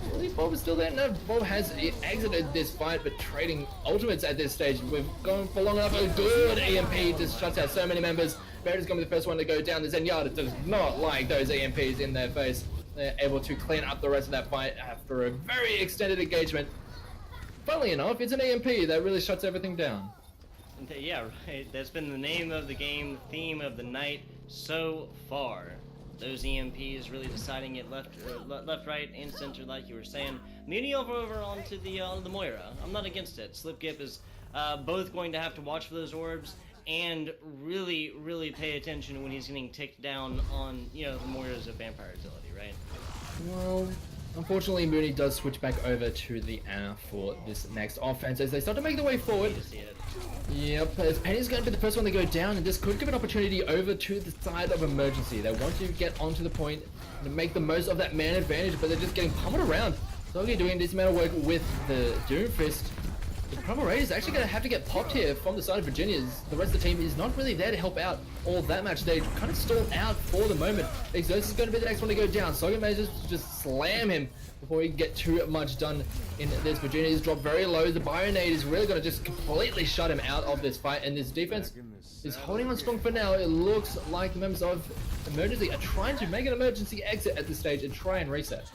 I believe Bob is still there. No, Bob has exited this fight, but trading ultimates at this stage. We've gone for long enough. A good EMP just shuts out so many members. Barrett's going to be the first one to go down. The Zenyatta does not like those EMPs in their face. They're able to clean up the rest of that fight after a very extended engagement. Funnily enough, it's an EMP that really shuts everything down. Yeah, right. That's been the name of the game, theme of the night so far. Those EMPs really deciding it left, right, and center, like you were saying. Muni over onto the Moira. I'm not against it. Slipgip is both going to have to watch for those orbs and really pay attention when he's getting ticked down on, you know, the Moira's vampire agility, right? Well, unfortunately, Mooney does switch back over to the Anna for this next offense as they start to make their way forward. Yep, as Penny's going to be the first one to go down, and this could give an opportunity over to the side of Emergency. They want to get onto the point and make the most of that man advantage, but they're just getting pummeled around. Sogi doing this amount of work with the Doomfist. The Primal Rage is actually going to have to get popped here from the side of Virginia. The rest of the team is not really there to help out all that much. They kind of stalled out for the moment. Exos is going to be the next one to go down. Sogan manages to just slam him before he can get too much done in this. Virginia is dropped very low. The Bionade is really going to just completely shut him out of this fight, and this defense is holding on strong for now. It looks like the members of Emergency are trying to make an emergency exit at this stage and try and reset.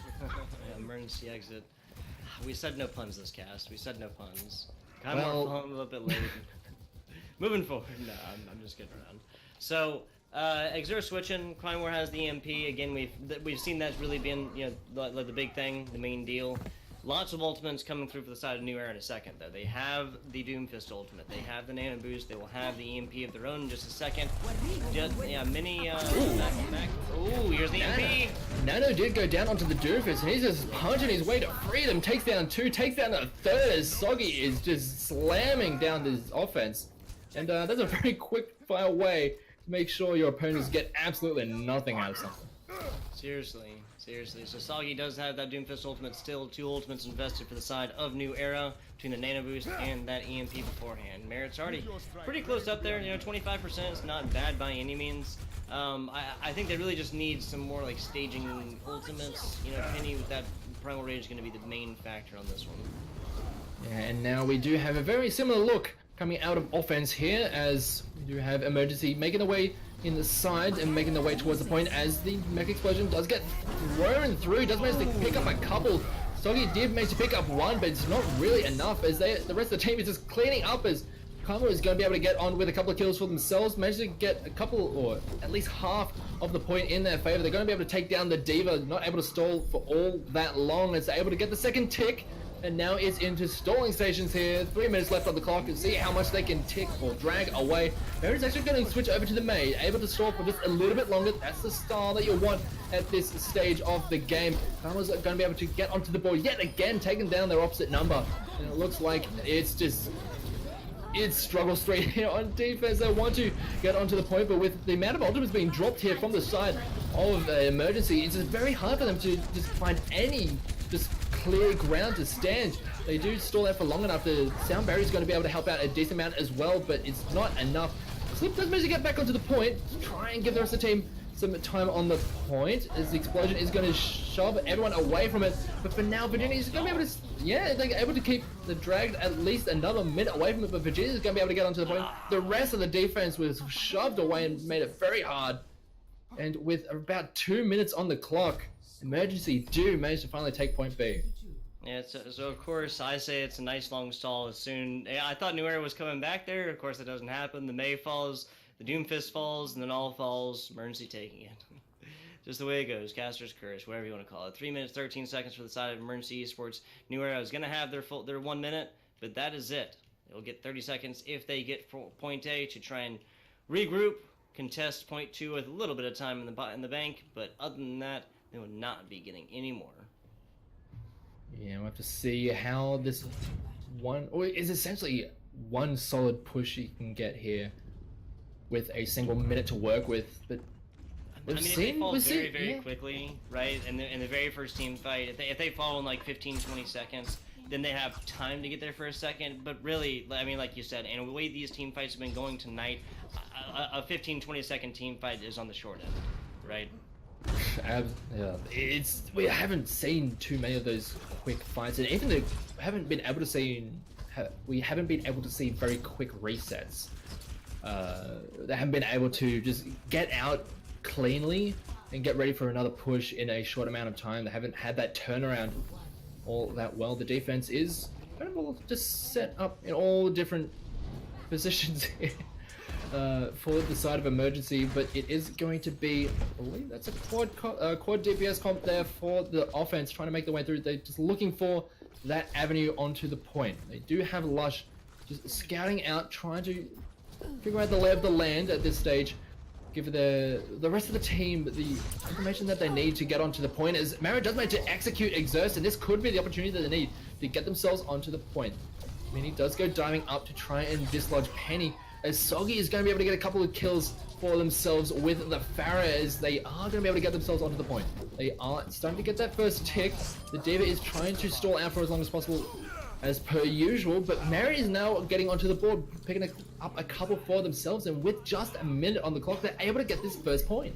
Emergency exit. We said no puns this cast. We said no puns. Kind Well- of more fun a little bit late. Moving forward. No, I'm just kidding around. So, Exer switching. Crime War has the EMP. Again, we've seen that's really been, you know, the big thing, the main deal. Lots of ultimates coming through for the side of New Era in a second, though. They have the Doomfist ultimate. They have the Nano Boost. They will have the EMP of their own in just a second. Just, yeah, mini, back. Ooh, here's the EMP. Nano did go down onto the Doomfist, and he's just punching his way to freedom. Takes down two, takes down a third as Soggy is just slamming down this offense. And that's a very quick fire way to make sure your opponents get absolutely nothing out of something. Seriously. So Soggy does have that Doomfist ultimate still. 2 ultimates invested for the side of New Era between the Nano Boost and that EMP beforehand. Merit's already pretty close up there. You know, 25% is not bad by any means. I think they really just need some more like staging ultimates. You know, Penny with that Primal Rage is going to be the main factor on this one. Yeah, and now we do have a very similar look coming out of offense here, as we do have Emergency making the way in the side and making the way towards the point as the mech explosion does get thrown through. Does manage to pick up a couple. Soggy did manage to pick up one, but it's not really enough, as the rest of the team is just cleaning up, as Karma is going to be able to get on with a couple of kills for themselves. Managed to get a couple, or at least half of the point in their favor. They're going to be able to take down the Diva, not able to stall for all that long, as they're able to get the second tick. And now it's into stalling stations here. 3 minutes left on the clock, and see how much they can tick or drag away. Mary's actually going to switch over to the Maid, able to stall for just a little bit longer. That's the style that you want at this stage of the game. Karma's going to be able to get onto the board yet again, taking down their opposite number. And it looks like it's struggle street here on defense. They want to get onto the point, but with the amount of ultimates being dropped here from the side of Emergency, it's just very hard for them to just find any just clear ground to stand. They do stall out for long enough. The sound barrier is going to be able to help out a decent amount as well, but it's not enough. Slip does manage to get back onto the point, try and give the rest of the team some time on the point, as the explosion is going to shove everyone away from it. But for now, Virginia is going to be able to, yeah, they're able to keep the drag at least another minute away from it, but Virginia is going to be able to get onto the point. The rest of the defense was shoved away and made it very hard. And with about 2 minutes on the clock, Emergency do manage to finally take point B. Yeah, so of course I say it's a nice long stall as soon. I thought New Era was coming back there. Of course, that doesn't happen. The May falls, the Doomfist falls, and then all falls. Emergency taking it. Just the way it goes. Caster's Curse, whatever you want to call it. 3 minutes, 13 seconds for the side of Emergency Esports. New Era is going to have their 1 minute, but that is it. It'll get 30 seconds if they get point A to try and regroup, contest point 2 with a little bit of time in the bank. But other than that, they will not be getting any more. Yeah, we'll have to see how this one, or is essentially one solid push you can get here with a single minute to work with. But I mean, if they fall very quickly, right, in the very first team fight, if they fall in like 15-20 seconds, then they have time to get there for a second. But really, I mean, like you said, and the way these team fights have been going tonight, a 15-20 second team fight is on the short end, right? Yeah, we haven't seen too many of those quick fights, and even though we haven't been able to see very quick resets. They haven't been able to just get out cleanly and get ready for another push in a short amount of time. They haven't had that turnaround all that well. The defense is kind of just set up in all different positions here. For the side of Emergency, but it is going to be, I believe that's a quad DPS comp there for the offense, trying to make their way through. They're just looking for that avenue onto the point. They do have Lush just scouting out, trying to figure out the lay of the land at this stage. Give the rest of the team the information that they need to get onto the point, as Mara does manage to execute Exerst, and this could be the opportunity that they need to get themselves onto the point. Mini does go diving up to try and dislodge Penny, as Soggy is going to be able to get a couple of kills for themselves with the Farah, as they are going to be able to get themselves onto the point. They are starting to get that first tick. The Diva is trying to stall out for as long as possible. as per usual, but Mary is now getting onto the board, picking up a couple for themselves, and with just a minute on the clock, they're able to get this first point.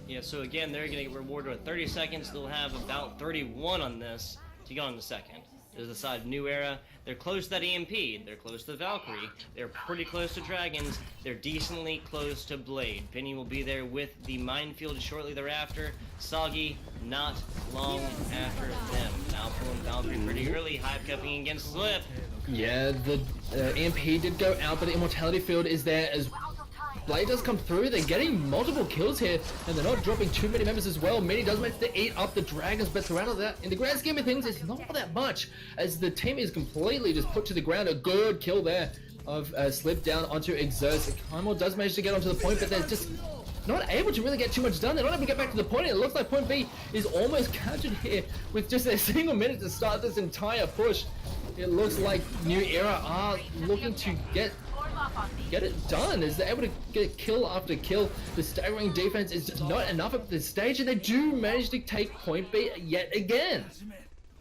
Yeah, so again, they're going to get rewarded with 30 seconds. They'll have about 31 on this to get on the second. There's the side New Era. They're close to that EMP. They're close to Valkyrie. They're pretty close to Dragons. They're decently close to Blade. Penny will be there with the Minefield shortly thereafter. Soggy, not long after them. Now pulling Valkyrie pretty early. Hive cupping against Slip. Yeah, the EMP did go out, but the Immortality Field is there as Blade does come through. They're getting multiple kills here, and they're not dropping too many members as well. Mini does manage to eat up the Dragons, but throughout all that, in the grand scheme of things, it's not that much, as the team is completely just put to the ground. A good kill there of Slip down onto Exerts. Kymor does manage to get onto the point, but they're just not able to really get too much done. They're not able to get back to the point. It looks like point B is almost captured here with just a single minute to start this entire push. It looks like New Era are looking to get it done, as they're able to get kill after kill. The staggering defense is just not enough at this stage, and they do manage to take point B yet again.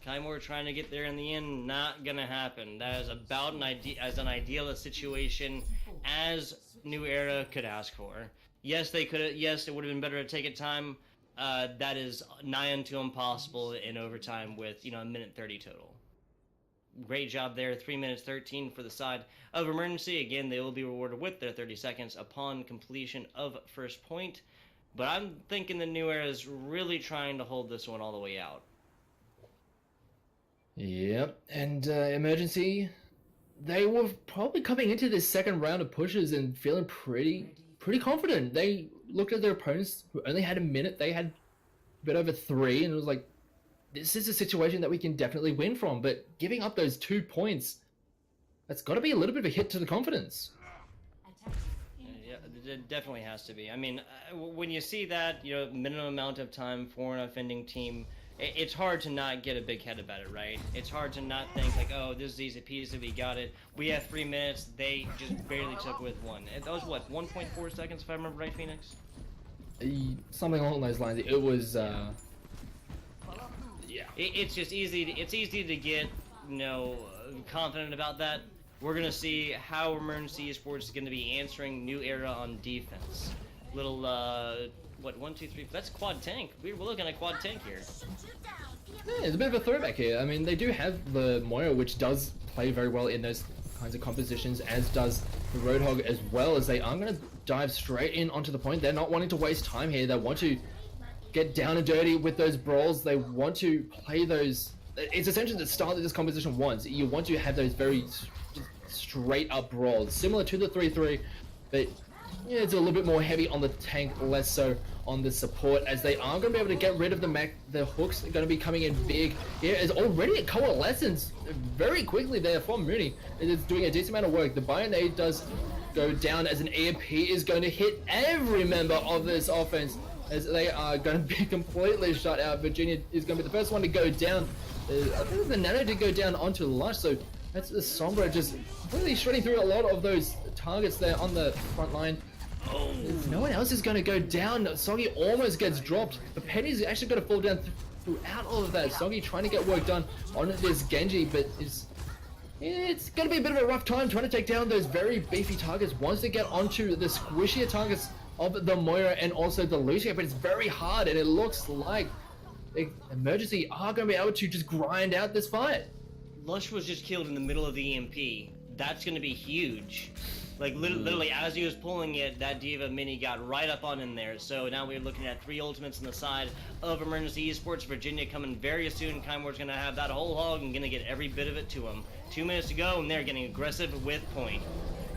Kymor trying to get there in the end, not gonna happen. That is about as an ideal a situation as New Era could ask for. Yes, they could. Yes, it would have been better to take it time. That is nigh unto impossible in overtime with a minute 30 total. Great job there. 3 minutes 13 for the side of Emergency. Again, they will be rewarded with their 30 seconds upon completion of first point. But I'm thinking the New Era is really trying to hold this one all the way out. Yep, and Emergency, they were probably coming into this second round of pushes and feeling pretty confident. They looked at their opponents who only had a minute. They had a bit over 3, and it was like, this is a situation that we can definitely win from, but giving up those 2 points, that's got to be a little bit of a hit to the confidence. Yeah, it definitely has to be. I mean, when you see that, minimum amount of time for an offending team, it's hard to not get a big head about it, right? It's hard to not think like, oh, this is easy peasy, we got it. We have 3 minutes, they just barely took with 1. That was what, 1.4 seconds if I remember right, Phoenix? Something along those lines. It was, yeah. It's just easy. It's easy to get, confident about that. We're gonna see how Emergency Esports is gonna be answering New Era on defense. Little, what, 1, 2, 3. That's quad tank. We're looking at quad tank here. Yeah, it's a bit of a throwback here. I mean, they do have the Moira, which does play very well in those kinds of compositions, as does the Roadhog as well, as they are going to dive straight in onto the point. They're not wanting to waste time here. They want to get down and dirty with those brawls. They want to play those. It's essentially the style that this composition wants. You want to have those very straight up brawls, similar to the 3-3, but yeah, it's a little bit more heavy on the tank, less so on the support, as they are going to be able to get rid of the mech. The hooks are going to be coming in big. Here is already a coalescence very quickly there from Mooney. It is doing a decent amount of work. The Bionade does go down, as an EMP is going to hit every member of this offense, as they are going to be completely shut out. Virginia is going to be the first one to go down. I think the Nano did go down onto Lush, so that's the Sombra just really shredding through a lot of those targets there on the front line. Oh, no one else is going to go down. Soggy almost gets dropped, but Penny's actually going to fall down throughout all of that. Soggy trying to get work done on this Genji, but it's going to be a bit of a rough time trying to take down those very beefy targets. Wants to get onto the squishier targets of the Moira and also the Lucia, but it's very hard, and it looks like Emergency are going to be able to just grind out this fight. Lush was just killed in the middle of the EMP. That's going to be huge. Like, literally, as he was pulling it, that Diva Mini got right up on in there. So now we're looking at 3 ultimates on the side of Emergency Esports. Virginia coming very soon. Kymor's going to have that whole hog and going to get every bit of it to him. 2 minutes to go, and they're getting aggressive with point.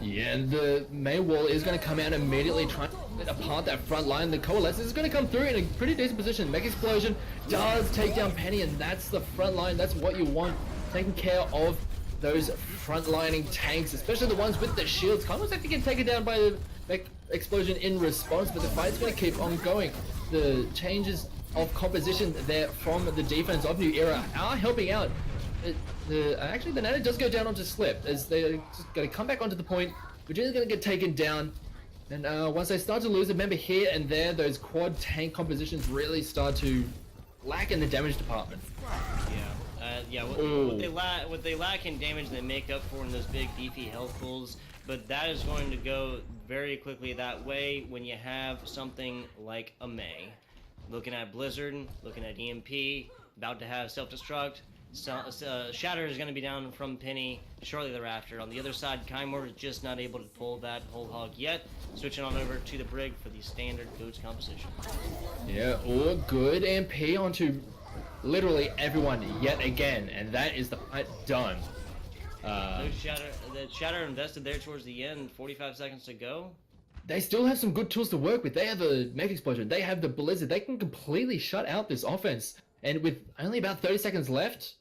Yeah, and the May Wall is going to come out immediately, trying to split apart that front line. The Coalescence is going to come through in a pretty decent position. Mech Explosion does take down Penny, and that's the front line. That's what you want, taking care of those front-lining tanks, especially the ones with the shields. Almost actually get taken down by the Mech Explosion in response, but the fight's going to keep on going. The changes of composition there from the defense of New Era are helping out. Actually, the Nano does go down onto Slip, as they're just going to come back onto the point. Virginia's going to get taken down, and once they start to lose a member here and there, those quad tank compositions really start to lack in the damage department. Yeah. Yeah, what they lack in damage, they make up for in those big beefy health pools. But that is going to go very quickly that way when you have something like a Mei. Looking at Blizzard, looking at EMP, about to have self-destruct. Shatter is going to be down from Penny shortly thereafter. On the other side, Kymor is just not able to pull that whole hog yet. Switching on over to the Brig for the standard Goats composition. Yeah, all good MP onto literally everyone yet again, and that is the fight done. The Shatter invested there towards the end, 45 seconds to go. They still have some good tools to work with. They have the Mech Explosion, they have the Blizzard, they can completely shut out this offense. And with only about 30 seconds left,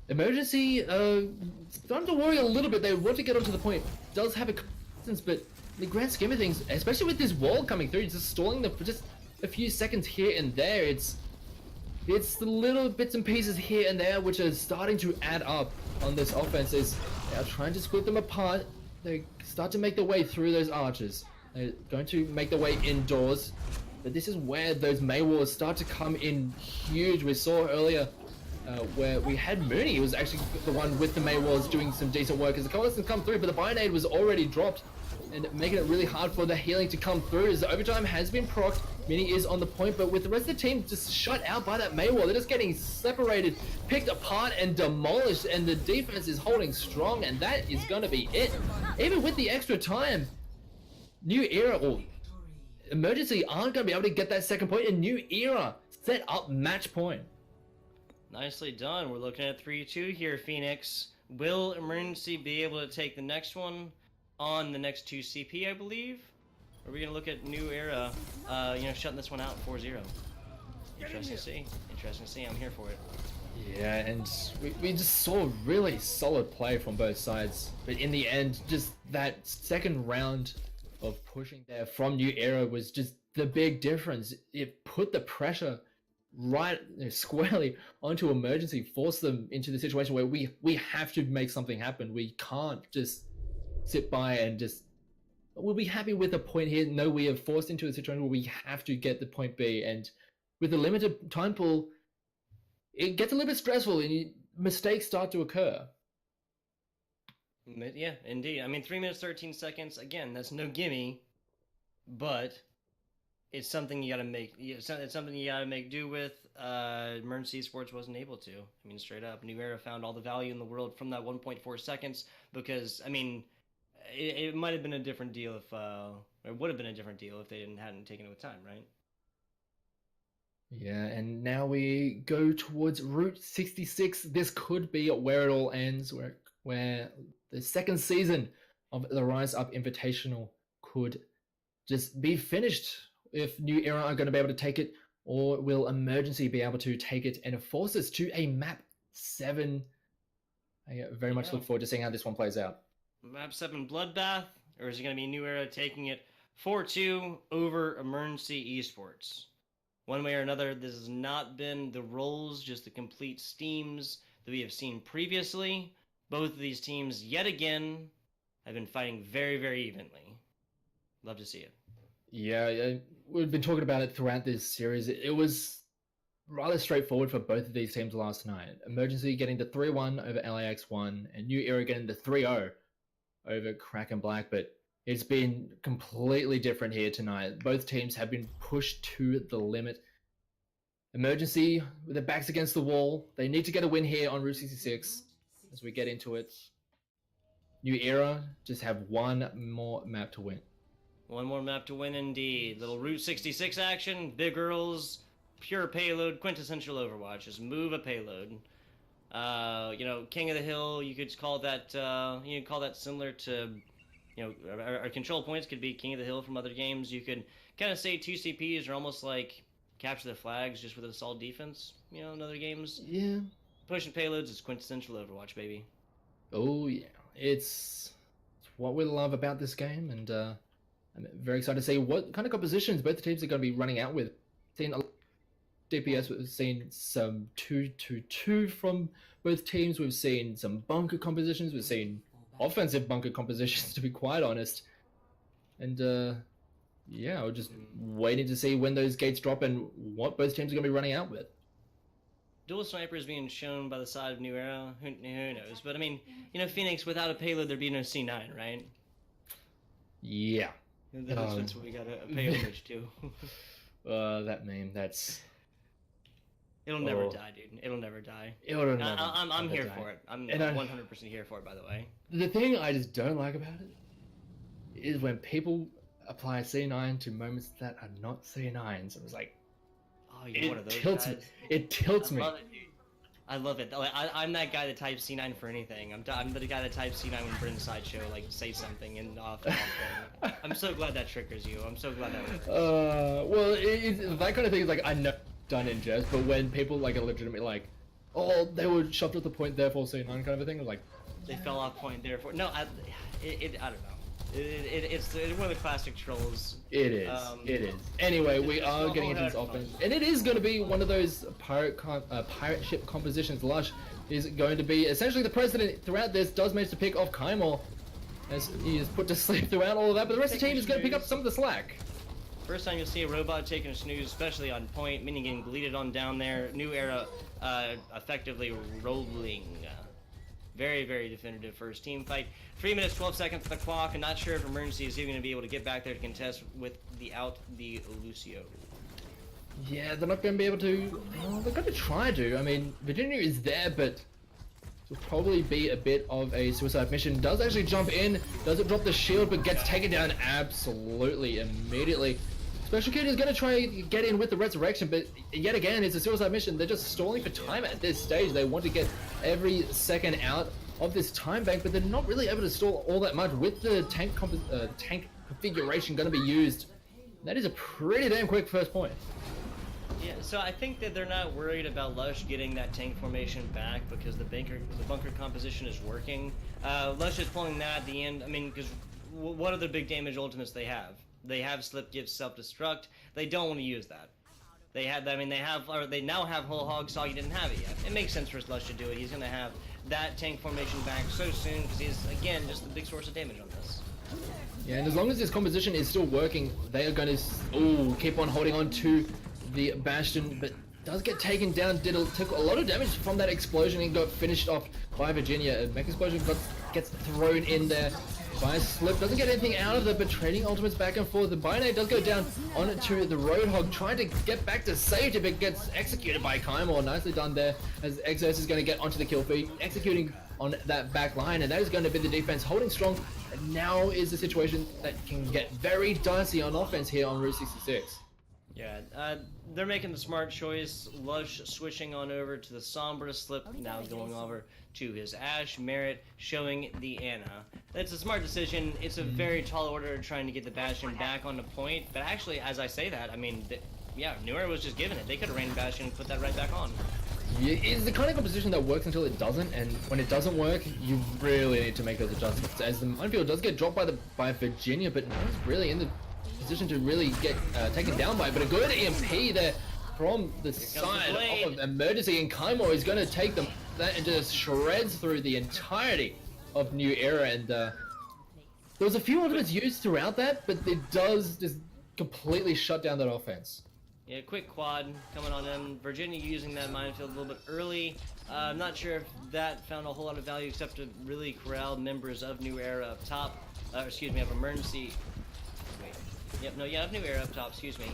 Emergency, starting to worry a little bit. They want to get onto the point. Does have a distance, but in the grand scheme of things, especially with this wall coming through, just stalling them for just a few seconds here and there, it's the little bits and pieces here and there which are starting to add up on this offense. Is they are trying to split them apart. They start to make their way through those arches. They're going to make their way indoors. But this is where those Mei walls start to come in huge. We saw earlier where we had Mooney. He was actually the one with the Mei walls doing some decent work as the coalescence come through, but the Bionade was already dropped and making it really hard for the healing to come through as the overtime has been procced. Mini is on the point, but with the rest of the team just shut out by that Mei wall, they're just getting separated, picked apart, and demolished, and the defense is holding strong, and that is going to be it. Even with the extra time, New Era or Emergency aren't going to be able to get that second point, and New Era set up match point. Nicely done. We're looking at 3-2 here, Phoenix. Will Emergency be able to take the next one on the next 2 CP, I believe? Or are we going to look at New Era, shutting this one out 4-0? Interesting to see. Interesting to see. I'm here for it. Yeah, and we just saw really solid play from both sides. But in the end, just that second round of pushing there from New Era was just the big difference. It put the pressure right squarely onto Emergency, forced them into the situation where we have to make something happen. We can't just sit by and just, we'll be happy with a point here. No, we are forced into a situation where we have to get the point B, and with a limited time pool, it gets a little bit stressful and mistakes start to occur. Yeah, indeed. I mean, 3 minutes, 13 seconds. Again, that's no gimme, but it's something you gotta make. It's something you gotta make do with. Emergency Esports wasn't able to. I mean, straight up, New Era found all the value in the world from that 1.4 seconds because, I mean, it might have been a different deal if, it would have been a different deal if they hadn't taken it with time, right? Yeah, and now we go towards Route 66. This could be where it all ends, where the second season of the Rise Up Invitational could just be finished if New Era are going to be able to take it, or will Emergency be able to take it and force us to a map 7? I very much look forward to seeing how this one plays out. Map 7 Bloodbath, or is it going to be New Era taking it 4-2 over Emergency Esports? One way or another, this has not been the roles, just the complete steams that we have seen previously. Both of these teams, yet again, have been fighting very, very evenly. Love to see it. Yeah, we've been talking about it throughout this series. It was rather straightforward for both of these teams last night. Emergency getting the 3-1 over LAX1, and New Era getting the 3-0 over Kraken Black, but it's been completely different here tonight. Both teams have been pushed to the limit. Emergency, with their backs against the wall, they need to get a win here on Route 66 as we get into it. New Era just have one more map to win. One more map to win indeed. Little Route 66 action, big girls, pure payload, quintessential Overwatch. Just move a payload. King of the Hill, you could call that, similar to, our control points could be King of the Hill from other games. You could kind of say 2 CPs are almost like capture the flags just with a solid defense, in other games. Yeah. Pushing payloads is quintessential Overwatch, baby. Oh, yeah. It's what we love about this game, and I'm very excited to see what kind of compositions both the teams are going to be running out with. Seen a lot of DPS, we've seen some 2-2-2 from both teams. We've seen some bunker compositions. We've seen offensive bunker compositions, to be quite honest. And we're just waiting to see when those gates drop and what both teams are going to be running out with. dual snipers being shown by the side of New Era, who knows? But I mean, Phoenix without a payload, there'd be no C9, right? Yeah. That's what we got a pay homage to. That meme, that's... It'll never die, dude. It'll never die. I'm here for it. I'm 100% here for it, by the way. The thing I just don't like about it is when people apply C9 to moments that are not C9s. It was like, oh, you're one of those guys. It tilts me. I love it, dude. I love it. Like, I'm that guy that types C9 for anything. I'm the guy that types C9 when Britain's sideshow say something and off. I'm so glad that triggers you. I'm so glad that works. Well, that kind of thing is like, I know done in jest, but when people like are legitimately like, oh, they were shoved at the point, therefore C9 kind of a thing, like they fell off point, therefore. No, I don't know. It's one of the classic trolls. It is. It is. Anyway, we are getting into this offense, and it is going to be one of those pirate ship compositions. Lush is going to be essentially the president throughout this. Does manage to pick off Kaimor, as he is put to sleep throughout all of that, but the rest of the team is going to pick up some of the slack. First time you'll see a robot taking a snooze, especially on point, meaning getting bleeded on down there. New Era effectively rolling. Very, very definitive first team fight. 3 minutes, 12 seconds to the clock. I'm not sure if Emergency is even going to be able to get back there to contest with the Lucio. Yeah, they're not going to be able to... Well, they're going to try to. I mean, Virginia is there, but will probably be a bit of a suicide mission. Does actually jump in, doesn't drop the shield, but gets taken down absolutely immediately. Special Kid is going to try and get in with the resurrection, but yet again, it's a suicide mission. They're just stalling for time at this stage. They want to get every second out of this time bank, but they're not really able to stall all that much with the tank configuration going to be used. That is a pretty damn quick first point. Yeah, so I think that they're not worried about Lush getting that tank formation back because the bunker composition is working. Lush is pulling that at the end. I mean, because what are the big damage ultimates they have? They have slip, give, self-destruct. They don't want to use that. They now have whole hog. Soggy didn't have it yet. It makes sense for Lush to do it. He's going to have that tank formation back so soon because he's again just the big source of damage on this. Yeah, and as long as this composition is still working, they are going to keep on holding on to the Bastion, but does get taken down. Took a lot of damage from that explosion and got finished off by Virginia. A mech explosion gets thrown in there by Slip. Doesn't get anything out of it, but trading ultimates back and forth. The Binate does go down onto the Roadhog, trying to get back to safety, but gets executed by Kaimor. Nicely done there, as Exos is going to get onto the kill feed, executing on that back line, and that is going to be the defense holding strong. And now is the situation that can get very dicey on offense here on Route 66. Yeah, they're making the smart choice. Lush switching on over to the Sombra. Slip now going over to his Ash. Merit showing the Anna. That's a smart decision. It's a very tall order trying to get the Bastion back on the point. But actually, as I say that, I mean, yeah, New Era was just giving it. They could have ran Bastion and put that right back on. Yeah, it's the kind of composition that works until it doesn't, and when it doesn't work, you really need to make those adjustments. As the minefield does get dropped by Virginia, but no one's really in the position to really get taken down by it. But a good EMP there from the side of Emergency, and Kaimor is going to take them that and just shreds through the entirety of New Era. And there was a few ultimates used throughout that, but it does just completely shut down that offense. Yeah, quick quad coming on in. Virginia using that minefield a little bit early. I'm not sure if that found a whole lot of value except to really corral members of New Era up top. Excuse me, of Emergency. Yep, no, yeah, New Era up top, excuse me.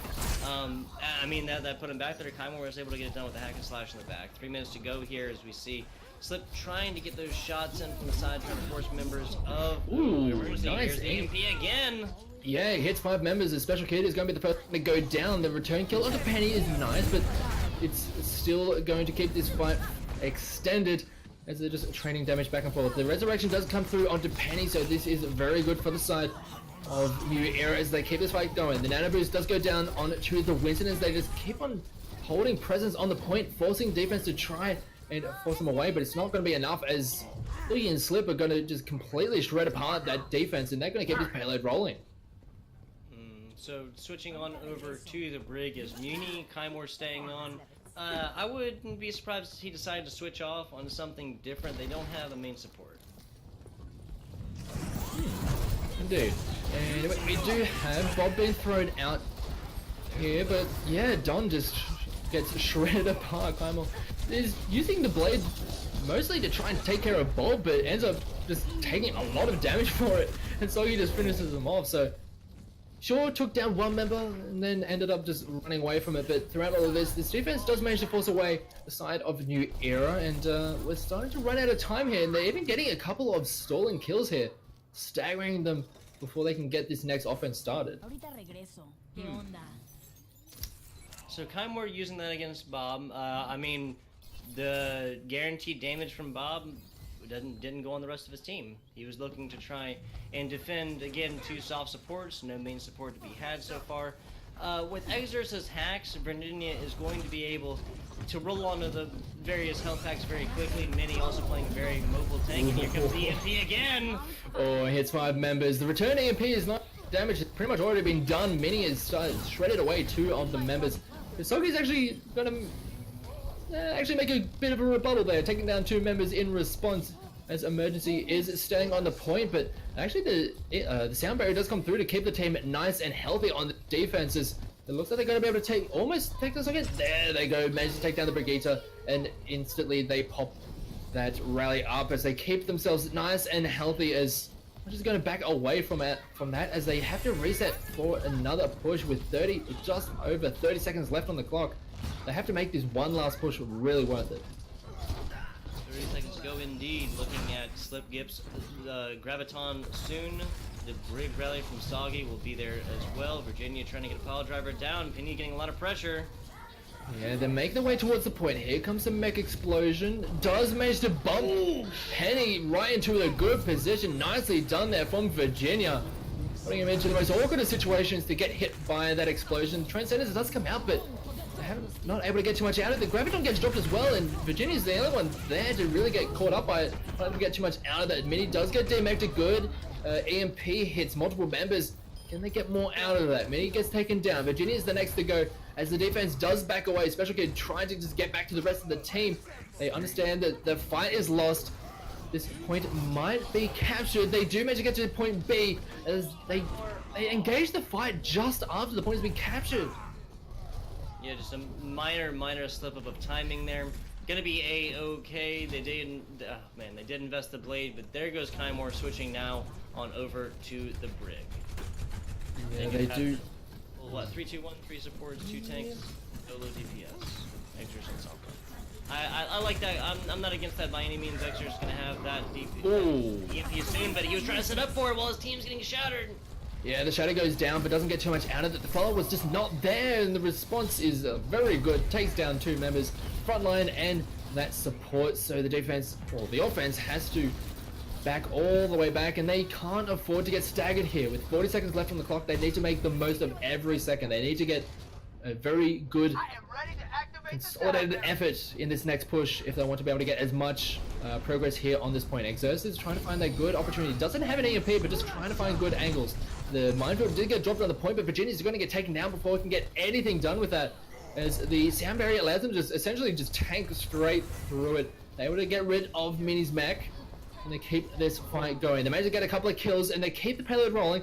I mean, that put him back there. Kaimor was able to get it done with the hack and slash in the back. 3 minutes to go here as we see Slip trying to get those shots in from the side, trying to force members of Emergency. Nice Here's the EMP again. Yeah, he hits 5 members. The Special Kid is going to be the first to go down. The return kill onto Penny is nice, but it's still going to keep this fight extended as they're just trading damage back and forth. The resurrection does come through onto Penny, so this is very good for the side of New Era as they keep this fight going. The Nano Boost does go down onto the Winston as they just keep on holding presence on the point, forcing defense to try and force them away, but it's not going to be enough as Lee and Slip are going to just completely shred apart that defense, and they're going to keep this payload rolling. So switching on over to the Brig is Muni. Kaimor staying on. I wouldn't be surprised if he decided to switch off on something different. They don't have a main support. Indeed. And we do have Bob being thrown out here, but yeah, Don just gets shredded apart. Kaimor is using the blade mostly to try and take care of Bob, but ends up just taking a lot of damage for it, and Soggy just finishes him off. So Shaw took down one member and then ended up just running away from it, but throughout all of this defense does manage to force away the side of New Era, and we're starting to run out of time here, and they're even getting a couple of stalling kills here, staggering them before they can get this next offense started. So Kaimor using that against Bob, I mean, the guaranteed damage from Bob didn't go on the rest of his team. He was looking to try and defend, again, 2 soft supports, no main support to be had so far. With Exorc's hacks, Virginia is going to be able to roll onto the various health packs very quickly. Minnie also playing very mobile tank, and here comes the EMP again! Oh, hits 5 members. The return EMP is not damage, has pretty much already been done. Minnie has shredded away 2 of the members. Sogi's actually gonna actually make a bit of a rebuttal there, taking down 2 members in response as Emergency is staying on the point, but actually the sound barrier does come through to keep the team nice and healthy on the defenses. It looks like they're going to be able to almost take this again. There they go, manage to take down the Brigitte, and instantly they pop that rally up as they keep themselves nice and healthy, as I'm just going to back away from that as they have to reset for another push with just over 30 seconds left on the clock. They have to make this one last push really worth it. 30 seconds to go indeed. Looking at Slip Gips, Graviton soon. The Brig rally from Soggy will be there as well. Virginia trying to get a pile driver down. Penny getting a lot of pressure. Yeah, they make their way towards the point. Here comes the mech explosion. Does manage to bump Penny right into a good position. Nicely done there from Virginia. Putting him into the most awkward of situations to get hit by that explosion. Transcendence does come out, but not able to get too much out of it. The Graviton gets dropped as well, and Virginia's the only one there to really get caught up by it. Not able to get too much out of that. Mini does get DMA'd good. EMP hits multiple members. Can they get more out of that? Mini gets taken down. Virginia's the next to go as the defense does back away. Special Kid trying to just get back to the rest of the team. They understand that the fight is lost. This point might be captured. They do manage to get to point B as they engage the fight just after the point has been captured. Yeah, just a minor slip up of timing there. Gonna be A-okay. They did invest the blade, but there goes Kaimor switching now on over to the Brig. Yeah, they do. What, 3-2-1, 3 supports, 2 tanks, solo DPS. Exor's and Salka. I like that. I'm not against that by any means. Exor's gonna have that EMP soon, but he was trying to set up for it while his team's getting shattered. Yeah, the shadow goes down, but doesn't get too much out of it. The follow was just not there, and the response is very good. Takes down 2 members, frontline and that support. So the defense, or the offense, has to back all the way back, and they can't afford to get staggered here. With 40 seconds left on the clock, they need to make the most of every second. They need to get a very good consolidated effort in this next push if they want to be able to get as much progress here on this point. Exercise is trying to find that good opportunity. Doesn't have an EMP, but just trying to find good angles. The minefield did get dropped on the point, but Virginia's going to get taken down before we can get anything done with that, as the sound barrier allows them to essentially just tank straight through it. They're able to get rid of Mini's mech, and they keep this fight going. They manage to get a couple of kills, and they keep the payload rolling.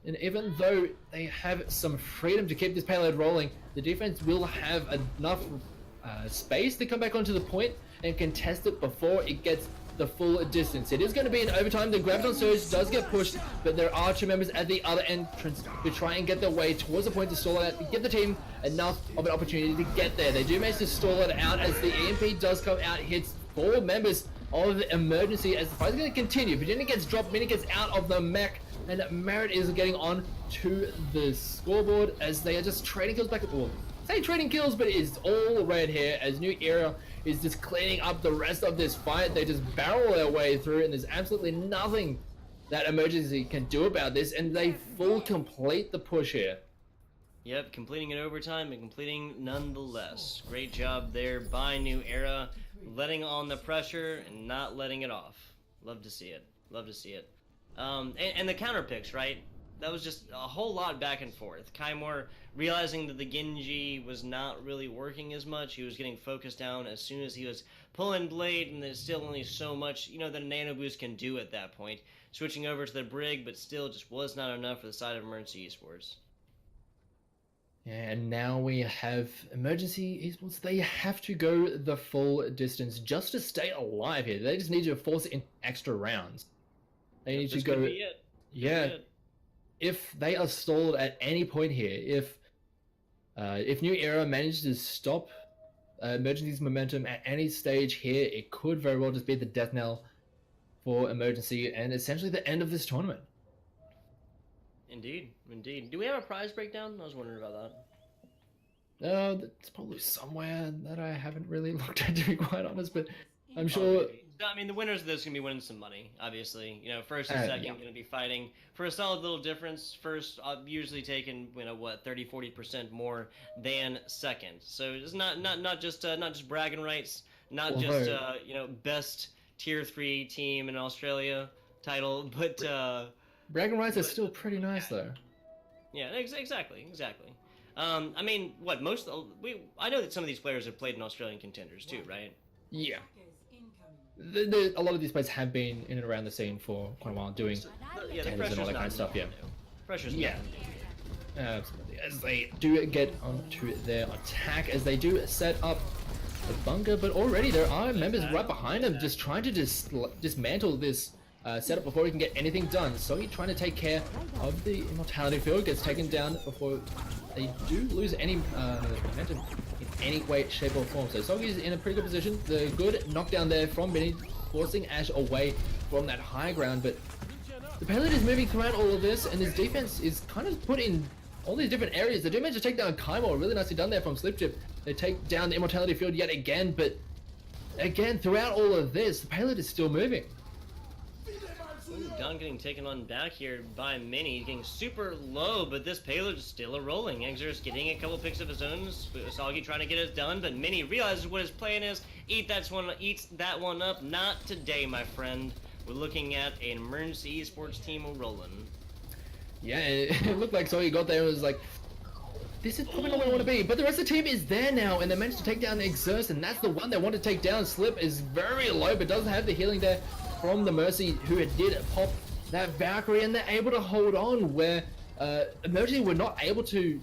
And even though they have some freedom to keep this payload rolling, the defense will have enough space to come back onto the point and contest it before it gets the full distance. It is going to be an overtime. The Graviton Surge does get pushed, but there are 2 members at the other entrance to try and get their way towards the point to stall it out, to give the team enough of an opportunity to get there. They do manage to stall it out as the EMP does come out, hits 4 members of the emergency as the fight is going to continue. Virginia gets dropped, Mini gets out of the mech, and Merritt is getting on to the scoreboard as they are just trading kills back and forth. Say trading kills, but it is all red here as New Era is just cleaning up the rest of this fight. They just barrel their way through, and there's absolutely nothing that Emergency can do about this, and they full complete the push here. Yep, completing it overtime and completing nonetheless. Great job there by New Era, letting on the pressure and not letting it off. Love to see it. Love to see it. And the counter picks, right? That was just a whole lot back and forth. Kaimor realizing that the Genji was not really working as much. He was getting focused down as soon as he was pulling blade, and there's still only so much, that a nano boost can do at that point. Switching over to the Brig, but still just was not enough for the side of Emergency Esports. And now we have Emergency Esports. They have to go the full distance just to stay alive here. They just need to force it in extra rounds. They need to go. Could be it. Yeah. If they are stalled at any point here, if New Era manages to stop Emergency's momentum at any stage here, it could very well just be the death knell for Emergency and essentially the end of this tournament. Indeed, indeed. Do we have a prize breakdown? I was wondering about that. It's probably somewhere that I haven't really looked at, to be quite honest, but I'm sure. I mean, the winners of this are going to be winning some money, obviously. You know, first and second going to be fighting for a solid little difference. First, usually taking, 30-40% more than second. So it's not just bragging rights, not just best tier 3 team in Australia title, but bragging rights are still pretty nice though. Yeah, exactly. I mean, I know that some of these players have played in Australian contenders too, right? Yeah. A lot of these players have been in and around the scene for quite a while, doing contenders and all that kind of stuff. Yeah. Pressure's Absolutely. As they do get onto their attack, as they do set up the bunker, but already there are members right behind them just trying to dismantle this setup before he can get anything done. Soggy trying to take care of the immortality field, gets taken down before they do lose any momentum in any way, shape or form. So Soggy's in a pretty good position. The good knockdown there from Mini, forcing Ash away from that high ground, but the payload is moving throughout all of this, and his defense is kind of put in all these different areas. They do manage to take down Kaimo, really nicely done there from Slipchip. They take down the immortality field yet again, but again, throughout all of this, the payload is still moving. Don getting taken on back here by Mini, getting super low, but this payload is still a-rolling. Exer's getting a couple picks of his own. Soggy trying to get it done, but Mini realizes what his plan is. Eats that one up. Not today, my friend. We're looking at an Emergency Esports team a-rolling. Yeah, it looked like Soggy got there and was like, this is probably not where I want to be. But the rest of the team is there now, and they managed to take down Exerce, and that's the one they want to take down. Slip is very low, but doesn't have the healing there from the Mercy, who did pop that Valkyrie, and they're able to hold on where Emergency were not able to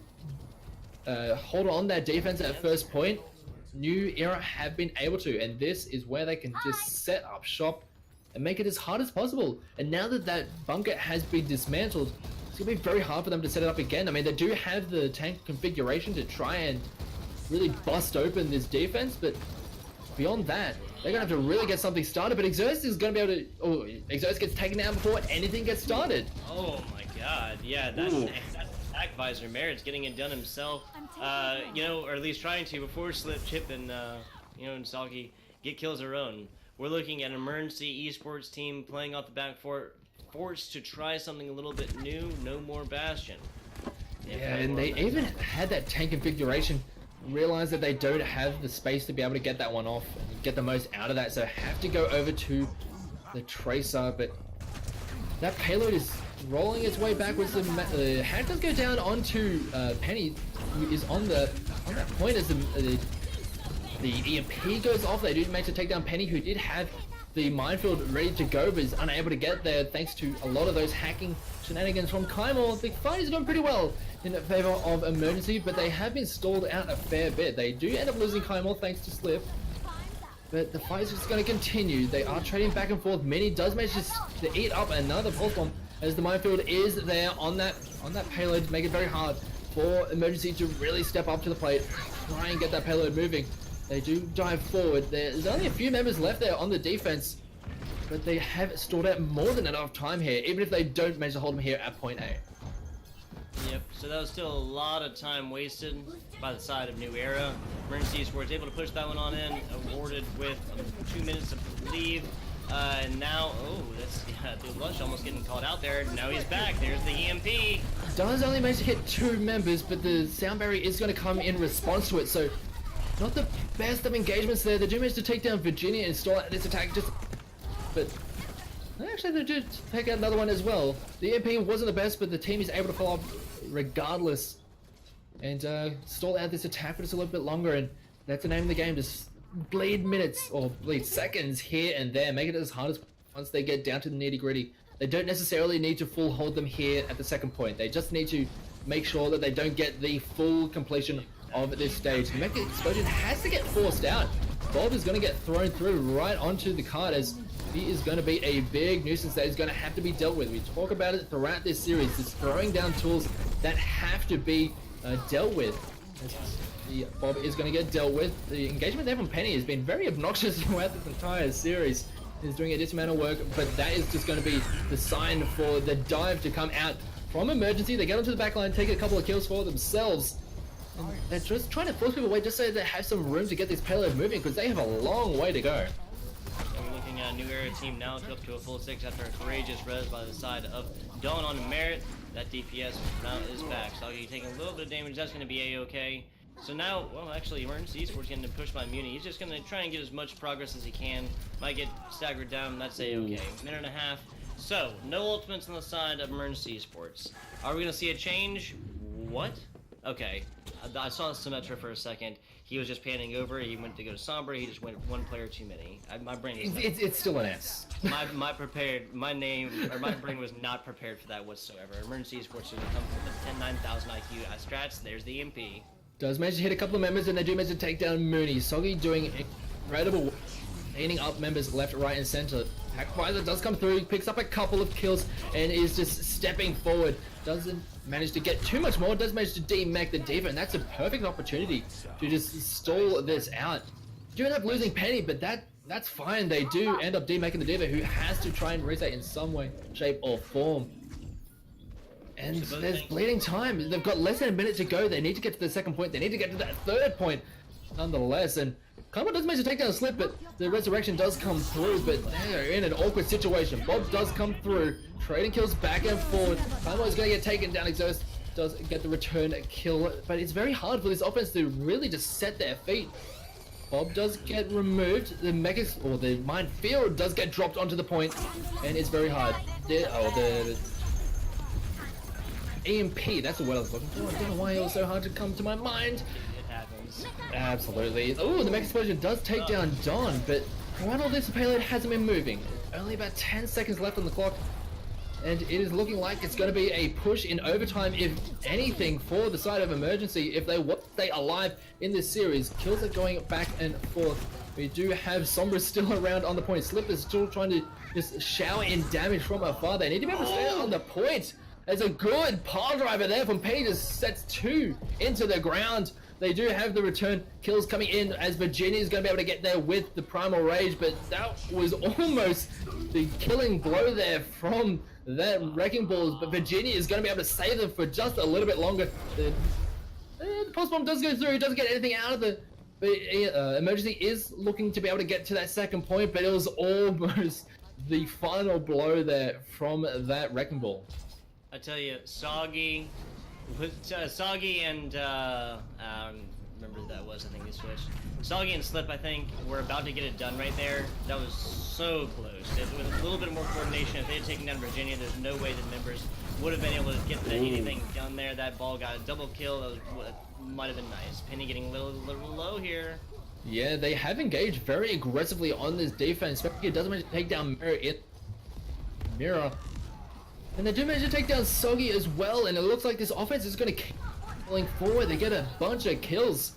hold on that defense at first point. New Era have been able to, and this is where they can just set up shop and make it as hard as possible. And now that that bunker has been dismantled, it's going to be very hard for them to set it up again. I mean, they do have the tank configuration to try and really bust open this defense, but beyond that, they're going to have to really get something started. But Exerce is going to be able to... Oh, Exerce gets taken down before anything gets started. Oh my god, yeah, that's attack visor. Merritt's getting it done himself, or at least trying to before Slip, Chip, and, and Soggy get kills their own. We're looking at an Emergency Esports team playing off the back forced to try something a little bit new. No more Bastion. Yeah, and they even had that tank configuration. Realize that they don't have the space to be able to get that one off and get the most out of that, so have to go over to the Tracer. But that payload is rolling its way backwards. The hack does go down onto Penny, who is on that point as the EMP goes off. They do manage to take down Penny, who did have the minefield ready to go, but is unable to get there thanks to a lot of those hacking shenanigans from Kaimo. The fight is doing pretty well in favor of Emergency, but they have been stalled out a fair bit. They do end up losing Kaimo thanks to Slip, but the fight is just going to continue. They are trading back and forth. Mini does manage to eat up another pulse bomb as the minefield is there on that payload to make it very hard for Emergency to really step up to the plate, try and get that payload moving. They do dive forward. There's only a few members left there on the defense, but they have stalled out more than enough time here, even if they don't manage to hold them here at point A. Yep, so that was still a lot of time wasted by the side of New Era. Emergency Esports able to push that one on in, awarded with 2 minutes of leave. And now, the Lush almost getting called out there. Now he's back. There's the EMP. Does only manage to hit 2 members, but the sound barrier is going to come in response to it, so not the best of engagements there. They do manage to take down Virginia and stall out this attack, but actually they did take out another one as well. The EMP wasn't the best, but the team is able to follow up regardless and stall out this attack for just a little bit longer, and that's the name of the game. Just bleed minutes or bleed seconds here and there, make it as hard as once they get down to the nitty gritty. They don't necessarily need to full hold them here at the second point. They just need to make sure that they don't get the full completion of this stage. The Mecha Explosion has to get forced out. Bob is going to get thrown through right onto the card, as he is going to be a big nuisance that is going to have to be dealt with. We talk about it throughout this series. It's throwing down tools that have to be dealt with. The Bob is going to get dealt with. The engagement there from Penny has been very obnoxious throughout this entire series. He's doing a decent amount of work, but that is just going to be the sign for the dive to come out from Emergency. They get onto the back line, take a couple of kills for themselves. And they're just trying to force people away just so they have some room to get this payload moving, because they have a long way to go. We're looking at a New Era team now up to a full 6 after a courageous res by the side of Dawn on Merit. That DPS now is back. So you're taking a little bit of damage. That's going to be a-okay. So now, well, actually, Emergency Esports getting pushed by Muni. He's just going to try and get as much progress as he can. Might get staggered down. That's a-okay. Minute and a half. So, no ultimates on the side of Emergency Esports. Are we going to see a change? What? Okay. I saw Symmetra for a second. He was just panning over. He went to go to Sombra. He just went one player too many. My brain was like, it's still an S. my brain was not prepared for that whatsoever. Emergency Esports should have come from the 9,000 IQ strats. There's the MP. Does manage to hit a couple of members, and they do manage to take down Mooney. Soggy doing incredible work, cleaning up members left, right, and center. Hackvisor does come through, picks up a couple of kills, and is just stepping forward. Doesn't manage to get too much more, does manage to demech the Diva, and that's a perfect opportunity to just stall this out. Do end up losing Penny, but that's fine. They do end up demeching the Diva, who has to try and reset in some way, shape, or form. And there's bleeding time. They've got less than a minute to go. They need to get to the second point. They need to get to that third point, nonetheless. And Karma does manage to take down a slip, but the resurrection does come through. But they're in an awkward situation. Bob does come through, trading kills back and forward. Karma is going to get taken down. Exhaust does get the return kill, but it's very hard for this offense to really just set their feet. Bob does get removed. The the minefield does get dropped onto the point, and it's very hard. The EMP, that's the word I was looking for. I don't know why it was so hard to come to my mind. It happens. Absolutely. Oh, the Mech Explosion does take down Don, but throughout all this, the payload hasn't been moving. Only about 10 seconds left on the clock, and it is looking like it's going to be a push in overtime, if anything, for the side of Emergency. If they want to stay alive in this series, kills are going back and forth. We do have Sombra still around on the point. Slip is still trying to just shower in damage from afar. They need to be able to stay on the point. There's a good pile driver there from Penny, just sets 2 into the ground. They do have the return kills coming in, as Virginia is going to be able to get there with the Primal Rage, but that was almost the killing blow there from that Wrecking Balls. But Virginia is going to be able to save them for just a little bit longer. The Pulse Bomb does go through, it doesn't get anything out of it. But Emergency is looking to be able to get to that second point, but it was almost the final blow there from that Wrecking Ball. I tell you, Soggy and remember who that was. I think they switched. Soggy and Slip, I think, were about to get it done right there. That was so close. With a little bit more coordination, if they had taken down Virginia, there's no way the members would have been able to get anything done there. That ball got a double kill. That might have been nice. Penny getting a little low here. Yeah, they have engaged very aggressively on this defense. It doesn't manage to take down Mirror. And they do manage to take down Soggy as well, and it looks like this offense is going to keep going forward. They get a bunch of kills,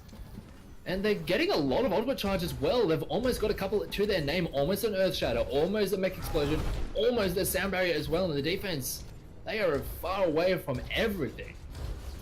and they're getting a lot of ultimate charge as well. They've almost got a couple to their name, almost an Earth Shatter, almost a Mech Explosion, almost a Sound Barrier as well. And the defense, they are far away from everything.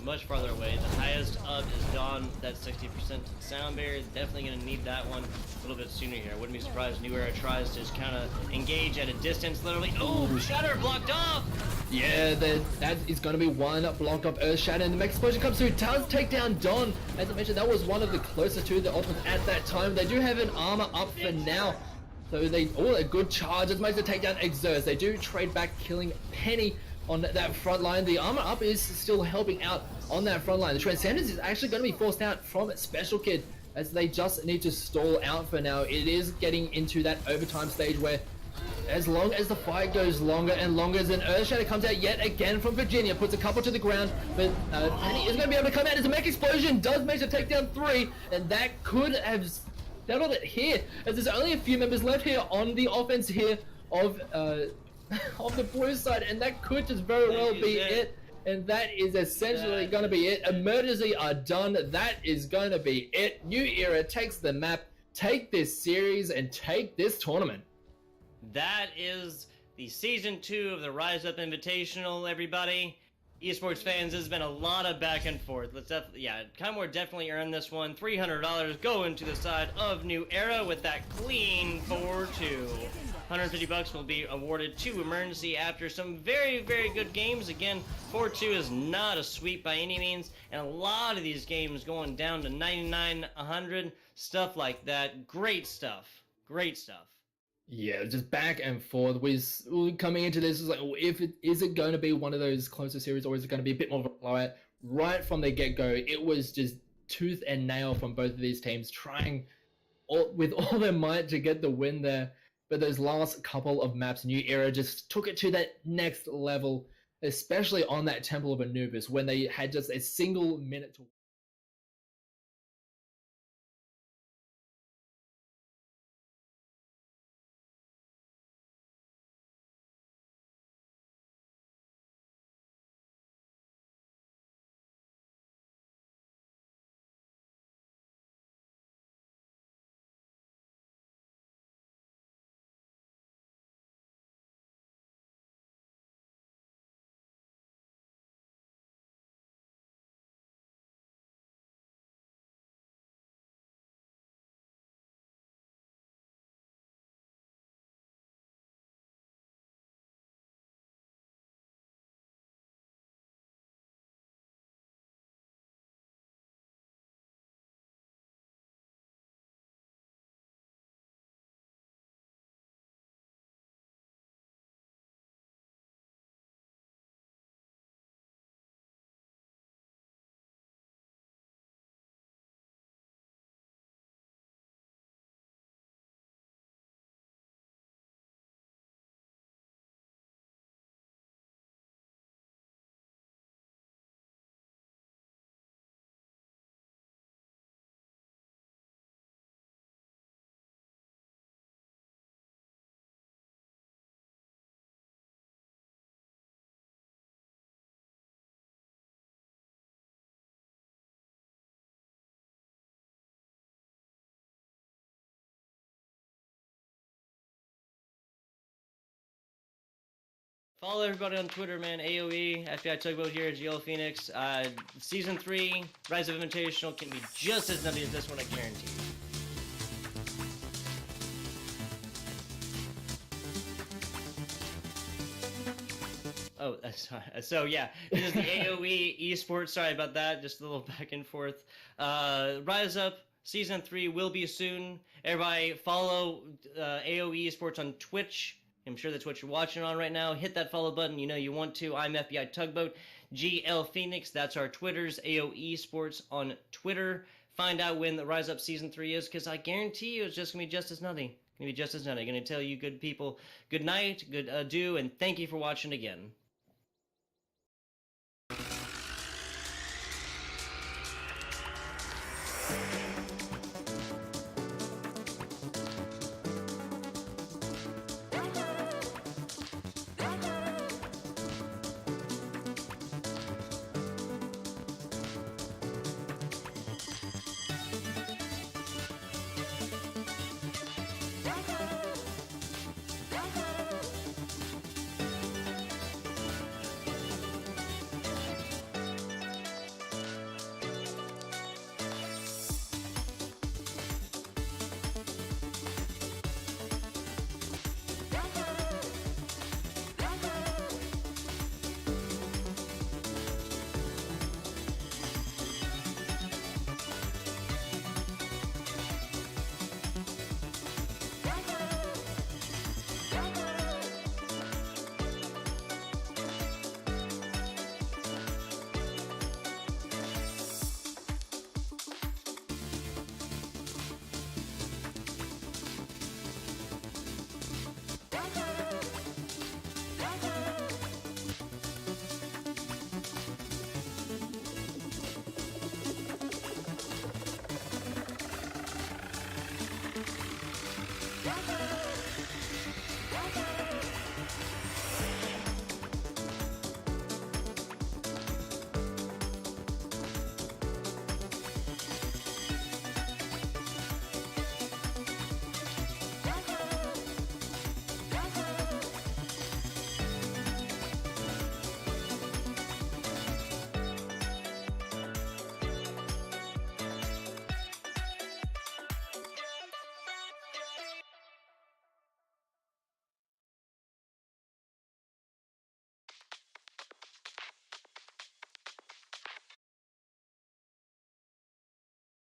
Much farther away. The highest up is Dawn. That's 60% Sound Barrier. Definitely going to need that one a little bit sooner here. Wouldn't be surprised New Era tries to just kind of engage at a distance, literally. Oh, Shatter blocked off! Yeah, that is going to be one blocked off Earth Shatter, and the Mech Explosion comes through, does take down Dawn. As I mentioned, that was one of the closest to the ultimates at that time. They do have an armor up for now, so a good charge. It's managed to take down Exerts. They do trade back, killing Penny on that front line. The armor up is still helping out on that front line. The Transcendence is actually going to be forced out from Special Kid, as they just need to stall out for now. It is getting into that overtime stage where, as long as the fight goes longer and longer, as an Earth Shatter comes out yet again from Virginia, puts a couple to the ground, but Penny is going to be able to come out as a Mech Explosion, does manage to take down 3, and that could have settled it here, as there's only a few members left here on the offense here of of the blue side, and that could just very well be it. And that is essentially going to be it. Emergency are done. That is going to be it. New Era takes the map, take this series, and take this tournament. That is the Season 2 of the Rise Up Invitational, everybody. Esports fans, there's been a lot of back and forth. Let's Kymore definitely earned this one. $300 going to the side of New Era with that clean 4-2. $150 will be awarded to Emergency after some very, very good games. Again, 4-2 is not a sweep by any means, and a lot of these games going down to 99, 100, stuff like that. Great stuff. Great stuff. Yeah, just back and forth. We're coming into this is like, is it going to be one of those closer series, or is it going to be a bit more of a blowout? Right from the get-go, it was just tooth and nail from both of these teams, trying with all their might to get the win there. But those last couple of maps, New Era just took it to that next level, especially on that Temple of Anubis, when they had just a single minute to. Follow everybody on Twitter, man. AOE, FBI Tugboat here, GL Phoenix. Season 3, Rise of Invitational can be just as nutty as this one, I guarantee you. Oh, sorry. So yeah, this is the AOE Esports. Sorry about that. Just a little back and forth. Rise Up Season 3 will be soon. Everybody follow AOE Esports on Twitch. I'm sure that's what you're watching on right now. Hit that follow button. You know you want to. I'm FBI Tugboat. GL Phoenix. That's our Twitters. AOE Sports on Twitter. Find out when the Rise Up Season 3 is, because I guarantee you it's just going to be just as nutty. Going to be just as nutty. Going to tell you good people good night, good adieu, and thank you for watching again.